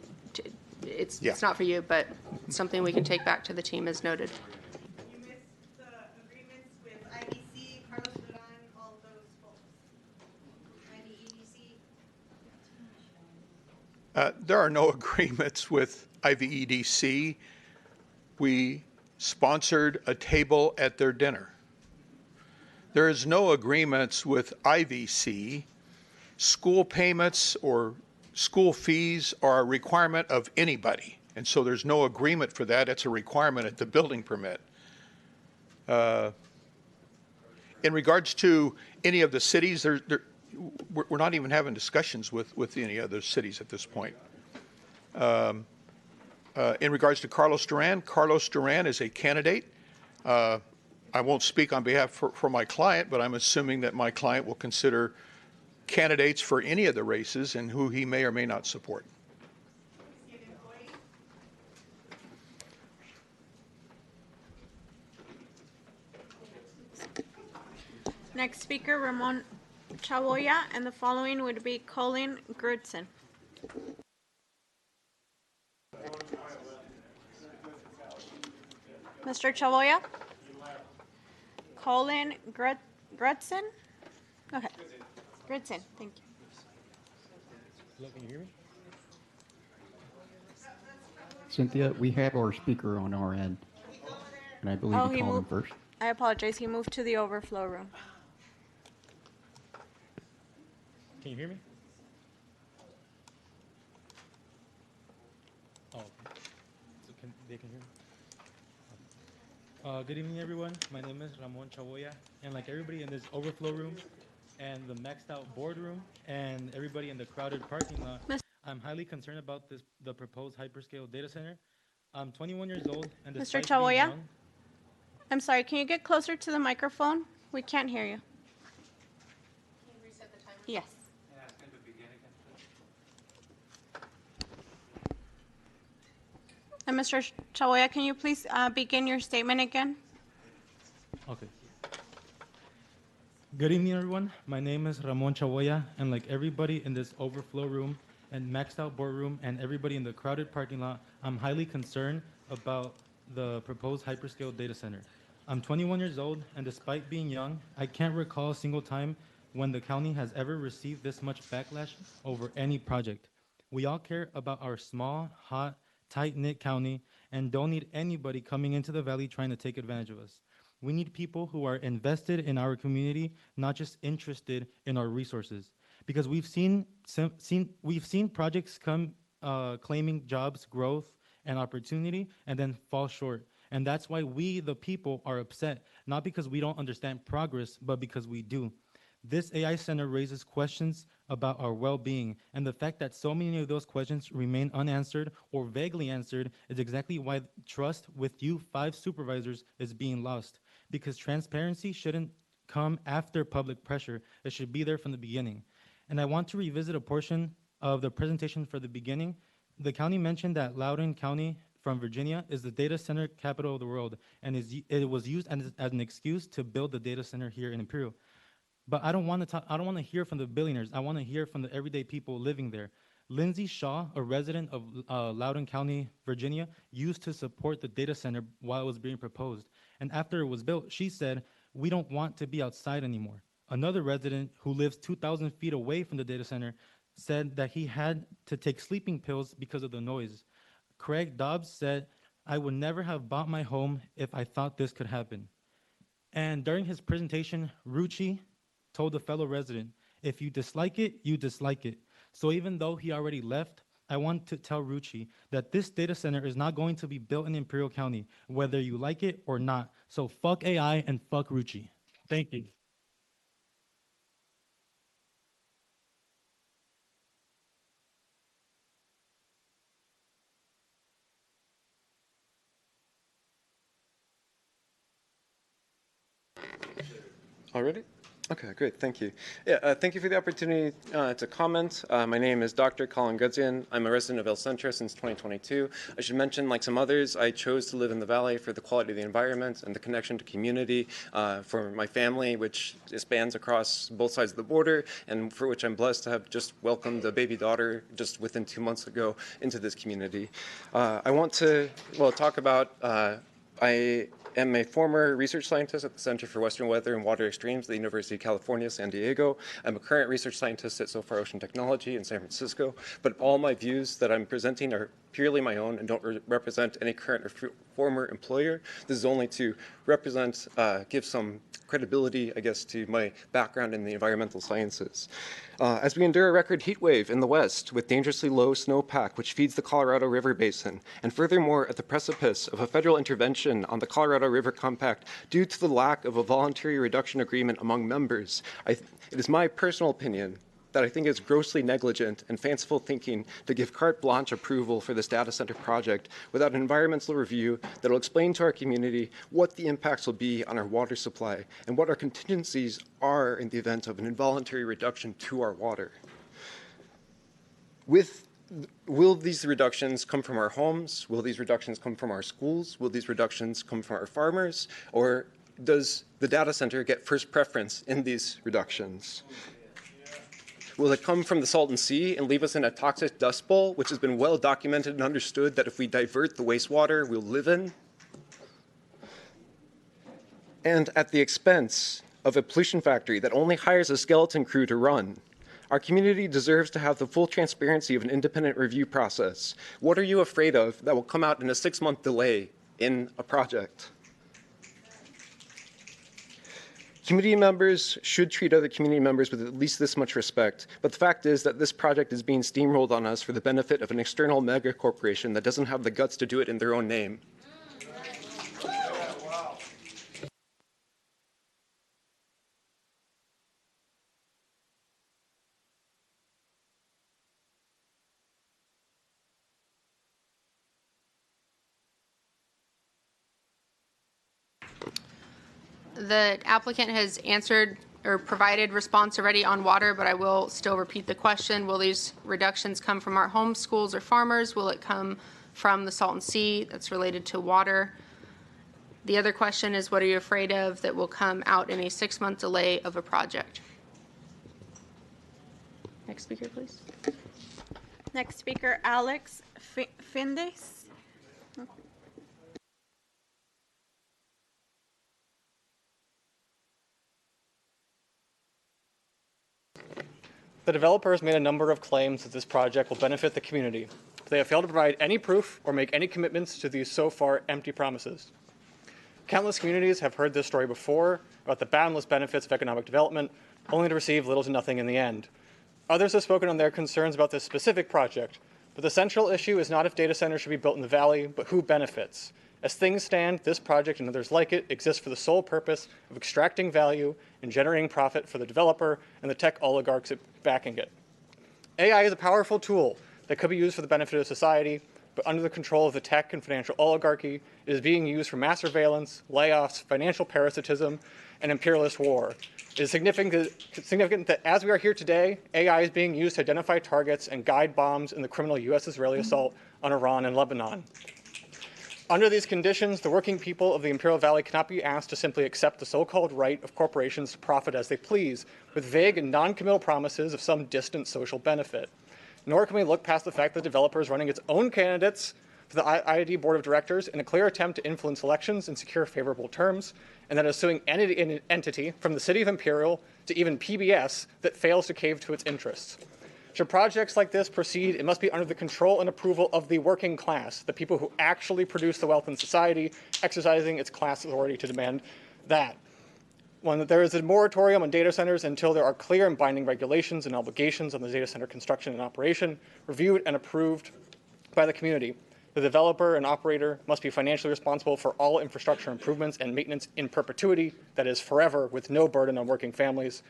it's not for you, but it's something we can take back to the team as noted. You missed the agreements with IBC, Carlos Duran, all those folks. There are no agreements with IVEDC. We sponsored a table at their dinner. There is no agreements with IVC. School payments or school fees are a requirement of anybody, and so there's no agreement for that. It's a requirement at the building permit. In regards to any of the cities, we're not even having discussions with any other cities at this point. In regards to Carlos Duran is a candidate. I won't speak on behalf for my client, but I'm assuming that my client will consider candidates for any of the races and who he may or may not support. Next speaker, Ramon Chaboya, and the following would be Colin Grudson. Mr. Chaboya? Colin Grudson? Okay. Grudson, thank you. Hello, can you hear me? Cynthia, we have our speaker on our end, and I believe we called him first. I apologize. He moved to the overflow room. Can you hear me? Oh, okay. So they can hear me? Good evening, everyone. My name is Ramon Chaboya, and like everybody in this overflow room and the maxed out boardroom and everybody in the crowded parking lot, I'm highly concerned about the proposed hyperscale data center. I'm 21 years old, and Mr. Chaboya? I'm sorry, can you get closer to the microphone? We can't hear you. Can you reset the timer? Yes. And Mr. Chaboya, can you please begin your statement again? Okay. Good evening, everyone. My name is Ramon Chaboya, and like everybody in this overflow room and maxed out boardroom and everybody in the crowded parking lot, I'm highly concerned about the proposed hyperscale data center. I'm 21 years old, and despite being young, I can't recall a single time when the county has ever received this much backlash over any project. We all care about our small, hot, tight-knit county and don't need anybody coming into the valley trying to take advantage of us. We need people who are invested in our community, not just interested in our resources. Because we've seen projects come claiming jobs, growth, and opportunity, and then fall short. And that's why we, the people, are upset, not because we don't understand progress, but because we do. This AI center raises questions about our well-being, and the fact that so many of those questions remain unanswered or vaguely answered is exactly why trust with you 5 supervisors is being lost. Because transparency shouldn't come after public pressure, it should be there from the beginning. And I want to revisit a portion of the presentation for the beginning. The county mentioned that Loudoun County from Virginia is the data center capital of the world, and it was used as an excuse to build the data center here in Imperial. But I don't want to hear from the billionaires. I want to hear from the everyday people living there. Lindsay Shaw, a resident of Loudoun County, Virginia, used to support the data center while it was being proposed. And after it was built, she said, "We don't want to be outside anymore." Another resident who lives 2,000 feet away from the data center said that he had to take sleeping pills because of the noise. Craig Dobbs said, "I would never have bought my home if I thought this could happen." And during his presentation, Rucci told a fellow resident, "If you dislike it, you dislike it." So even though he already left, I want to tell Rucci that this data center is not going to be built in Imperial County, whether you like it or not. So fuck AI and fuck Rucci. Thank you. Already? Okay, great. Thank you. Yeah, thank you for the opportunity to comment. My name is Dr. Colin Gudzian. I'm a resident of El Centro since 2022. I should mention, like some others, I chose to live in the valley for the quality of the environment and the connection to community for my family, which spans across both sides of the border, and for which I'm blessed to have just welcomed a baby daughter just within 2 months ago into this community. I want to, talk about I am a former research scientist at the Center for Western Weather and Water Extremes at the University of California, San Diego. I'm a current research scientist at SOFAR Ocean Technology in San Francisco, but all my views that I'm presenting are purely my own and don't represent any current or former employer. This is only to represent, give some credibility, I guess, to my background in the environmental sciences. As we endure a record heat wave in the West with dangerously low snowpack, which feeds the Colorado River Basin, and furthermore at the precipice of a federal intervention on the Colorado River Compact due to the lack of a voluntary reduction agreement among members, it is my personal opinion that I think is grossly negligent and fanciful thinking to give carte blanche approval for this data center project without an environmental review that will explain to our community what the impacts will be on our water supply and what our contingencies are in the event of an involuntary reduction to our water. Will these reductions come from our homes? Will these reductions come from our schools? Will these reductions come from our farmers? Or does the data center get first preference in these reductions? Will it come from the Salton Sea and leave us in a toxic dust bowl, which has been well documented and understood that if we divert the wastewater we'll live in? And at the expense of a pollution factory that only hires a skeleton crew to run. Our community deserves to have the full transparency of an independent review process. What are you afraid of that will come out in a 6-month delay in a project? Community members should treat other community members with at least this much respect, but the fact is that this project is being steamrolled on us for the benefit of an external mega corporation that doesn't have the guts to do it in their own name. The applicant has answered or provided response already on water, but I will still repeat the question. Will these reductions come from our homes, schools, or farmers? Will it come from the Salton Sea that's related to water? The other question is, what are you afraid of that will come out in a 6-month delay of a project? Next speaker, please. Next speaker, Alex Findes. The developer has made a number of claims that this project will benefit the community, but they have failed to provide any proof or make any commitments to these so far empty promises. Countless communities have heard this story before about the boundless benefits of economic development, only to receive little to nothing in the end. Others have spoken on their concerns about this specific project, but the central issue is not if data centers should be built in the valley, but who benefits. As things stand, this project and others like it exist for the sole purpose of extracting value and generating profit for the developer and the tech oligarchs backing it. AI is a powerful tool that could be used for the benefit of society, but under the control of the tech and financial oligarchy, it is being used for mass surveillance, layoffs, financial parasitism, and imperialist war. It is significant that as we are here today, AI is being used to identify targets and guide bombs in the criminal U.S.-Israeli assault on Iran and Lebanon. Under these conditions, the working people of the Imperial Valley cannot be asked to simply accept the so-called right of corporations to profit as they please, with vague and non-committal promises of some distant social benefit. Nor can we look past the fact that the developer is running its own candidates for the IID Board of Directors in a clear attempt to influence elections and secure favorable terms, and that is suing any entity from the city of Imperial to even PBS that fails to cave to its interests. Should projects like this proceed, it must be under the control and approval of the working class, the people who actually produce the wealth in society, exercising its class authority to demand that. When there is a moratorium on data centers until there are clear and binding regulations and obligations on the data center construction and operation, reviewed and approved by the community. The developer and operator must be financially responsible for all infrastructure improvements and maintenance in perpetuity, that is forever, with no burden on working families.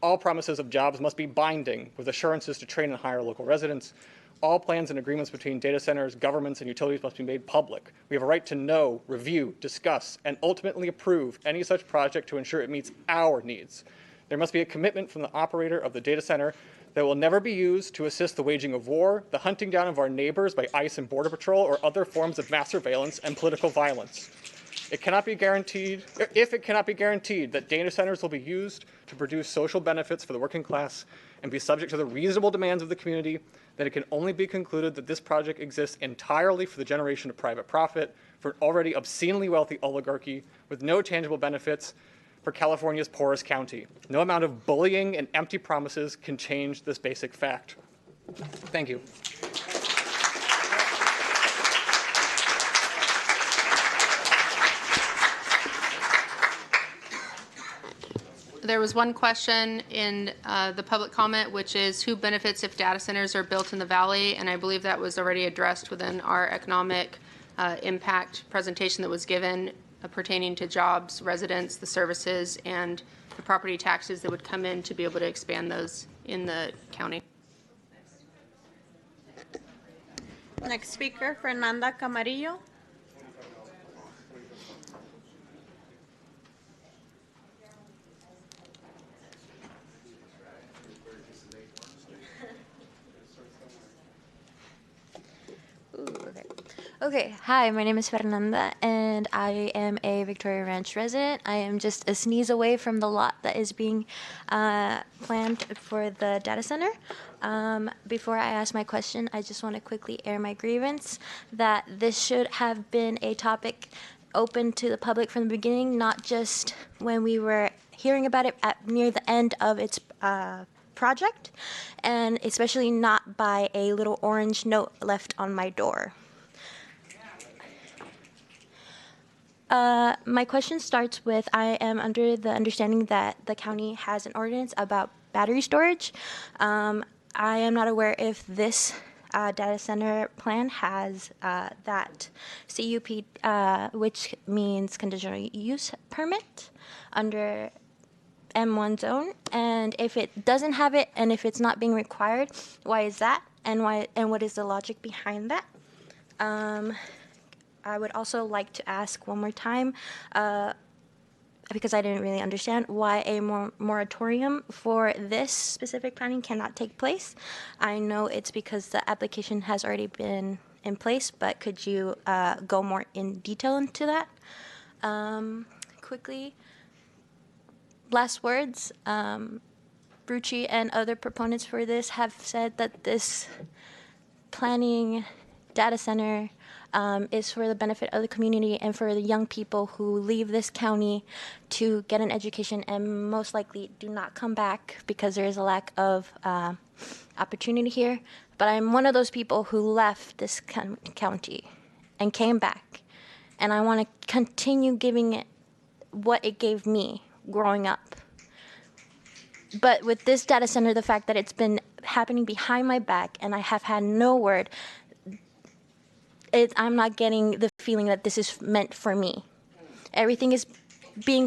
All promises of jobs must be binding, with assurances to train and hire local residents. All plans and agreements between data centers, governments, and utilities must be made public. We have a right to know, review, discuss, and ultimately approve any such project to ensure it meets our needs. There must be a commitment from the operator of the data center that will never be used to assist the waging of war, the hunting down of our neighbors by ICE and Border Patrol, or other forms of mass surveillance and political violence. If it cannot be guaranteed that data centers will be used to produce social benefits for the working class and be subject to the reasonable demands of the community, then it can only be concluded that this project exists entirely for the generation of private profit for an already obscenely wealthy oligarchy with no tangible benefits for California's poorest county. No amount of bullying and empty promises can change this basic fact. Thank you. There was one question in the public comment, which is who benefits if data centers are built in the valley? And I believe that was already addressed within our economic impact presentation that was given pertaining to jobs, residents, the services, and the property taxes that would come in to be able to expand those in the county. Next speaker, Fernanda Camarillo. Okay, hi, my name is Fernanda, and I am a Victoria Ranch resident. I am just a sneeze away from the lot that is being planned for the data center. Before I ask my question, I just want to quickly air my grievance that this should have been a topic open to the public from the beginning, not just when we were hearing about it near the end of its project, and especially not by a little orange note left on my door. My question starts with, I am under the understanding that the county has an ordinance about battery storage. I am not aware if this data center plan has that CUP, which means conditional use permit under M1 zone, and if it doesn't have it and if it's not being required, why is that, and what is the logic behind that? I would also like to ask one more time, because I didn't really understand, why a moratorium for this specific planning cannot take place. I know it's because the application has already been in place, but could you go more in detail into that? Quickly, last words. Brucci and other proponents for this have said that this planning data center is for the benefit of the community and for the young people who leave this county to get an education and most likely do not come back because there is a lack of opportunity here. But I'm one of those people who left this county and came back, and I want to continue giving it what it gave me growing up. But with this data center, the fact that it's been happening behind my back and I have had no word, I'm not getting the feeling that this is meant for me. Everything is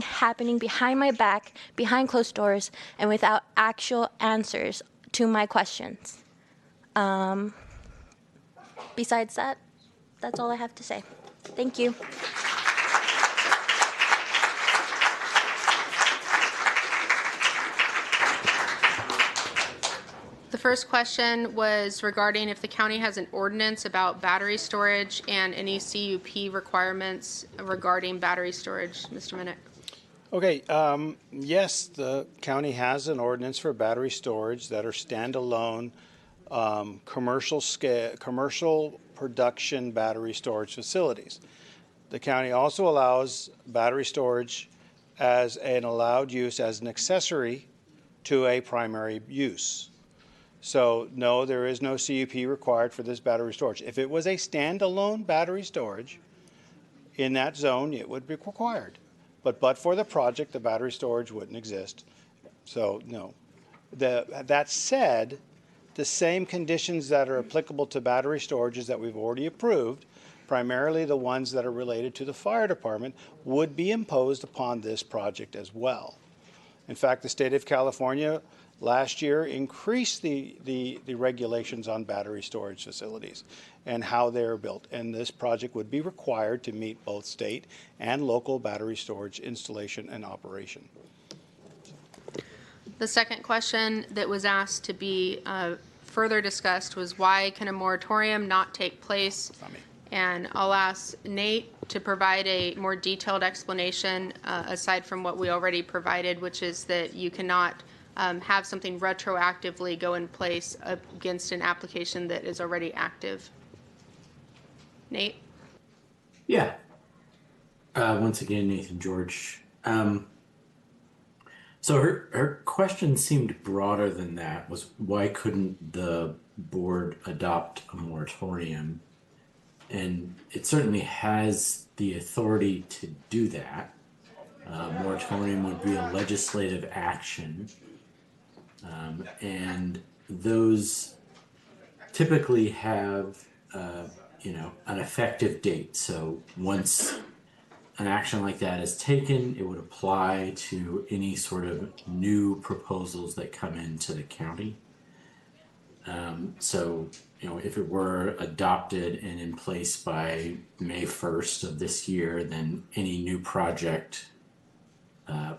happening behind my back, behind closed doors, and without actual answers to my questions. Besides that, that's all I have to say. Thank you. The first question was regarding if the county has an ordinance about battery storage and any CUP requirements regarding battery storage. Mr. Minnick. Okay, yes, the county has an ordinance for battery storage that are standalone commercial production battery storage facilities. The county also allows battery storage as an allowed use as an accessory to a primary use. So no, there is no CUP required for this battery storage. If it was a standalone battery storage in that zone, it would be required. But for the project, the battery storage wouldn't exist. So no. That said, the same conditions that are applicable to battery storages that we've already approved, primarily the ones that are related to the fire department, would be imposed upon this project as well. In fact, the state of California last year increased the regulations on battery storage facilities and how they're built. And this project would be required to meet both state and local battery storage installation and operation. The second question that was asked to be further discussed was why can a moratorium not take place? And I'll ask Nate to provide a more detailed explanation aside from what we already provided, which is that you cannot have something retroactively go in place against an application that is already active. Nate? Yeah. Once again, Nathan George. So her question seemed broader than that, was why couldn't the board adopt a moratorium? And it certainly has the authority to do that. Moratorium would be a legislative action. And those typically have, an effective date. So once an action like that is taken, it would apply to any sort of new proposals that come into the county. If it were adopted and in place by May 1st of this year, then any new project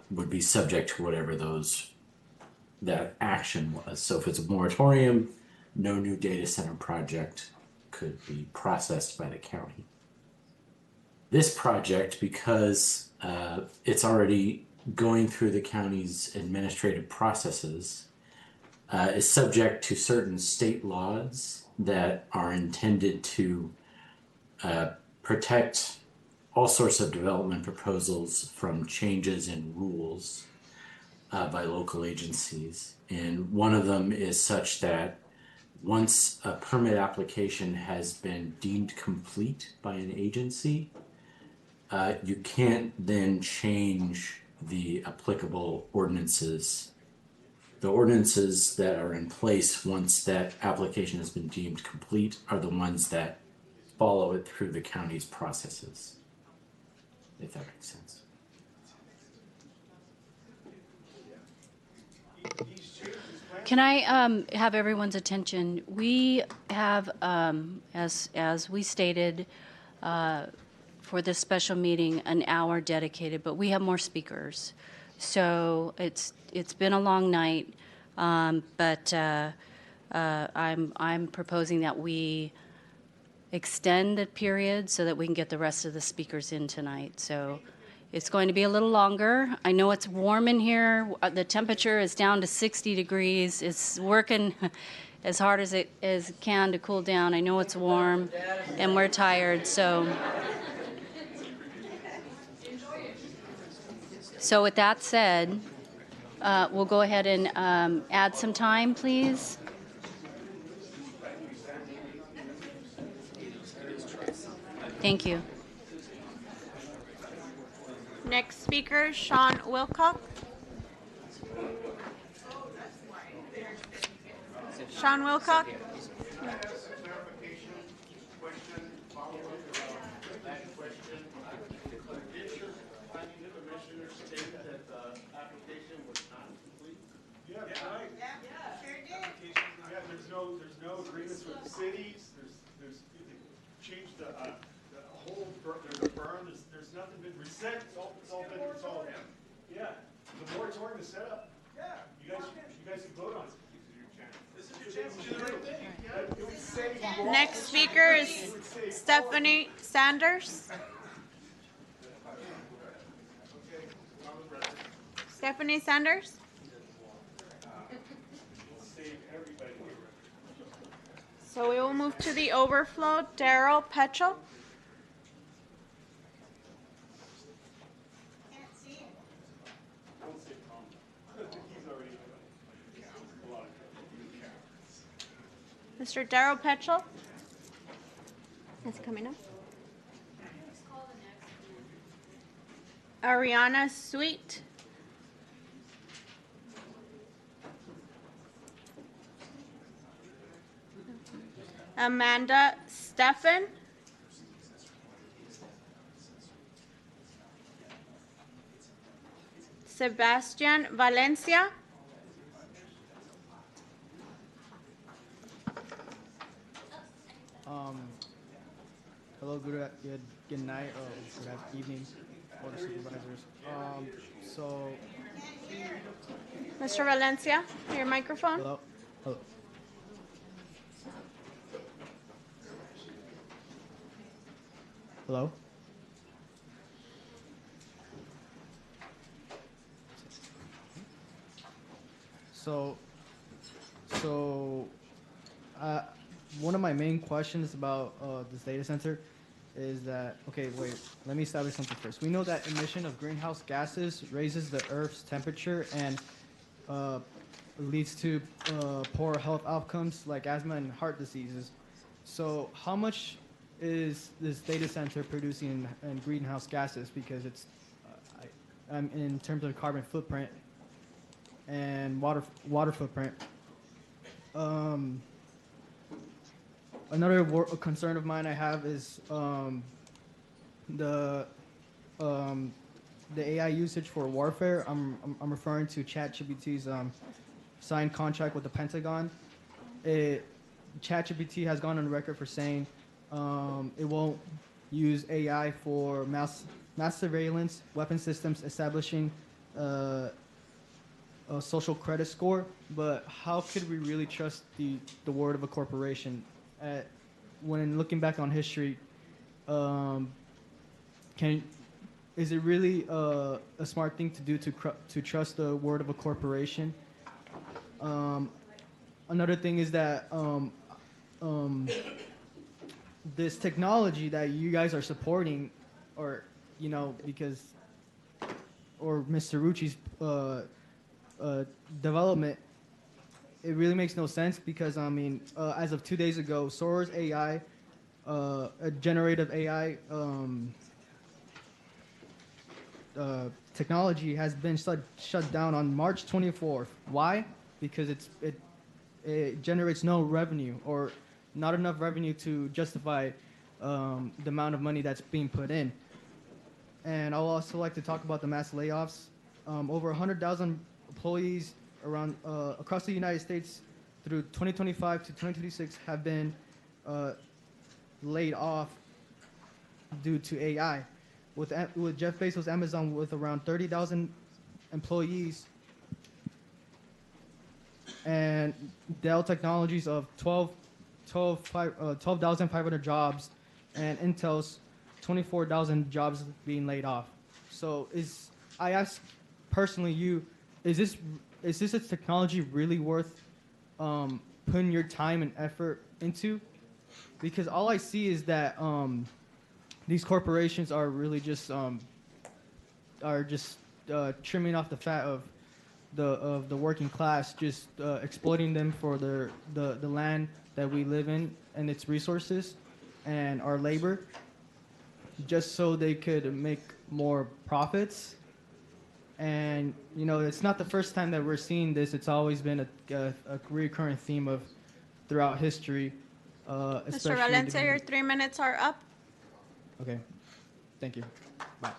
would be subject to whatever that action was. So if it's a moratorium, no new data center project could be processed by the county. This project, because it's already going through the county's administrative processes, is subject to certain state laws that are intended to protect all sorts of development proposals from changes in rules by local agencies. And one of them is such that once a permit application has been deemed complete by an agency, you can't then change the applicable ordinances. The ordinances that are in place once that application has been deemed complete are the ones that follow it through the county's processes, if that makes sense. Can I have everyone's attention? We have, as we stated, for this special meeting, an hour dedicated, but we have more speakers. So it's been a long night, but I'm proposing that we extend the period so that we can get the rest of the speakers in tonight. So it's going to be a little longer. I know it's warm in here. The temperature is down to 60 degrees. It's working as hard as it can to cool down. I know it's warm, and we're tired. So with that said, we'll go ahead and add some time, please. Thank you. Next speaker, Sean Wilcock. Sean Wilcock. There's no agreements with the cities. There's changed the whole. There's a berm. There's nothing been reset. It's all yeah. The moratorium is set up. Yeah. You guys can vote on it. This is your chance to do the right thing. Next speaker is Stephanie Sanders. Stephanie Sanders. So we will move to the overflow. Daryl Petchel. Mr. Daryl Petchel. That's coming up. Ariana Sweet. Amanda Steffen. Sebastian Valencia. Hello, good night, or good evening, Board of Supervisors. So, Mr. Valencia, your microphone. hello, hello. Hello. So, so, uh, one of my main questions about this data center is that, okay, wait, let me establish something first. We know that emission of greenhouse gases raises the Earth's temperature and leads to poor health outcomes like asthma and heart diseases. So how much is this data center producing in greenhouse gases? Because it's, in terms of carbon footprint and water footprint. Another concern of mine I have is the AI usage for warfare. I'm referring to ChatGPT's signed contract with the Pentagon. ChatGPT has gone on record for saying it won't use AI for mass surveillance, weapon systems, establishing a social credit score. But how could we really trust the word of a corporation? When looking back on history, is it really a smart thing to do to trust the word of a corporation? Another thing is that this technology that you guys are supporting, or because Mr. Rucci's development, it really makes no sense because as of 2 days ago, Sora's AI, a generative AI technology has been shut down on March 24th. Why? Because it generates no revenue, or not enough revenue to justify the amount of money that's being put in. And I'll also like to talk about the mass layoffs. Over 100,000 employees across the United States through 2025 to 2026 have been laid off due to AI. With Jeff Bezos' Amazon with around 30,000 employees, and Dell Technologies of 12,500 jobs, and Intel's 24,000 jobs being laid off. So I ask personally is this a technology really worth putting your time and effort into? Because all I see is that these corporations are really just trimming off the fat of the working class, just exploiting them for the land that we live in and its resources and our labor, just so they could make more profits. And it's not the first time that we're seeing this. It's always been a recurring theme of throughout history. Mr. Valencia, your 3 minutes are up. Okay, thank you. Bye.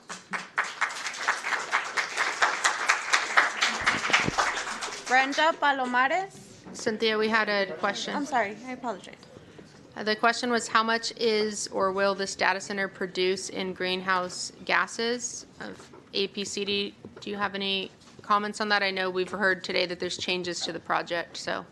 Brenda Palomares. Cynthia, we had a question. I'm sorry, I apologize. The question was, how much is or will this data center produce in greenhouse gases? APCD, do you have any comments on that? I know we've heard today that there's changes to the project, so.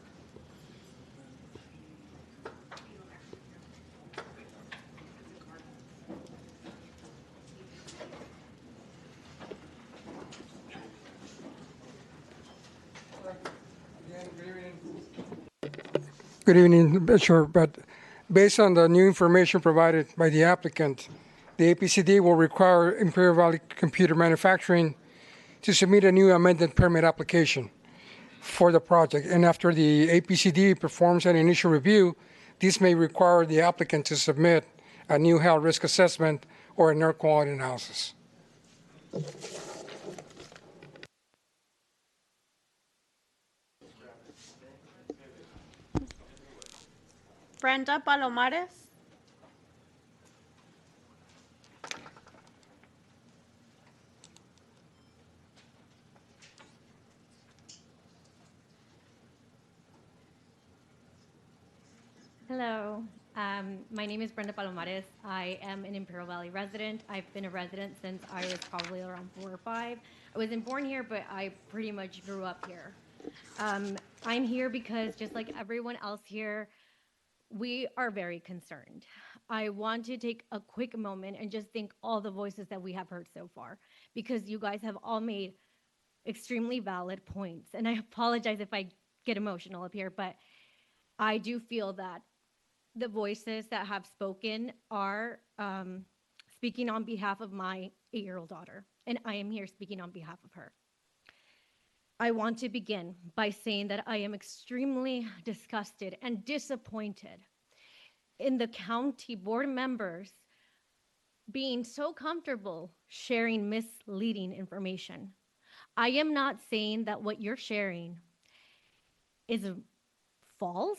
Good evening, sure, but based on the new information provided by the applicant, the APCD will require Imperial Valley Computer Manufacturing to submit a new amended permit application for the project. And after the APCD performs an initial review, this may require the applicant to submit a new health risk assessment or an air quality analysis. Brenda Palomares. Hello. My name is Brenda Palomares. I am an Imperial Valley resident. I've been a resident since I was probably around 4 or 5. I wasn't born here, but I pretty much grew up here. I'm here because just like everyone else here, we are very concerned. I want to take a quick moment and just thank all the voices that we have heard so far, because you guys have all made extremely valid points. And I apologize if I get emotional up here, but I do feel that the voices that have spoken are speaking on behalf of my 8-year-old daughter, and I am here speaking on behalf of her. I want to begin by saying that I am extremely disgusted and disappointed in the county board members being so comfortable sharing misleading information. I am not saying that what you're sharing is false,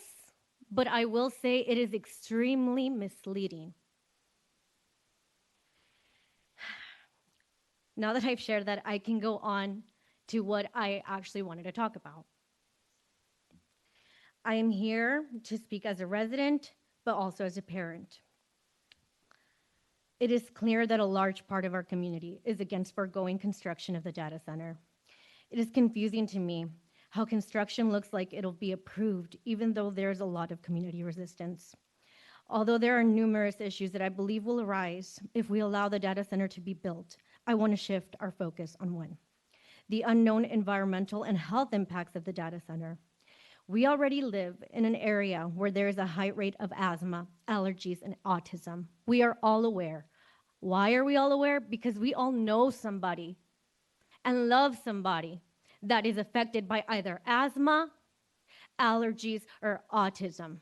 but I will say it is extremely misleading. Now that I've shared that, I can go on to what I actually wanted to talk about. I am here to speak as a resident, but also as a parent. It is clear that a large part of our community is against foregoing construction of the data center. It is confusing to me how construction looks like it'll be approved, even though there's a lot of community resistance. Although there are numerous issues that I believe will arise if we allow the data center to be built, I want to shift our focus on one: the unknown environmental and health impacts of the data center. We already live in an area where there is a high rate of asthma, allergies, and autism. We are all aware. Why are we all aware? Because we all know somebody and love somebody that is affected by either asthma, allergies, or autism.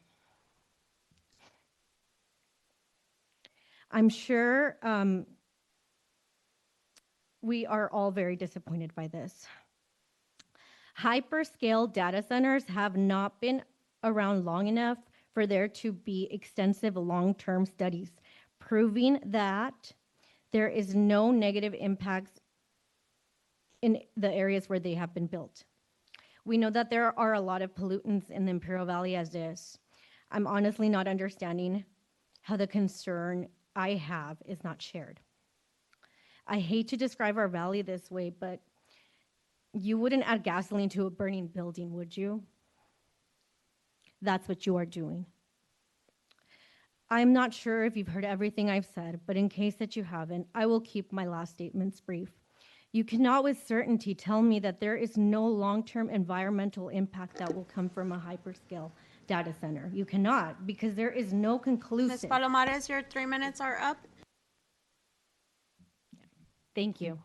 I'm sure we are all very disappointed by this. Hyperscale data centers have not been around long enough for there to be extensive long-term studies proving that there is no negative impacts in the areas where they have been built. We know that there are a lot of pollutants in the Imperial Valley as is. I'm honestly not understanding how the concern I have is not shared. I hate to describe our valley this way, but you wouldn't add gasoline to a burning building, would you? That's what you are doing. I'm not sure if you've heard everything I've said, but in case that you haven't, I will keep my last statements brief. You cannot with certainty tell me that there is no long-term environmental impact that will come from a hyperscale data center. You cannot, because there is no conclusive. Ms. Palomares, your 3 minutes are up. Thank you.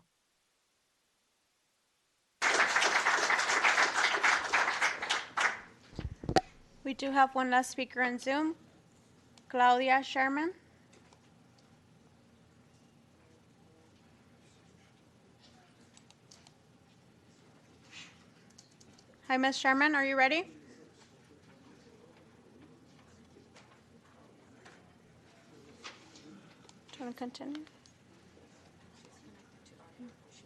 We do have one last speaker on Zoom, Claudia Sherman. Hi, Ms. Sherman, are you ready? Do you want to continue?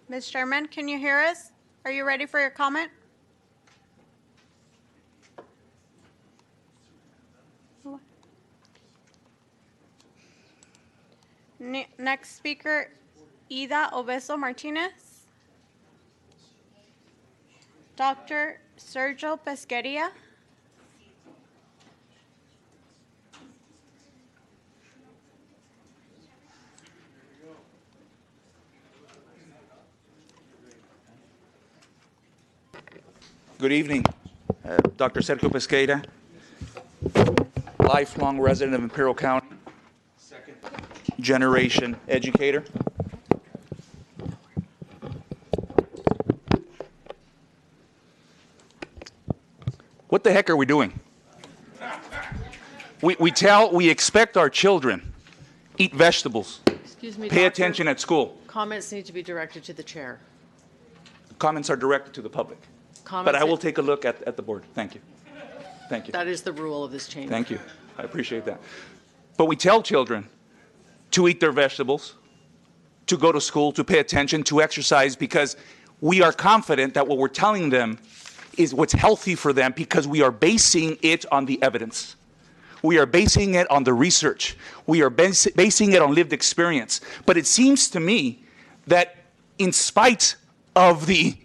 Ms. Sherman, can you hear us? Are you ready for your comment? Next speaker, Ida Obeso Martinez. Dr. Sergio Pesqueria. Good evening. Dr. Sergio Pesqueira, lifelong resident of Imperial County, second generation educator. What the heck are we doing? We expect our children eat vegetables, Excuse me, pay Doctor. attention at school. Comments need to be directed to the chair. Comments are directed to the public. Comments But I will take a look at the board. Thank you. Thank you. That is the rule of this chamber. Thank you. I appreciate that. But we tell children to eat their vegetables, to go to school, to pay attention, to exercise, because we are confident that what we're telling them is what's healthy for them, because we are basing it on the evidence. We are basing it on the research. We are basing it on lived experience. But it seems to me that in spite of the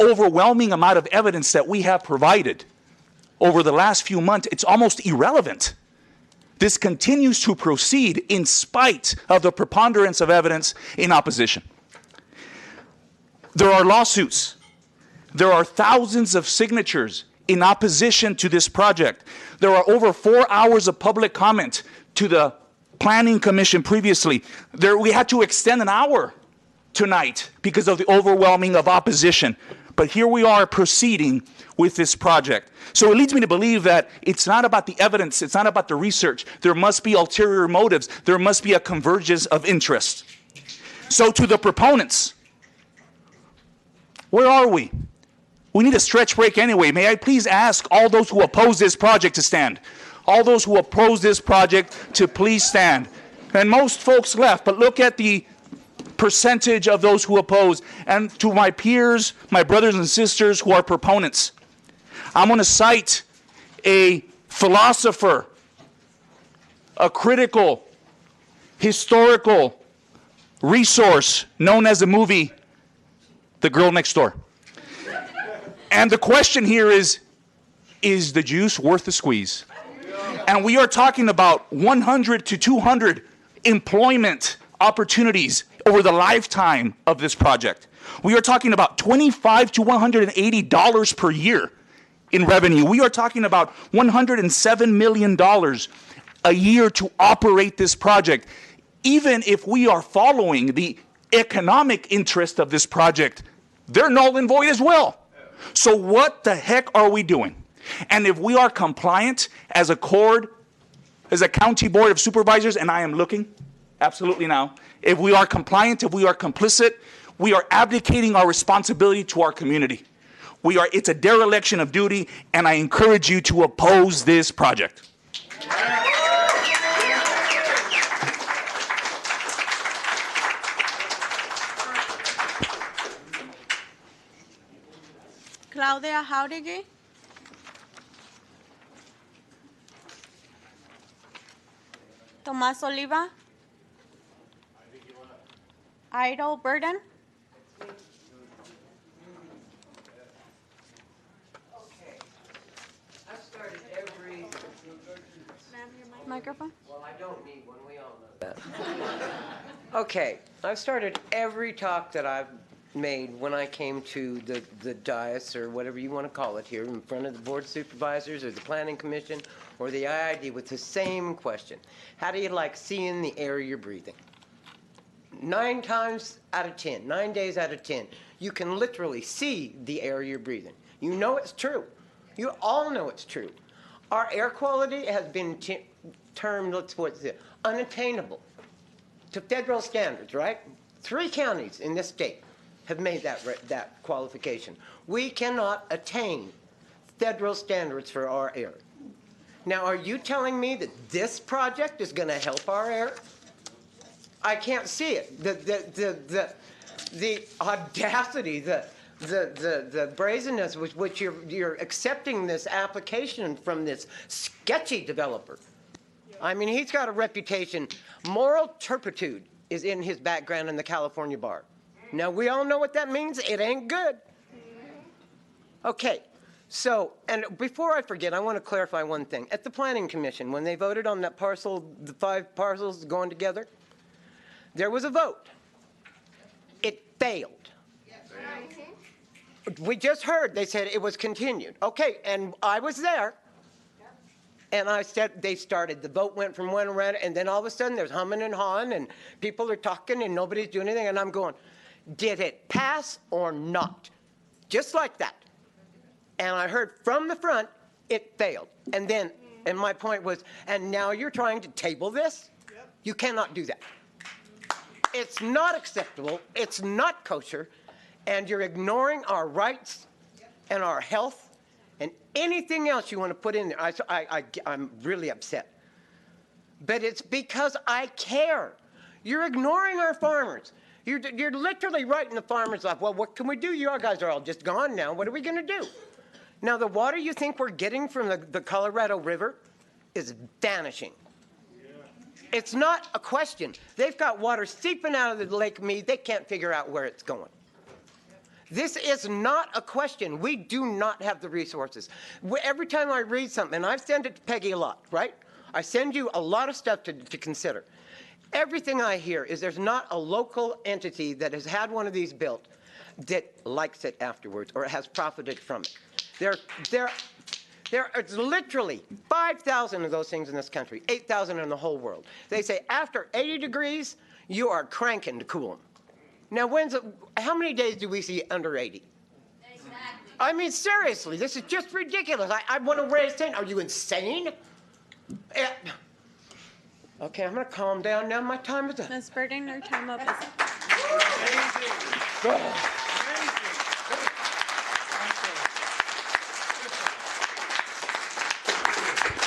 overwhelming amount of evidence that we have provided over the last few months, it's almost irrelevant. This continues to proceed in spite of the preponderance of evidence in opposition. There are lawsuits. There are thousands of signatures in opposition to this project. There are over 4 hours of public comment to the Planning Commission previously. We had to extend an hour tonight because of the overwhelming of opposition. But here we are proceeding with this project. So it leads me to believe that it's not about the evidence, it's not about the research. There must be ulterior motives. There must be a convergence of interest. So to the proponents, where are we? We need a stretch break anyway. May I please ask all those who oppose this project to stand? All those who oppose this project to please stand. And most folks left, but look at the percentage of those who oppose. And to my peers, my brothers and sisters who are proponents, I'm going to cite a philosopher, a critical, historical resource known as the movie The Girl Next Door. And the question here is the juice worth the squeeze? And we are talking about 100 to 200 employment opportunities over the lifetime of this project. We are talking about $25 to $180 per year in revenue. We are talking about $107 million a year to operate this project. Even if we are following the economic interest of this project, they're null and void as well. So what the heck are we doing? And if we are compliant as a county board of supervisors, and I am looking absolutely now, if we are compliant, if we are complicit, we are abdicating our responsibility to our community. It's a dereliction of duty, and I encourage you to oppose this project. Claudia Jauregui. Tomás Oliva. Idle Burden. Microphone. Well, I don't need one. We all know that. Okay, I've started every talk that I've made when I came to the dais, or whatever you want to call it here, in front of the Board of Supervisors or the Planning Commission or the IID with the same question. How do you like seeing the air you're breathing? 9 times out of 10, 9 days out of 10, you can literally see the air you're breathing. You know it's true. You all know it's true. Our air quality has been termed, unattainable to federal standards, right? 3 counties in this state have made that qualification. We cannot attain federal standards for our air. Now, are you telling me that this project is going to help our air? I can't see it. The audacity, the brazenness with which you're accepting this application from this sketchy developer. I mean, he's got a reputation. Moral turpitude is in his background in the California bar. Now, we all know what that means. It ain't good. Okay, so, and before I forget, I want to clarify one thing. At the Planning Commission, when they voted on that parcel, the 5 parcels going together, there was a vote. It failed. We just heard they said it was continued. Okay, and I was there. And I said they started. The vote went from one around, and then all of a sudden there's humming and hawing, and people are talking, and nobody's doing anything. And I'm going, did it pass or not? Just like that. And I heard from the front, it failed. And then, and my point was, and now you're trying to table this? Yep. You cannot do that. It's not acceptable. It's not kosher. And you're ignoring our rights and our health and anything else you want to put in there. I'm really upset. But it's because I care. You're ignoring our farmers. You're literally writing the farmers off. Well, what can we do? You guys are all just gone now. What are we going to do? Now, the water you think we're getting from the Colorado River is vanishing. It's not a question. They've got water seeping out of the Lake Mead. They can't figure out where it's going. This is not a question. We do not have the resources. Every time I read something, and I've sent it to Peggy a lot, right? I send you a lot of stuff to consider. Everything I hear is there's not a local entity that has had one of these built that likes it afterwards or has profited from it. There are literally 5,000 of those things in this country, 8,000 in the whole world. They say after 80 degrees, you are cranking to cool them. Now, how many days do we see under 80? Exactly. I mean, seriously, this is just ridiculous. I want to raise 10. Are you insane? Yeah. Okay, I'm going to calm down now. My time is up. Ms. Burden, your time up is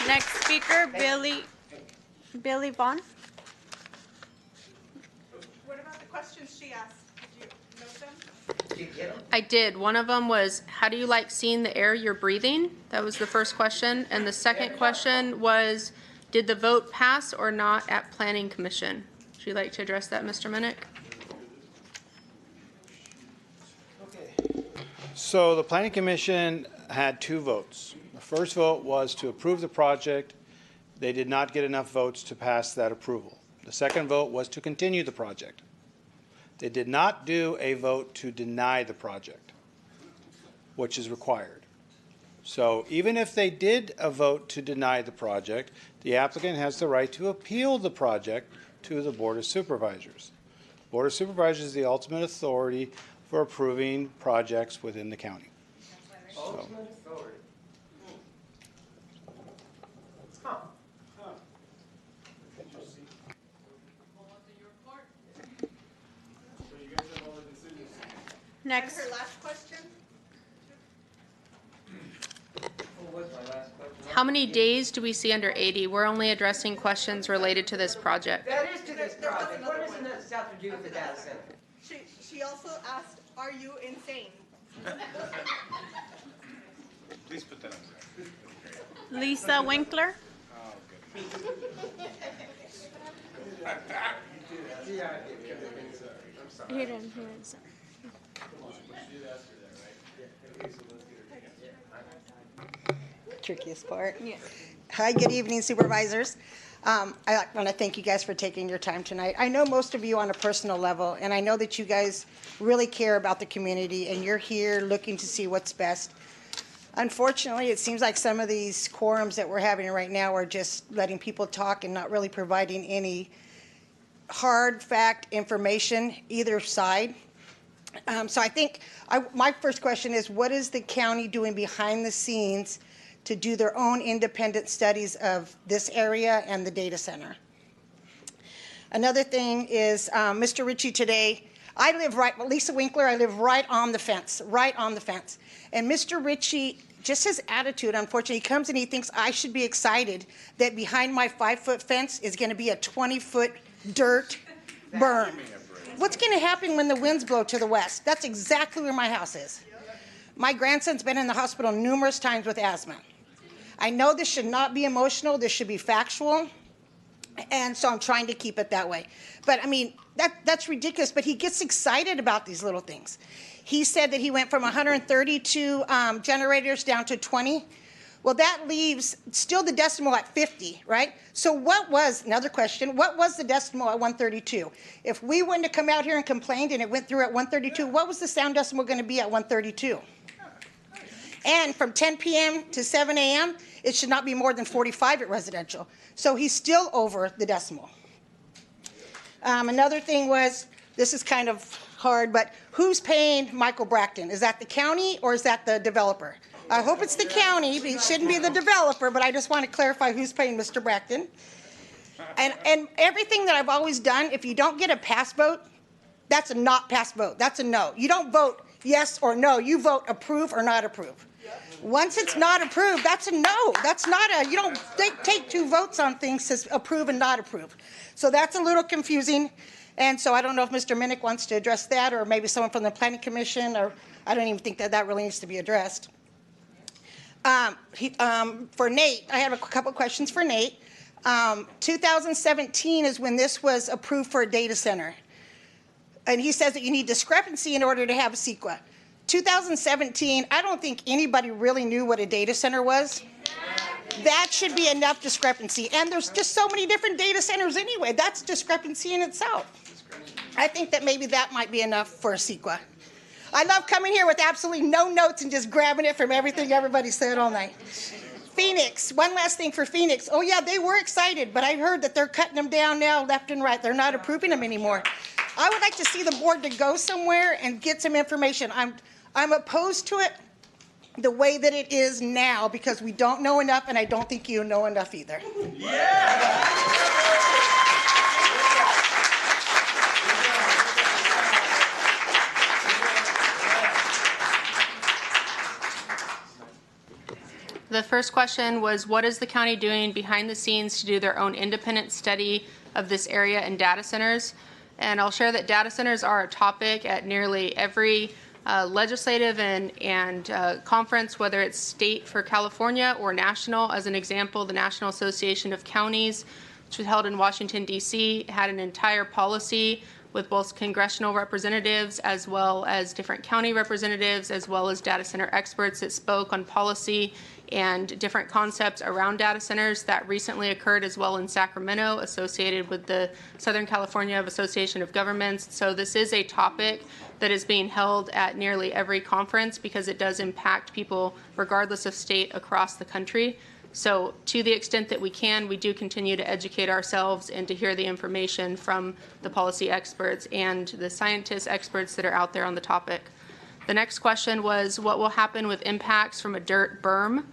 Next speaker, Billy Vaughn. What about the questions she asked? Did you note them? I did. One of them was, how do you like seeing the air you're breathing? That was the first question. And the second question was, did the vote pass or not at Planning Commission? Would you like to address that, Mr. Minnick? So the Planning Commission had 2 votes. The first vote was to approve the project. They did not get enough votes to pass that approval. The second vote was to continue the project. They did not do a vote to deny the project, which is required. So even if they did a vote to deny the project, the applicant has the right to appeal the project to the Board of Supervisors. The Board of Supervisors is the ultimate authority for approving projects within the county. Ultimate authority. Huh. Next. And her last question? How many days do we see under 80? We're only addressing questions related to this project. That is to this project. What does this have to do with the data center? She also asked, are you insane? Please put that on. Lisa Winkler. He didn't. Trickiest part. Yeah. Hi, good evening, supervisors. I want to thank you guys for taking your time tonight. I know most of you on a personal level, and I know that you guys really care about the community, and you're here looking to see what's best. Unfortunately, it seems like some of these quorums that we're having right now are just letting people talk and not really providing any hard fact information either side. So I think my first question is, what is the county doing behind the scenes to do their own independent studies of this area and the data center? Another thing is, Mr. Ritchie today, I live Lisa Winkler, I live right on the fence. And Mr. Ritchie, just his attitude, unfortunately, he comes and he thinks I should be excited that behind my 5-foot fence is going to be a 20-foot dirt berm. What's going to happen when the winds blow to the west? That's exactly where my house is. My grandson's been in the hospital numerous times with asthma. I know this should not be emotional, this should be factual, and so I'm trying to keep it that way. But I mean, that's ridiculous, but he gets excited about these little things. He said that he went from 132 generators down to 20. Well, that leaves still the decimal at 50, right? So another question, what was the decimal at 132? If we wouldn't have come out here and complained and it went through at 132, what was the sound decimal going to be at 132? And from 10 p.m. to 7 a.m., it should not be more than 45 at residential. So he's still over the decimal. Another thing was, this is kind of hard, but who's paying Michael Bracton? Is that the county or is that the developer? I hope it's the county. It shouldn't be the developer, but I just want to clarify who's paying Mr. Bracton. And everything that I've always done, if you don't get a pass vote, that's a not pass vote. That's a no. You don't vote yes or no. You vote approve or not approve. Once it's not approved, that's a no. That's not you don't take 2 votes on things to approve and not approve. So that's a little confusing. And so I don't know if Mr. Minnick wants to address that, or maybe someone from the Planning Commission, or I don't even think that really needs to be addressed. For Nate, I have a couple questions for Nate. 2017 is when this was approved for a data center. And he says that you need discrepancy in order to have a CEQA. 2017, I don't think anybody really knew what a data center was. That should be enough discrepancy. And there's just so many different data centers anyway. That's discrepancy in itself. I think that maybe that might be enough for a CEQA. I love coming here with absolutely no notes and just grabbing it from everything everybody said all night. Phoenix, one last thing for Phoenix. Oh yeah, they were excited, but I heard that they're cutting them down now left and right. They're not approving them anymore. I would like to see the board to go somewhere and get some information. I'm opposed to it the way that it is now because we don't know enough, and I don't think you know enough either. The first question was, what is the county doing behind the scenes to do their own independent study of this area and data centers? And I'll share that data centers are a topic at nearly every legislative and conference, whether it's state for California or national. As an example, the National Association of Counties, which was held in Washington, D.C., had an entire policy with both congressional representatives as well as different county representatives, as well as data center experts that spoke on policy and different concepts around data centers. That recently occurred as well in Sacramento, associated with the Southern California Association of Governments. So this is a topic that is being held at nearly every conference because it does impact people regardless of state across the country. So to the extent that we can, we do continue to educate ourselves and to hear the information from the policy experts and the scientist experts that are out there on the topic. The next question was, what will happen with impacts from a dirt berm?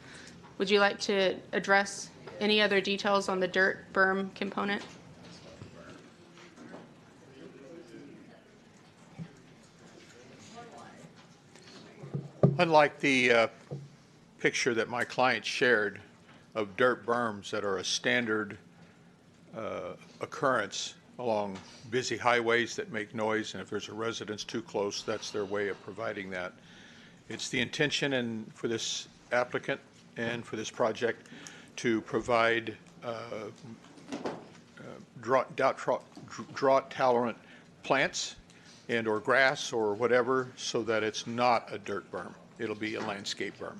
Would you like to address any other details on the dirt berm component? Unlike the picture that my client shared of dirt berms that are a standard occurrence along busy highways that make noise, and if there's a residence too close, that's their way of providing that. It's the intention for this applicant and for this project to provide drought-tolerant plants and or grass or whatever so that it's not a dirt berm. It'll be a landscape berm.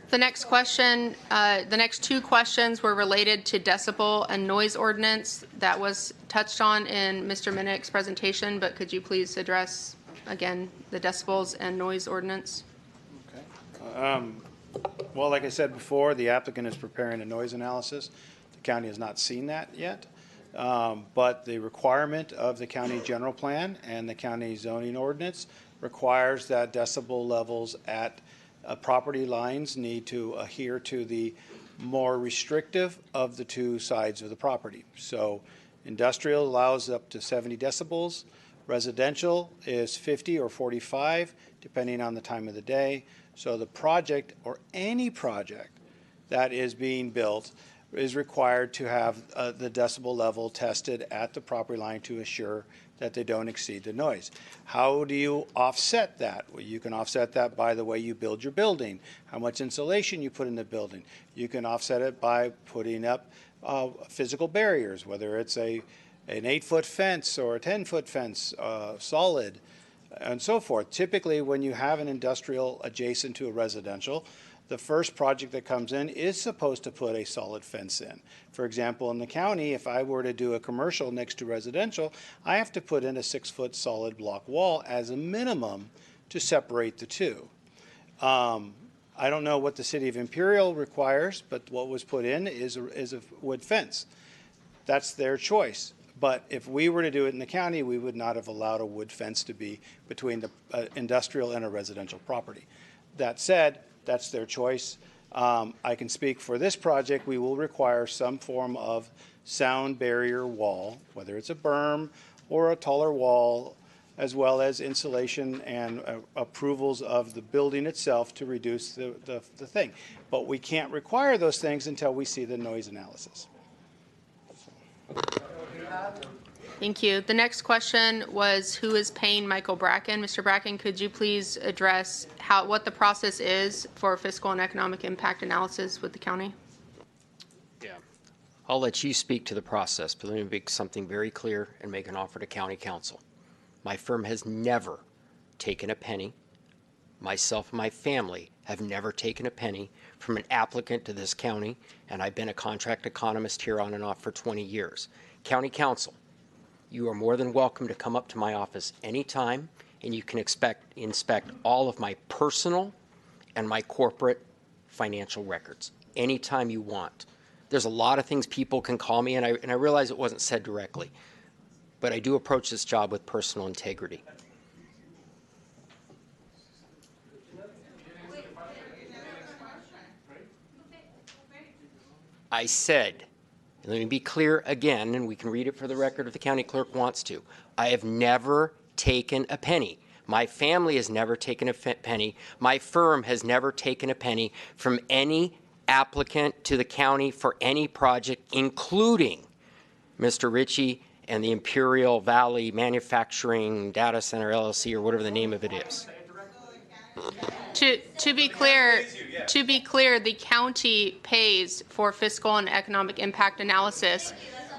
The next question, the next two questions were related to decibel and noise ordinance. That was touched on in Mr. Minnick's presentation, but could you please address again the decibels and noise ordinance? Okay. Well, like I said before, the applicant is preparing a noise analysis. The county has not seen that yet, but the requirement of the county general plan and the county zoning ordinance requires that decibel levels at property lines need to adhere to the more restrictive of the two sides of the property. So industrial allows up to 70 decibels. Residential is 50 or 45, depending on the time of the day. So the project or any project that is being built is required to have the decibel level tested at the property line to assure that they don't exceed the noise. How do you offset that? Well, you can offset that by the way you build your building, how much insulation you put in the building. You can offset it by putting up physical barriers, whether it's an 8-foot fence or a 10-foot fence, solid, and so forth. Typically, when you have an industrial adjacent to a residential, the first project that comes in is supposed to put a solid fence in. For example, in the county, if I were to do a commercial next to residential, I have to put in a 6-foot solid block wall as a minimum to separate the two. I don't know what the city of Imperial requires, but what was put in is a wood fence. That's their choice. But if we were to do it in the county, we would not have allowed a wood fence to be between the industrial and a residential property. That said, that's their choice. I can speak for this project. We will require some form of sound barrier wall, whether it's a berm or a taller wall, as well as insulation and approvals of the building itself to reduce the thing. But we can't require those things until we see the noise analysis. Thank you. The next question was who is paying Michael Bracken? Mr. Bracken, could you please address what the process is for fiscal and economic impact analysis with the county? Yeah. I'll let you speak to the process, but let me make something very clear and make an offer to County Council. My firm has never taken a penny. Myself and my family have never taken a penny from an applicant to this county, and I've been a contract economist here on and off for 20 years. County Council, you are more than welcome to come up to my office anytime, and you can inspect all of my personal and my corporate financial records anytime you want. There's a lot of things people can call me, and I realize it wasn't said directly, but I do approach this job with personal integrity. I said, and let me be clear again, and we can read it for the record if the county clerk wants to. I have never taken a penny. My family has never taken a penny. My firm has never taken a penny from any applicant to the county for any project, including Mr. Ritchie and the Imperial Valley Manufacturing Data Center LLC, or whatever the name of it is. To be clear, the county pays for fiscal and economic impact analysis.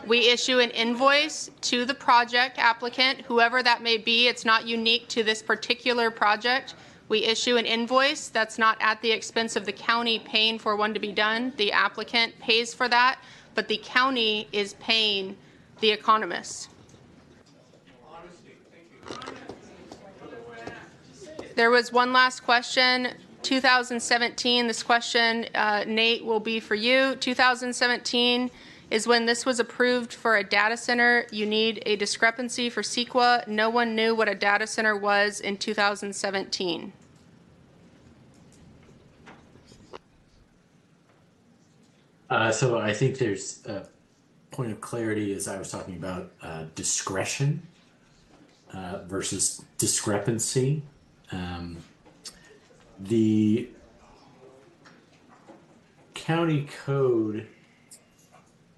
We issue an invoice to the project applicant, whoever that may be. It's not unique to this particular project. We issue an invoice that's not at the expense of the county paying for one to be done. The applicant pays for that, but the county is paying the economist. There was one last question. 2017, this question, Nate, will be for you. 2017 is when this was approved for a data center. You need a discrepancy for CEQA. No one knew what a data center was in 2017. So I think there's a point of clarity as I was talking about discretion versus discrepancy. The county code,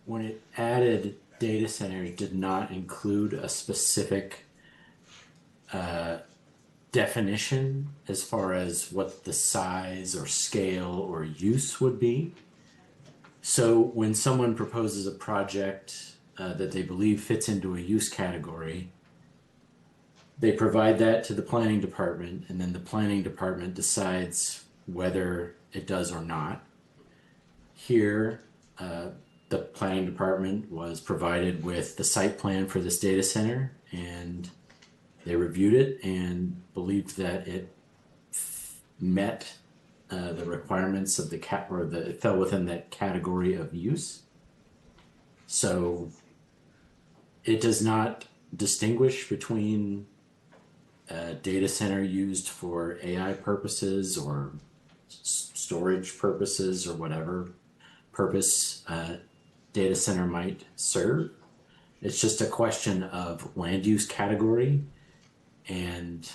when it added data centers, did not include a specific definition as far as what the size or scale or use would be. So when someone proposes a project that they believe fits into a use category, they provide that to the planning department, and then the planning department decides whether it does or not. Here, the planning department was provided with the site plan for this data center, and they reviewed it and believed that it met the requirements of the it fell within that category of use. So it does not distinguish between a data center used for AI purposes or storage purposes or whatever purpose data center might serve. It's just a question of land use category, and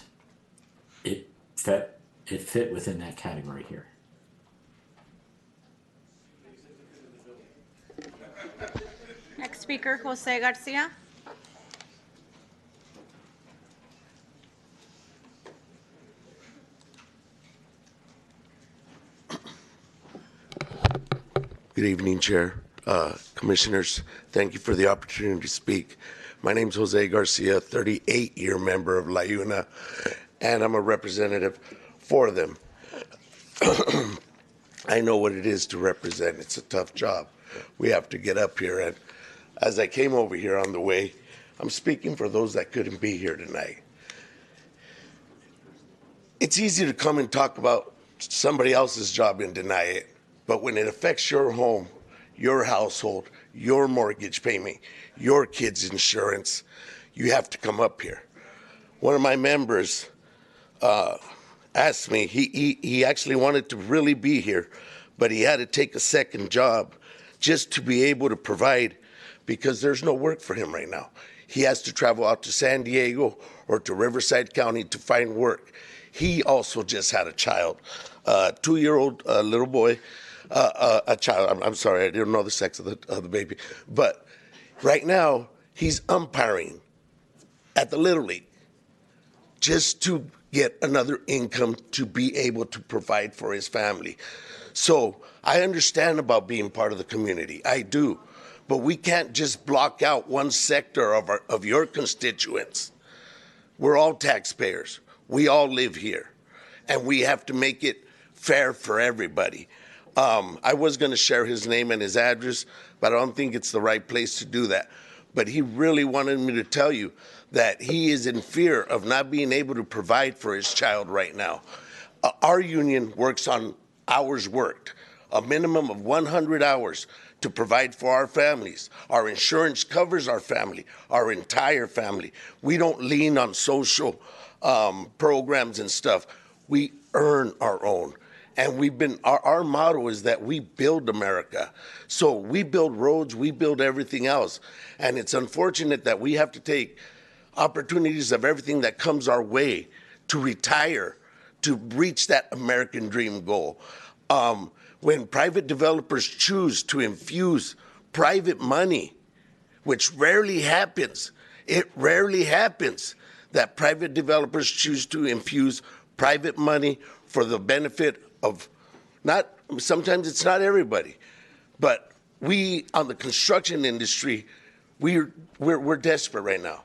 it fit within that category here. Next speaker, Jose Garcia. Good evening, Chair, Commissioners. Thank you for the opportunity to speak. My name is Jose Garcia, 38-year member of La Una, and I'm a representative for them. I know what it is to represent. It's a tough job. We have to get up here, and as I came over here on the way, I'm speaking for those that couldn't be here tonight. It's easy to come and talk about somebody else's job and deny it. But when it affects your home, your household, your mortgage payment, your kids' insurance, you have to come up here. One of my members asked me, he actually wanted to really be here, but he had to take a second job just to be able to provide, because there's no work for him right now. He has to travel out to San Diego or to Riverside County to find work. He also just had a child, a 2-year-old little boy. A child, I'm sorry, I didn't know the sex of the baby. But right now, He's umpiring at the Little League just to get another income to be able to provide for his family. So I understand about being part of the community. I do. But we can't just block out one sector of your constituents. We're all taxpayers. We all live here. And we have to make it fair for everybody. I was going to share his name and his address, but I don't think it's the right place to do that. But he really wanted me to tell you that he is in fear of not being able to provide for his child right now. Our union works on hours worked, a minimum of 100 hours to provide for our families. Our insurance covers our family, our entire family. We don't lean on social programs and stuff. We earn our own. And our motto is that we build America. So we build roads, we build everything else. And it's unfortunate that we have to take opportunities of everything that comes our way to retire, to reach that American dream goal. When private developers choose to infuse private money, which rarely happens, it rarely happens that private developers choose to infuse private money for the benefit of sometimes it's not everybody, but we on the construction industry, we're desperate right now.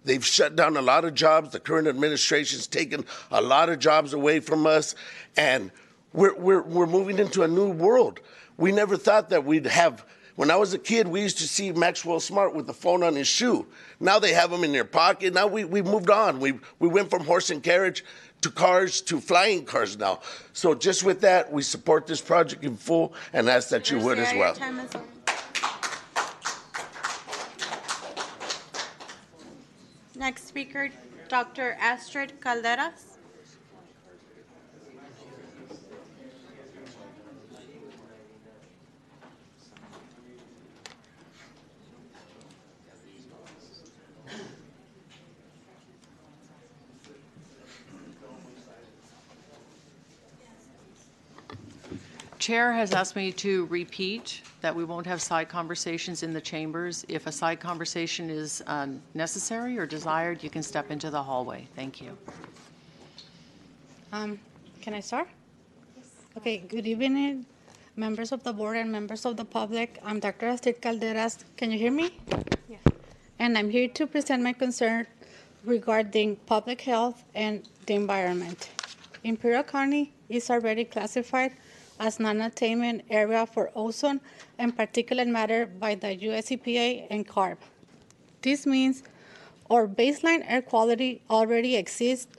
They've shut down a lot of jobs. The current administration's taken a lot of jobs away from us, and we're moving into a new world. We never thought that we'd have. When I was a kid, we used to see Maxwell Smart with the phone on his shoe. Now they have them in their pocket. Now we moved on. We went from horse and carriage to cars to flying cars now. So just with that, we support this project in full and ask that you would as well. Next speaker, Dr. Astrid Calderas. Chair has asked me to repeat that we won't have side conversations in the chambers. If a side conversation is necessary or desired, you can step into the hallway. Thank you. Can I start? Yes. Okay, good evening, members of the board and members of the public. I'm Dr. Astrid Calderas. Can you hear me? Yeah. And I'm here to present my concern regarding public health and the environment. Imperial County is already classified as non-attainment area for ozone and particulate matter by the US EPA and CARB. This means our baseline air quality already exists,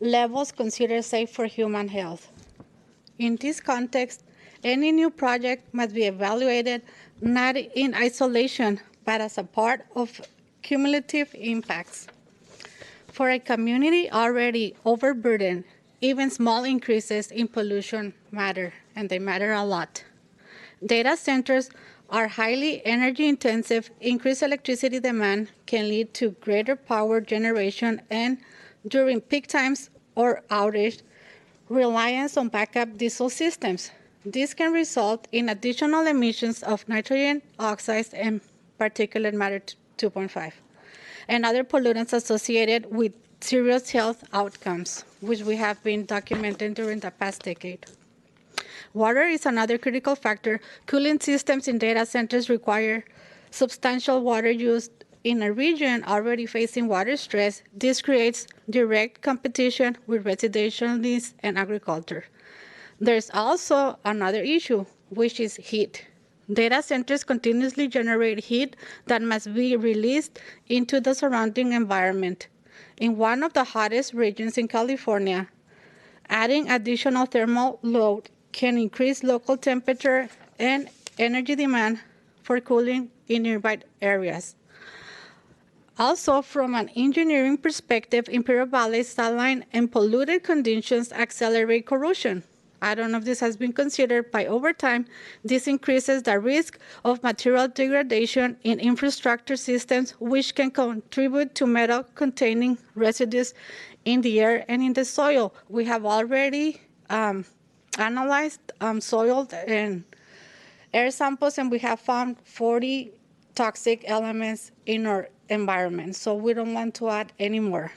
levels considered safe for human health. In this context, any new project must be evaluated not in isolation, but as a part of cumulative impacts. For a community already overburdened, even small increases in pollution matter, and they matter a lot. Data centers are highly energy intensive. Increased electricity demand can lead to greater power generation and, during peak times or outage, reliance on backup diesel systems. This can result in additional emissions of nitrogen oxides and particulate matter 2.5, and other pollutants associated with serious health outcomes, which we have been documenting during the past decade. Water is another critical factor. Cooling systems in data centers require substantial water use in a region already facing water stress. This creates direct competition with residential needs and agriculture. There's also another issue, which is heat. Data centers continuously generate heat that must be released into the surrounding environment. In one of the hottest regions in California, adding additional thermal load can increase local temperature and energy demand for cooling in nearby areas. Also, from an engineering perspective, Imperial Valley's saline and polluted conditions accelerate corrosion. I don't know if this has been considered, but over time, this increases the risk of material degradation in infrastructure systems, which can contribute to metal-containing residues in the air and in the soil. We have already analyzed soil and air samples, and we have found 40 toxic elements in our environment, so we don't want to add any more.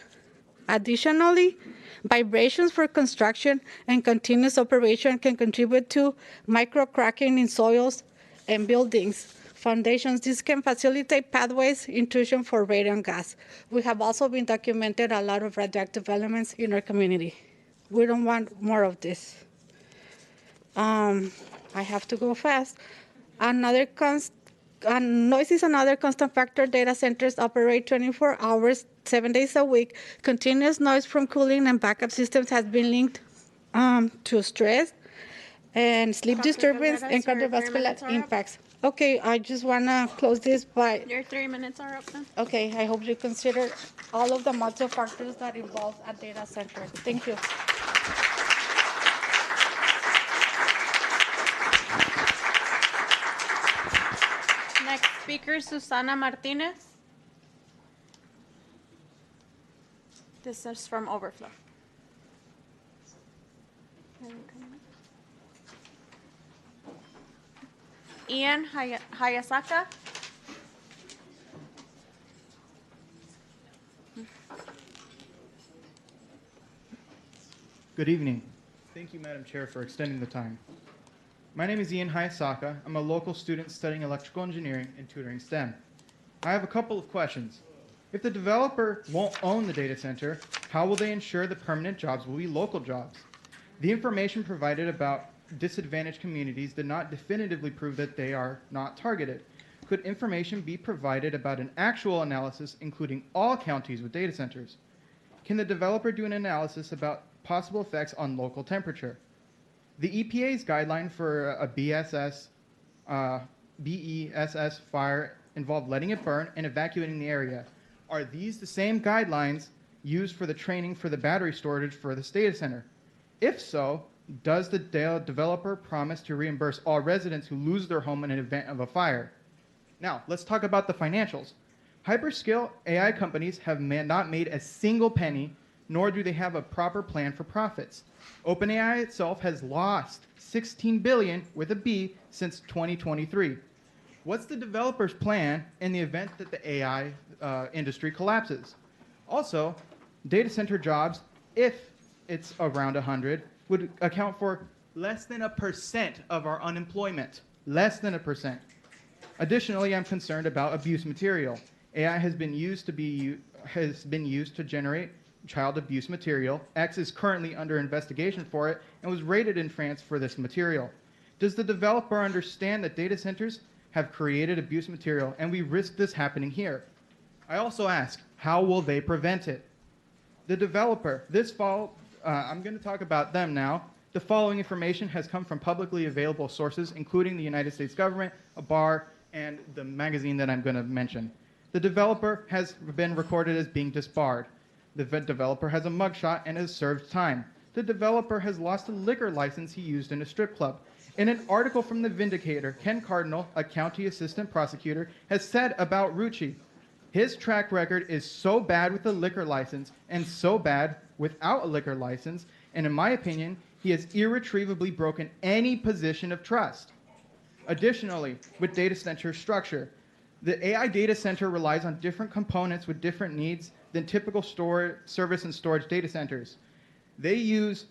Additionally, vibrations for construction and continuous operation can contribute to micro-cracking in soils and buildings, foundations. This can facilitate pathways intrusion for radon gas. We have also been documented a lot of radioactive elements in our community. We don't want more of this. I have to go fast. Noise is another constant factor. Data centers operate 24 hours, 7 days a week. Continuous noise from cooling and backup systems has been linked to stress and sleep Dr. disturbance Calderas, and your 3 cardiovascular minutes are up. impacts. Okay, I just want to close this by. Your 3 minutes are up then. Okay, I hope you consider all of the multiple factors that involve a data center. Thank you. Next speaker, Susana Martinez. This is from Overflow. Ian Hayasaka. Good evening. Thank you, Madam Chair, for extending the time. My name is Ian Hayasaka. I'm a local student studying electrical engineering and tutoring STEM. I have a couple of questions. If the developer won't own the data center, how will they ensure the permanent jobs will be local jobs? The information provided about disadvantaged communities did not definitively prove that they are not targeted. Could information be provided about an actual analysis including all counties with data centers? Can the developer do an analysis about possible effects on local temperature? The EPA's guideline for a BESS fire involved letting it burn and evacuating the area. Are these the same guidelines used for the training for the battery storage for this data center? If so, does the developer promise to reimburse all residents who lose their home in an event of a fire? Now, let's talk about the financials. Hyperscale AI companies have not made a single penny, nor do they have a proper plan for profits. OpenAI itself has lost $16 billion with a B since 2023. What's the developer's plan in the event that the AI industry collapses? Also, data center jobs, if it's around 100, would account for less than 1% of our unemployment. Less than 1%. Additionally, I'm concerned about abuse material. AI has been used to generate child abuse material. X is currently under investigation for it and was raided in France for this material. Does the developer understand that data centers have created abuse material and we risk this happening here? I also ask, how will they prevent it? The developer, this fall, I'm going to talk about them now. The following information has come from publicly available sources, including the United States government, a bar, and the magazine that I'm going to mention. The developer has been recorded as being disbarred. The developer has a mugshot and has served time. The developer has lost a liquor license he used in a strip club. In an article from The Vindicator, Ken Cardinal, a county assistant prosecutor, has said about Rucci, his track record is so bad with a liquor license and so bad without a liquor license, and in my opinion, he has irretrievably broken any position of trust. Additionally, with data center structure, the AI data center relies on different components with different needs than typical service and storage data centers. They use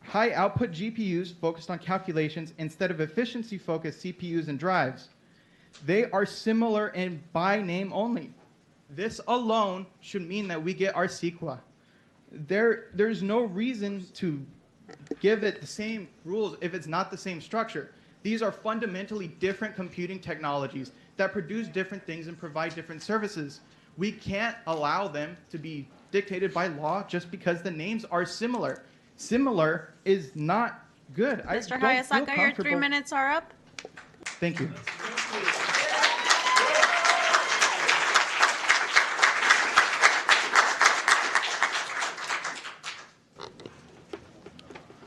high output GPUs focused on calculations instead of efficiency focused CPUs and drives. They are similar in by name only. This alone should mean that we get our CEQA. There's no reason to give it the same rules if it's not the same structure. These are fundamentally different computing technologies that produce different things and provide different services. We can't allow them to be dictated by law just because the names are similar. Similar is not good. Mr. Hayasaka, your 3 minutes are up. Thank you.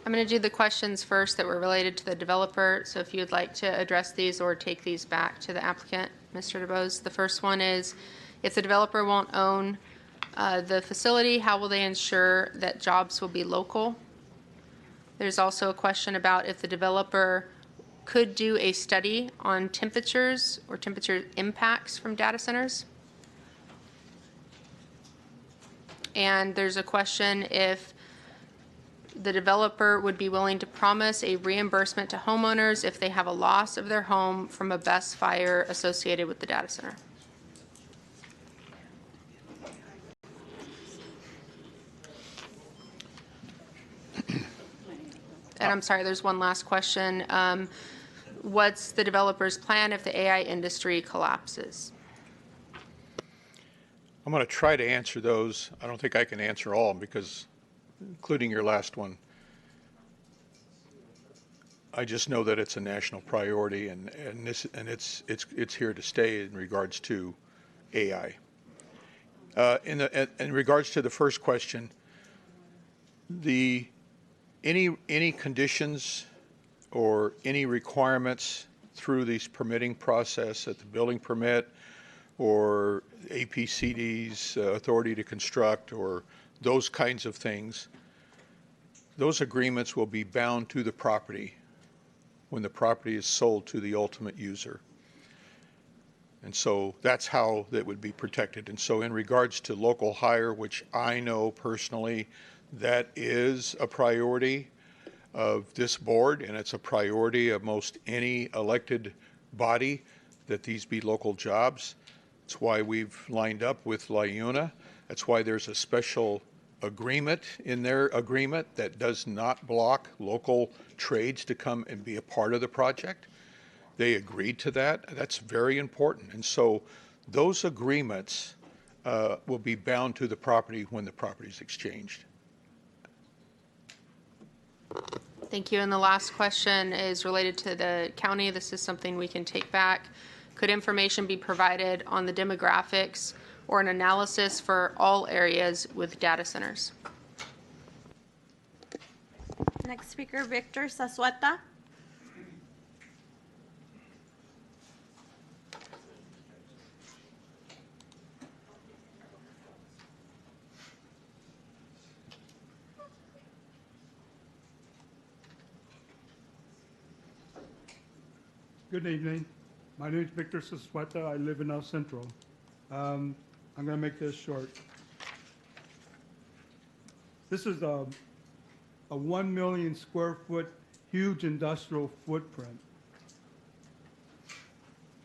I'm going to do the questions first that were related to the developer. So if you'd like to address these or take these back to the applicant, Mr. DeBose. The first one is, if the developer won't own the facility, how will they ensure that jobs will be local? There's also a question about if the developer could do a study on temperatures or temperature impacts from data centers. And there's a question if the developer would be willing to promise a reimbursement to homeowners if they have a loss of their home from a best fire associated with the data center. And I'm sorry, there's one last question. What's the developer's plan if the AI industry collapses? I'm going to try to answer those. I don't think I can answer all because, including your last one, I just know that it's a national priority and it's here to stay in regards to AI. In regards to the first question, any conditions or any requirements through these permitting process at the building permit or APCD's authority to construct or those kinds of things, those agreements will be bound to the property when the property is sold to the ultimate user. And so that's how that would be protected. And so in regards to local hire, which I know personally, that is a priority of this board, and it's a priority of most any elected body that these be local jobs. That's why we've lined up with LIUNA. That's why there's a special agreement in their agreement that does not block local trades to come and be a part of the project. They agreed to that. That's very important. And so those agreements will be bound to the property when the property is exchanged. Thank you. And the last question is related to the county. This is something we can take back. Could information be provided on the demographics or an analysis for all areas with data centers? Next speaker, Victor Sasueta. Good evening. My name is Victor Sasueta. I live in El Centro. I'm going to make this short. This is a 1 million square foot huge industrial footprint.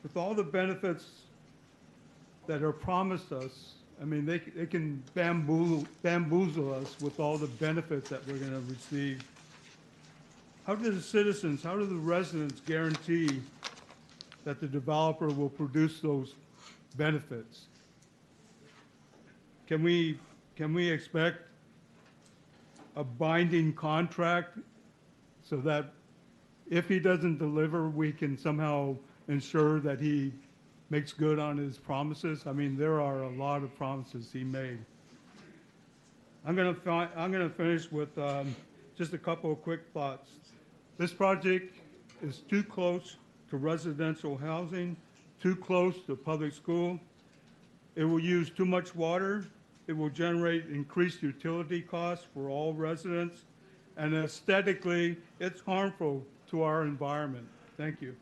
With all the benefits that are promised us, I mean, they can bamboozle us with all the benefits that we're going to receive. How do the citizens, how do the residents guarantee that the developer will produce those benefits? Can we expect a binding contract so that if he doesn't deliver, we can somehow ensure that he makes good on his promises? I mean, there are a lot of promises he made. I'm going to finish with just a couple of quick thoughts. This project is too close to residential housing, too close to public school. It will use too much water. It will generate increased utility costs for all residents. And aesthetically, it's harmful to our environment. Thank you.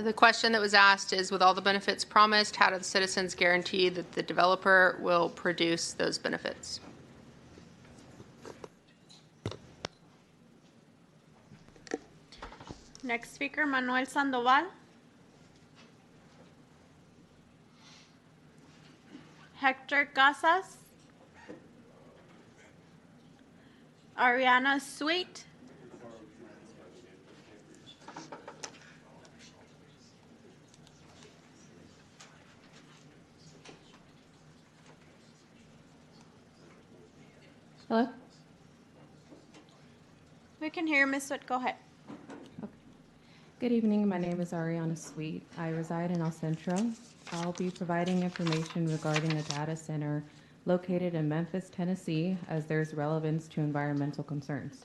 The question that was asked is, with all the benefits promised, how do the citizens guarantee that the developer will produce those benefits? Next speaker, Manuel Sandoval. Hector Casas. Ariana Sweet. Hello? We can hear Ms. Sweet. Go ahead. Good evening. My name is Ariana Sweet. I reside in El Centro. I'll be providing information regarding a data center located in Memphis, Tennessee, as there's relevance to environmental concerns.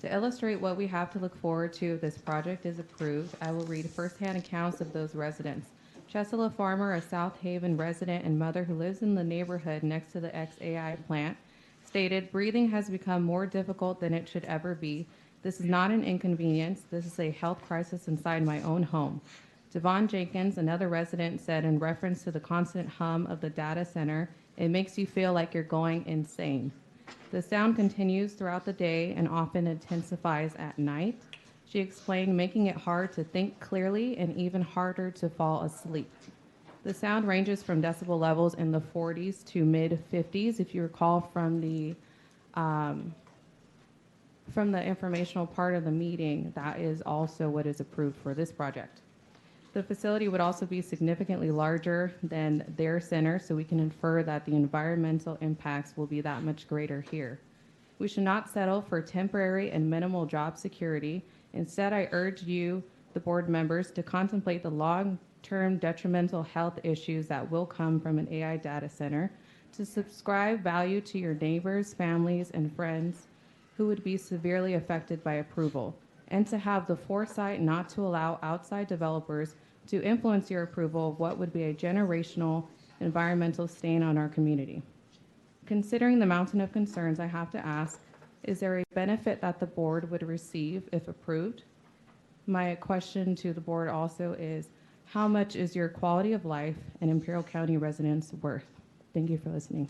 To illustrate what we have to look forward to if this project is approved, I will read firsthand accounts of those residents. Chesela Farmer, a South Haven resident and mother who lives in the neighborhood next to the XAI plant, stated, "Breathing has become more difficult than it should ever be. This is not an inconvenience. This is a health crisis inside my own home. Devon Jenkins, another resident, said in reference to the constant hum of the data center, it makes you feel like you're going insane. The sound continues throughout the day and often intensifies at night. She explained, making it hard to think clearly and even harder to fall asleep. The sound ranges from decibel levels in the 40s to mid 50s. If you recall from the informational part of the meeting, that is also what is approved for this project. The facility would also be significantly larger than their center, so we can infer that the environmental impacts will be that much greater here. We should not settle for temporary and minimal job security. Instead, I urge you, the board members, to contemplate the long-term detrimental health issues that will come from an AI data center, to subscribe value to your neighbors, families, and friends who would be severely affected by approval, and to have the foresight not to allow outside developers to influence your approval of what would be a generational environmental stain on our community. Considering the mountain of concerns, I have to ask, is there a benefit that the board would receive if approved? My question to the board also is, how much is your quality of life and Imperial County residents worth? Thank you for listening.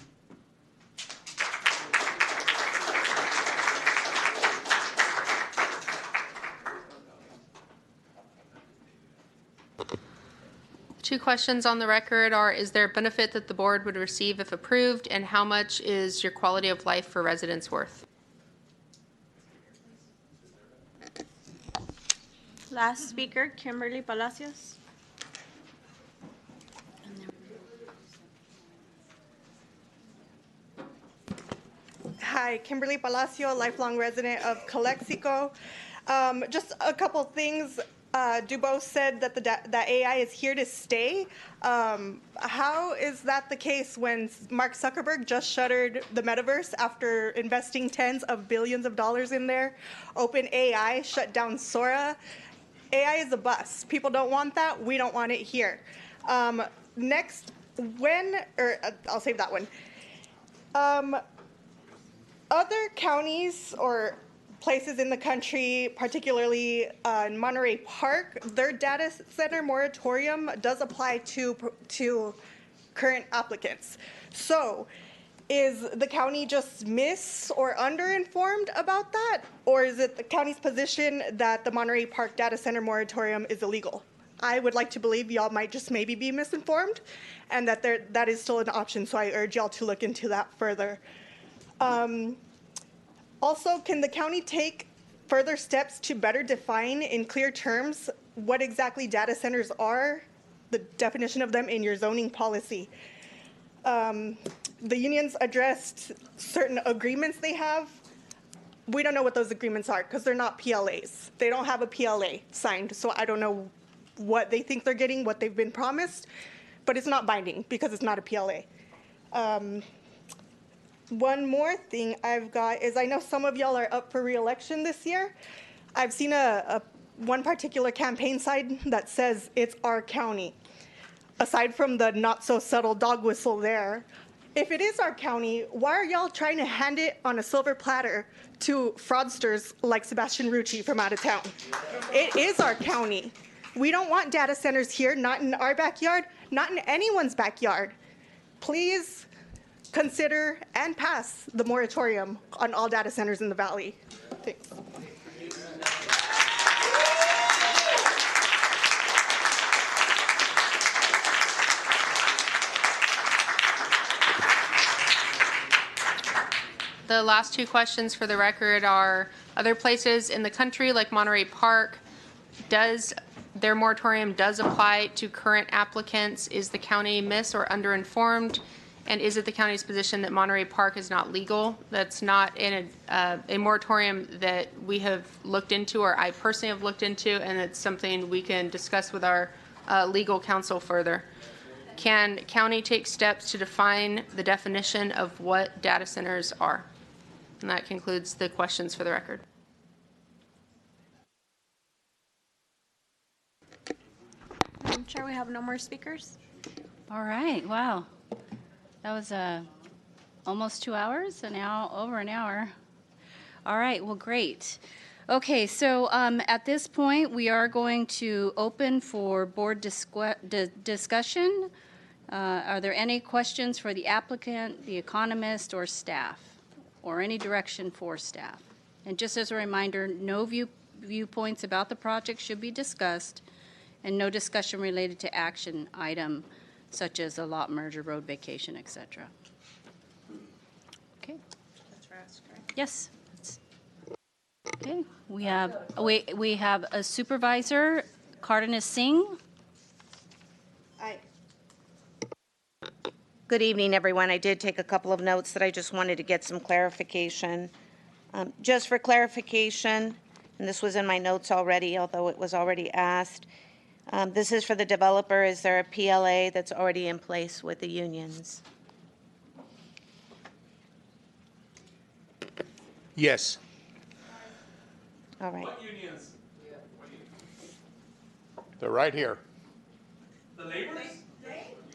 Two questions on the record are, is there a benefit that the board would receive if approved, and how much is your quality of life for residents worth? Last speaker, Kimberly Palacios. Hi, Kimberly Palacio, lifelong resident of Calexico. Just a couple things. Dubose said that that AI is here to stay. How is that the case when Mark Zuckerberg just shuttered the metaverse after investing tens of billions of dollars in there? OpenAI shut down Sora. AI is a bust. People don't want that. We don't want it here. Next, I'll save that one. Other counties or places in the country, particularly in Monterey Park, their data center moratorium does apply to current applicants. So is the county just or underinformed about that? Or is it the county's position that the Monterey Park data center moratorium is illegal? I would like to believe y'all might just maybe be misinformed and that that is still an option, so I urge y'all to look into that further. Also, can the county take further steps to better define in clear terms what exactly data centers are, the definition of them in your zoning policy? The unions addressed certain agreements they have. We don't know what those agreements are because they're not PLAs. They don't have a PLA signed, so I don't know what they think they're getting, what they've been promised, but it's not binding because it's not a PLA. One more thing I've got is I know some of y'all are up for re-election this year. I've seen one particular campaign side that says it's our county. Aside from the not so subtle dog whistle there, if it is our county, why are y'all trying to hand it on a silver platter to fraudsters like Sebastian Rucci from out of town? It is our county. We don't want data centers here, not in our backyard, not in anyone's backyard. Please consider and pass the moratorium on all data centers in the valley. Thanks. The last two questions for the record are, other places in the country like Monterey Park, their moratorium does apply to current applicants? Is the county mis or underinformed? And is it the county's position that Monterey Park is not legal? That's not in a moratorium that we have looked into, or I personally have looked into, and it's something we can discuss with our legal counsel further. Can county take steps to define the definition of what data centers are? And that concludes the questions for the record. I'm sure we have no more speakers. All right, wow. That was almost 2 hours, and now over an hour. All right, well, great. Okay, so at this point, we are going to open for board discussion. Are there any questions for the applicant, the economist, or staff, or any direction for staff? And just as a reminder, no viewpoints about the project should be discussed, and no discussion related to action item such as a lot merger, road vacation, etc. Okay. Yes. Okay. We have a supervisor, Cardenas Singh. Good evening, everyone. I did take a couple of notes that I just wanted to get some clarification. Just for clarification, and this was in my notes already, although it was already asked, this is for the developer. Is there a PLA that's already in place with the unions? Yes. All right. What unions? They're right here. The laborers?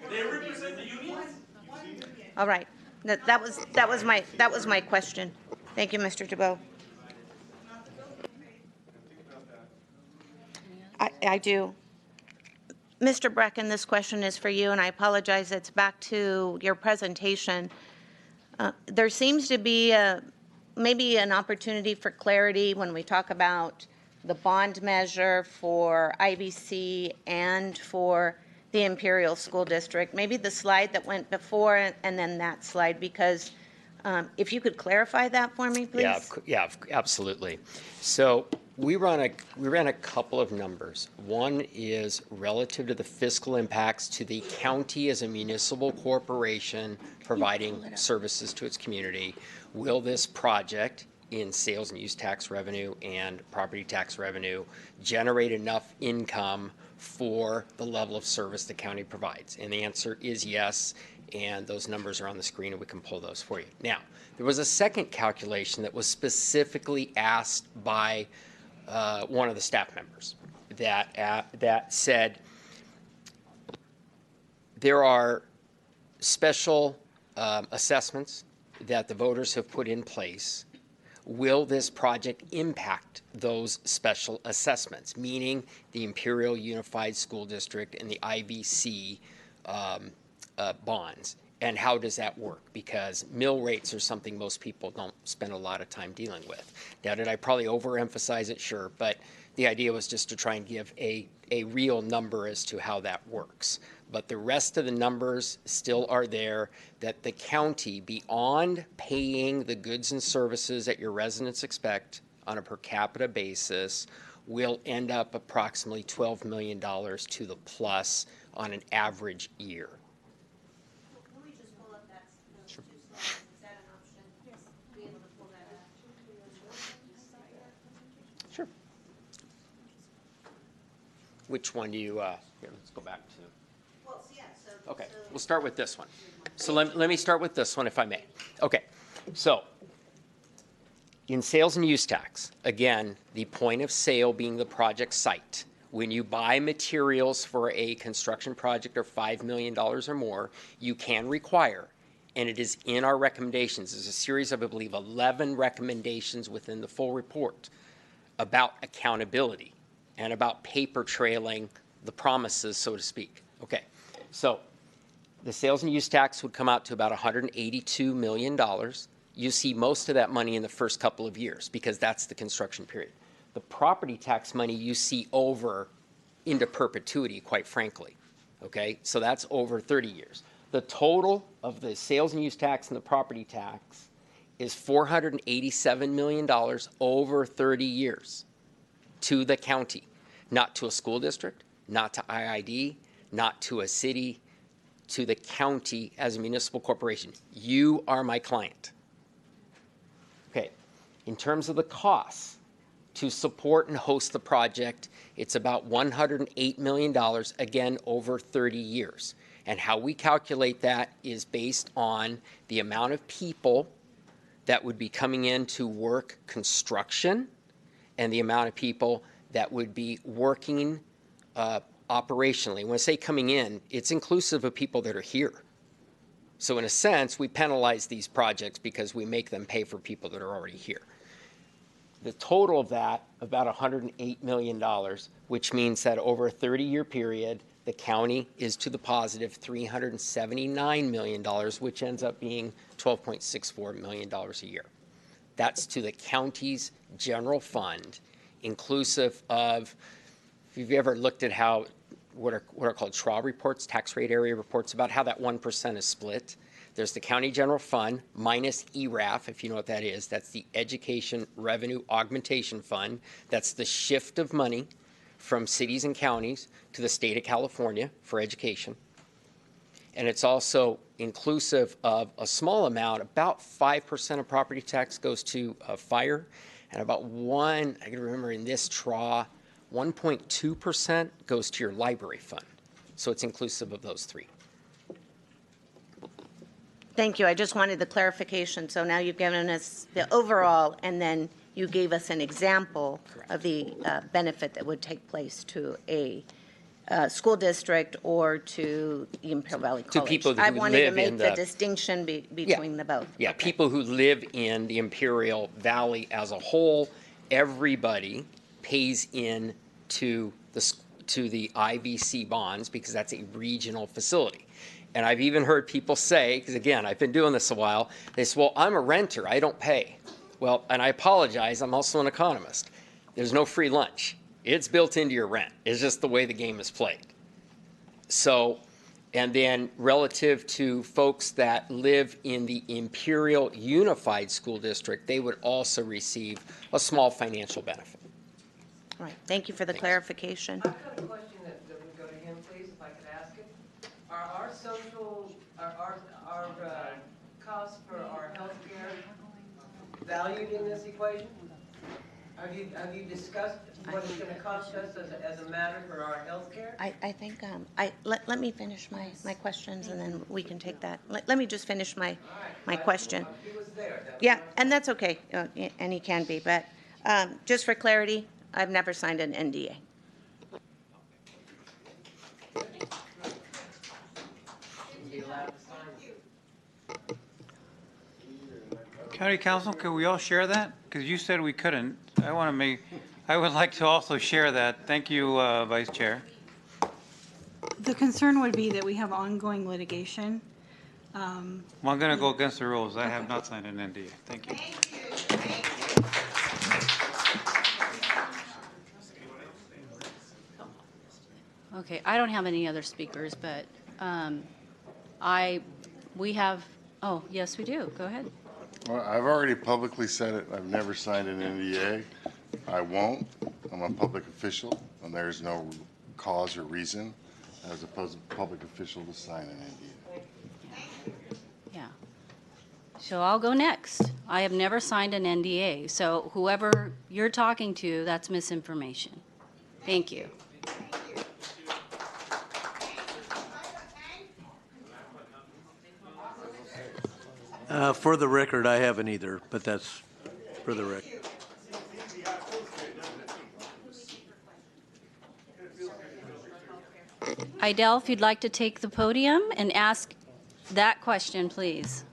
They represent the unions? All right. That was my question. Thank you, Mr. DeBoe. I do. Mr. Brecken, this question is for you, and I apologize. It's back to your presentation. There seems to be maybe an opportunity for clarity when we talk about the bond measure for IBC and for the Imperial School District. Maybe the slide that went before and then that slide, because if you could clarify that for me, please. Yeah, absolutely. So we ran a couple of numbers. One is relative to the fiscal impacts to the county as a municipal corporation providing services to its community. Will this project in sales and use tax revenue and property tax revenue generate enough income for the level of service the county provides? And the answer is yes, and those numbers are on the screen and we can pull those for you. Now, there was a second calculation that was specifically asked by one of the staff members that said there are special assessments that the voters have put in place. Will this project impact those special assessments, meaning the Imperial Unified School District and the IBC bonds? And how does that work? Because mill rates are something most people don't spend a lot of time dealing with. Now, did I probably overemphasize it? Sure, but the idea was just to try and give a real number as to how that works. But the rest of the numbers still are there, that the county, beyond paying the goods and services that your residents expect on a per capita basis, will end up approximately $12 million to the plus on an average year. Can we just pull up those two slides? Is that an option? Yes. Be able to pull that up. Sure. Which one do you, here, let's go back to. Okay, we'll start with this one. So let me start with this one, if I may. Okay, so in sales and use tax, again, the point of sale being the project site. When you buy materials for a construction project of $5 million or more, you can require, and it is in our recommendations, there's a series of, I believe, 11 recommendations within the full report about accountability and about paper trailing the promises, so to speak. Okay, so the sales and use tax would come out to about $182 million. You see most of that money in the first couple of years because that's the construction period. The property tax money you see over into perpetuity, quite frankly. Okay, so that's over 30 years. The total of the sales and use tax and the property tax is $487 million over 30 years to the county, not to a school district, not to IID, not to a city, to the county as a municipal corporation. You are my client. Okay, in terms of the costs to support and host the project, it's about $108 million, again, over 30 years. And how we calculate that is based on the amount of people that would be coming in to work construction and the amount of people that would be working operationally. When I say coming in, it's inclusive of people that are here. So in a sense, we penalize these projects because we make them pay for people that are already here. The total of that, about $108 million, which means that over a 30-year period, the county is to the positive $379 million, which ends up being $12.64 million a year. That's to the county's general fund, inclusive of, if you've ever looked at how, what are called TRA reports, tax rate area reports, about how that 1% is split. There's the county general fund minus ERAF, if you know what that is. That's the Education Revenue Augmentation Fund. That's the shift of money from cities and counties to the state of California for education. And it's also inclusive of a small amount, about 5% of property tax goes to fire, and about I can remember in this TRA, 1.2% goes to your library fund. So it's inclusive of those three. Thank you. I just wanted the clarification. So now you've given us the overall, and then you gave us an example of the benefit that would take place to a school district or to the Imperial Valley College. To people who I wanted to live make in the the distinction between the both. Yeah, people who live in the Imperial Valley as a whole, everybody pays in to the IVC bonds because that's a regional facility. And I've even heard people say, because again, I've been doing this a while, they say, well, I'm a renter, I don't pay. Well, and I apologize, I'm also an economist. There's no free lunch. It's built into your rent. It's just the way the game is played. So, and then relative to folks that live in the Imperial Unified School District, they would also receive a small financial benefit. All right. Thank you for the clarification. I've got a question that would go to him, please, if I could ask it. Are our costs for our health care valued in this equation? Have you discussed what it's going to cost us as a matter for our health care? I think, let me finish my questions, and then we can take that. Let me just finish my question. He was there. Yeah, and that's okay, and he can be, but just for clarity, I've never signed an NDA. County Council, could we all share that? Because you said we couldn't. I would like to also share that. Thank you, Vice Chair. The concern would be that we have ongoing litigation. Well, I'm going to go against the rules. I have not signed an NDA. Thank you. Okay, I don't have any other speakers, but we have, oh, yes, we do. Go ahead. Well, I've already publicly said it. I've never signed an NDA. I won't. I'm a public official, and there's no cause or reason as a public official to sign an NDA. Yeah. So I'll go next. I have never signed an NDA. So whoever you're talking to, that's misinformation. Thank you. For the record, I haven't either, but that's for the record. Idell, if you'd like to take the podium and ask that question, please.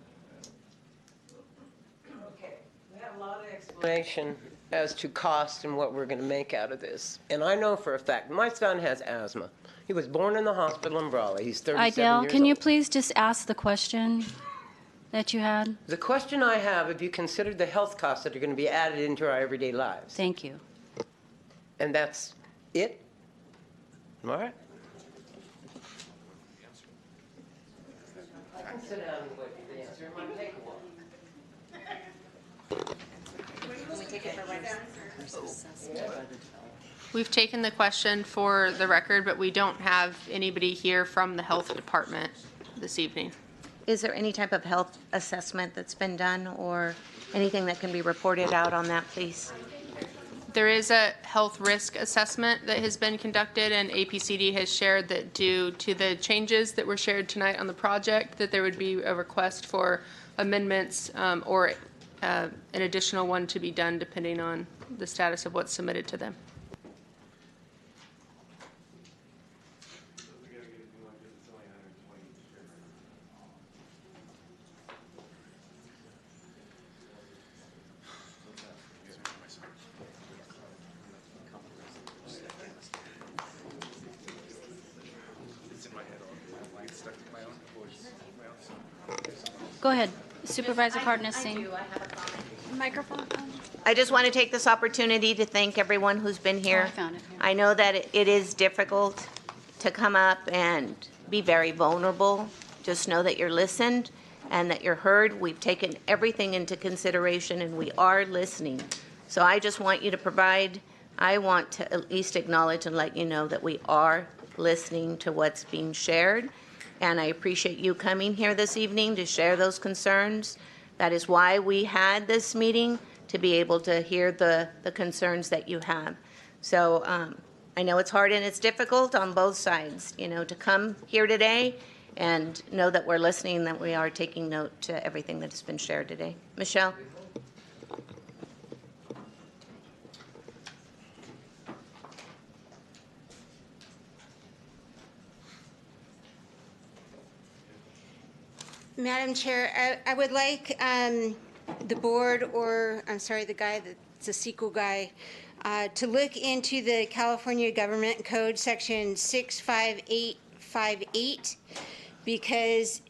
Okay, we have a lot of explanation as to cost and what we're going to make out of this. And I know for a fact, my son has asthma. He was born in the hospital in Brawley. He's 37 years old. Idell, can you please just ask the question that you had? The question I have you considered the health costs that are going to be added into our everyday lives? Thank you. And that's it? All right. I can sit down and wait for the answer. It might take a while. We've taken the question for the record, but we don't have anybody here from the health department this evening. Is there any type of health assessment that's been done or anything that can be reported out on that, please? There is a health risk assessment that has been conducted, and APCD has shared that due to the changes that were shared tonight on the project, that there would be a request for amendments or an additional one to be done depending on the status of what's submitted to them. Go ahead, Supervisor Cardenas I Singh. do. I have a comment. Microphone. I just want to take this opportunity to thank everyone who's been here. Oh, I found it here. I know that it is difficult to come up and be very vulnerable. Just know that you're listened and that you're heard. We've taken everything into consideration and we are listening. So I just want you to I want to at least acknowledge and let you know that we are listening to what's being shared. And I appreciate you coming here this evening to share those concerns. That is why we had this meeting, to be able to hear the concerns that you have. So I know it's hard and it's difficult on both sides, to come here today and know that we're listening, that we are taking note to everything that has been shared today. Michelle? Madam Chair, I would like the board, or I'm sorry, the guy that's a SQL guy, to look into the California Government Code Section 65858, because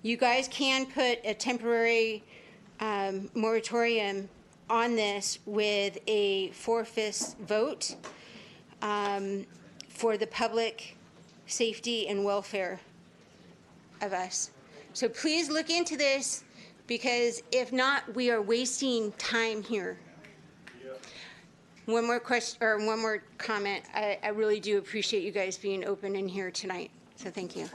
you guys can put a temporary moratorium on this with a 4/5 vote for the public safety and welfare of us. So please look into this, because if not, we are wasting time here. One more question, or one more comment. I really do appreciate you guys being open in here tonight. So thank you.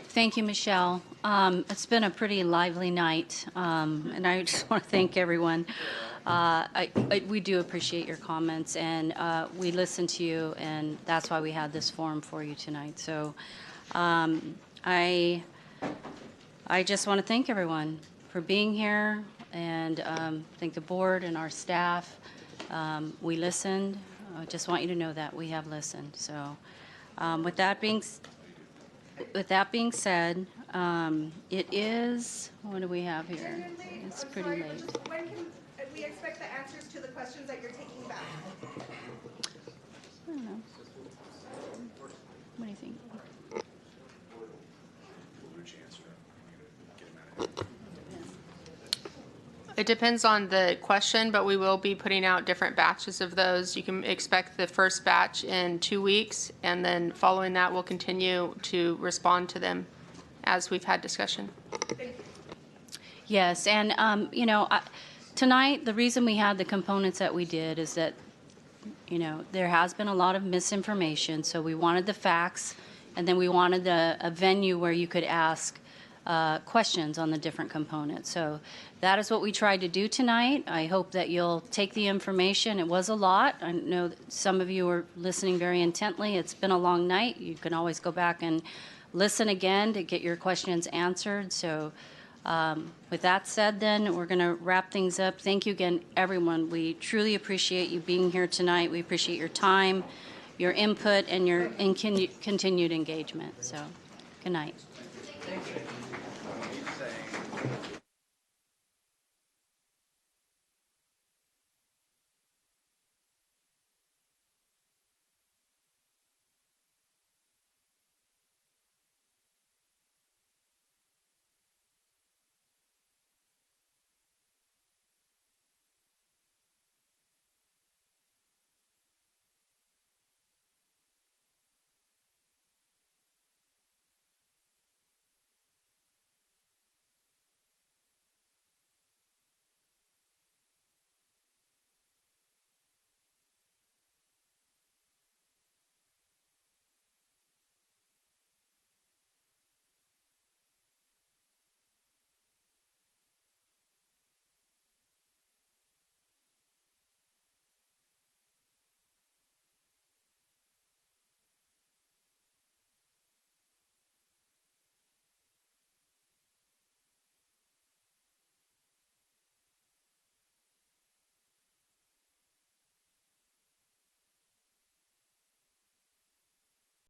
Thank you, Michelle. It's been a pretty lively night, and I just want to thank everyone. We do appreciate your comments, and we listened to you, and that's why we had this forum for you tonight. So I just want to thank everyone for being here, and thank the board and our staff. We listened. I just want you to know that we have listened. So with that being said, it is, what do we have here? It's pretty late. When can we expect the answers to the questions that you're taking back? I don't know. What do you think? It depends on the question, but we will be putting out different batches of those. You can expect the first batch in 2 weeks, and then following that, we'll continue to respond to them as we've had discussion. Yes, and tonight, the reason we had the components that we did is that, there has been a lot of misinformation, so we wanted the facts, and then we wanted a venue where you could ask questions on the different components. So that is what we tried to do tonight. I hope that you'll take the information. It was a lot. I know that some of you were listening very intently. It's been a long night. You can always go back and listen again to get your questions answered. So with that said, then, we're going to wrap things up. Thank you again, everyone. We truly appreciate you being here tonight. We appreciate your time, your input, and your continued engagement. So good night. Thank you.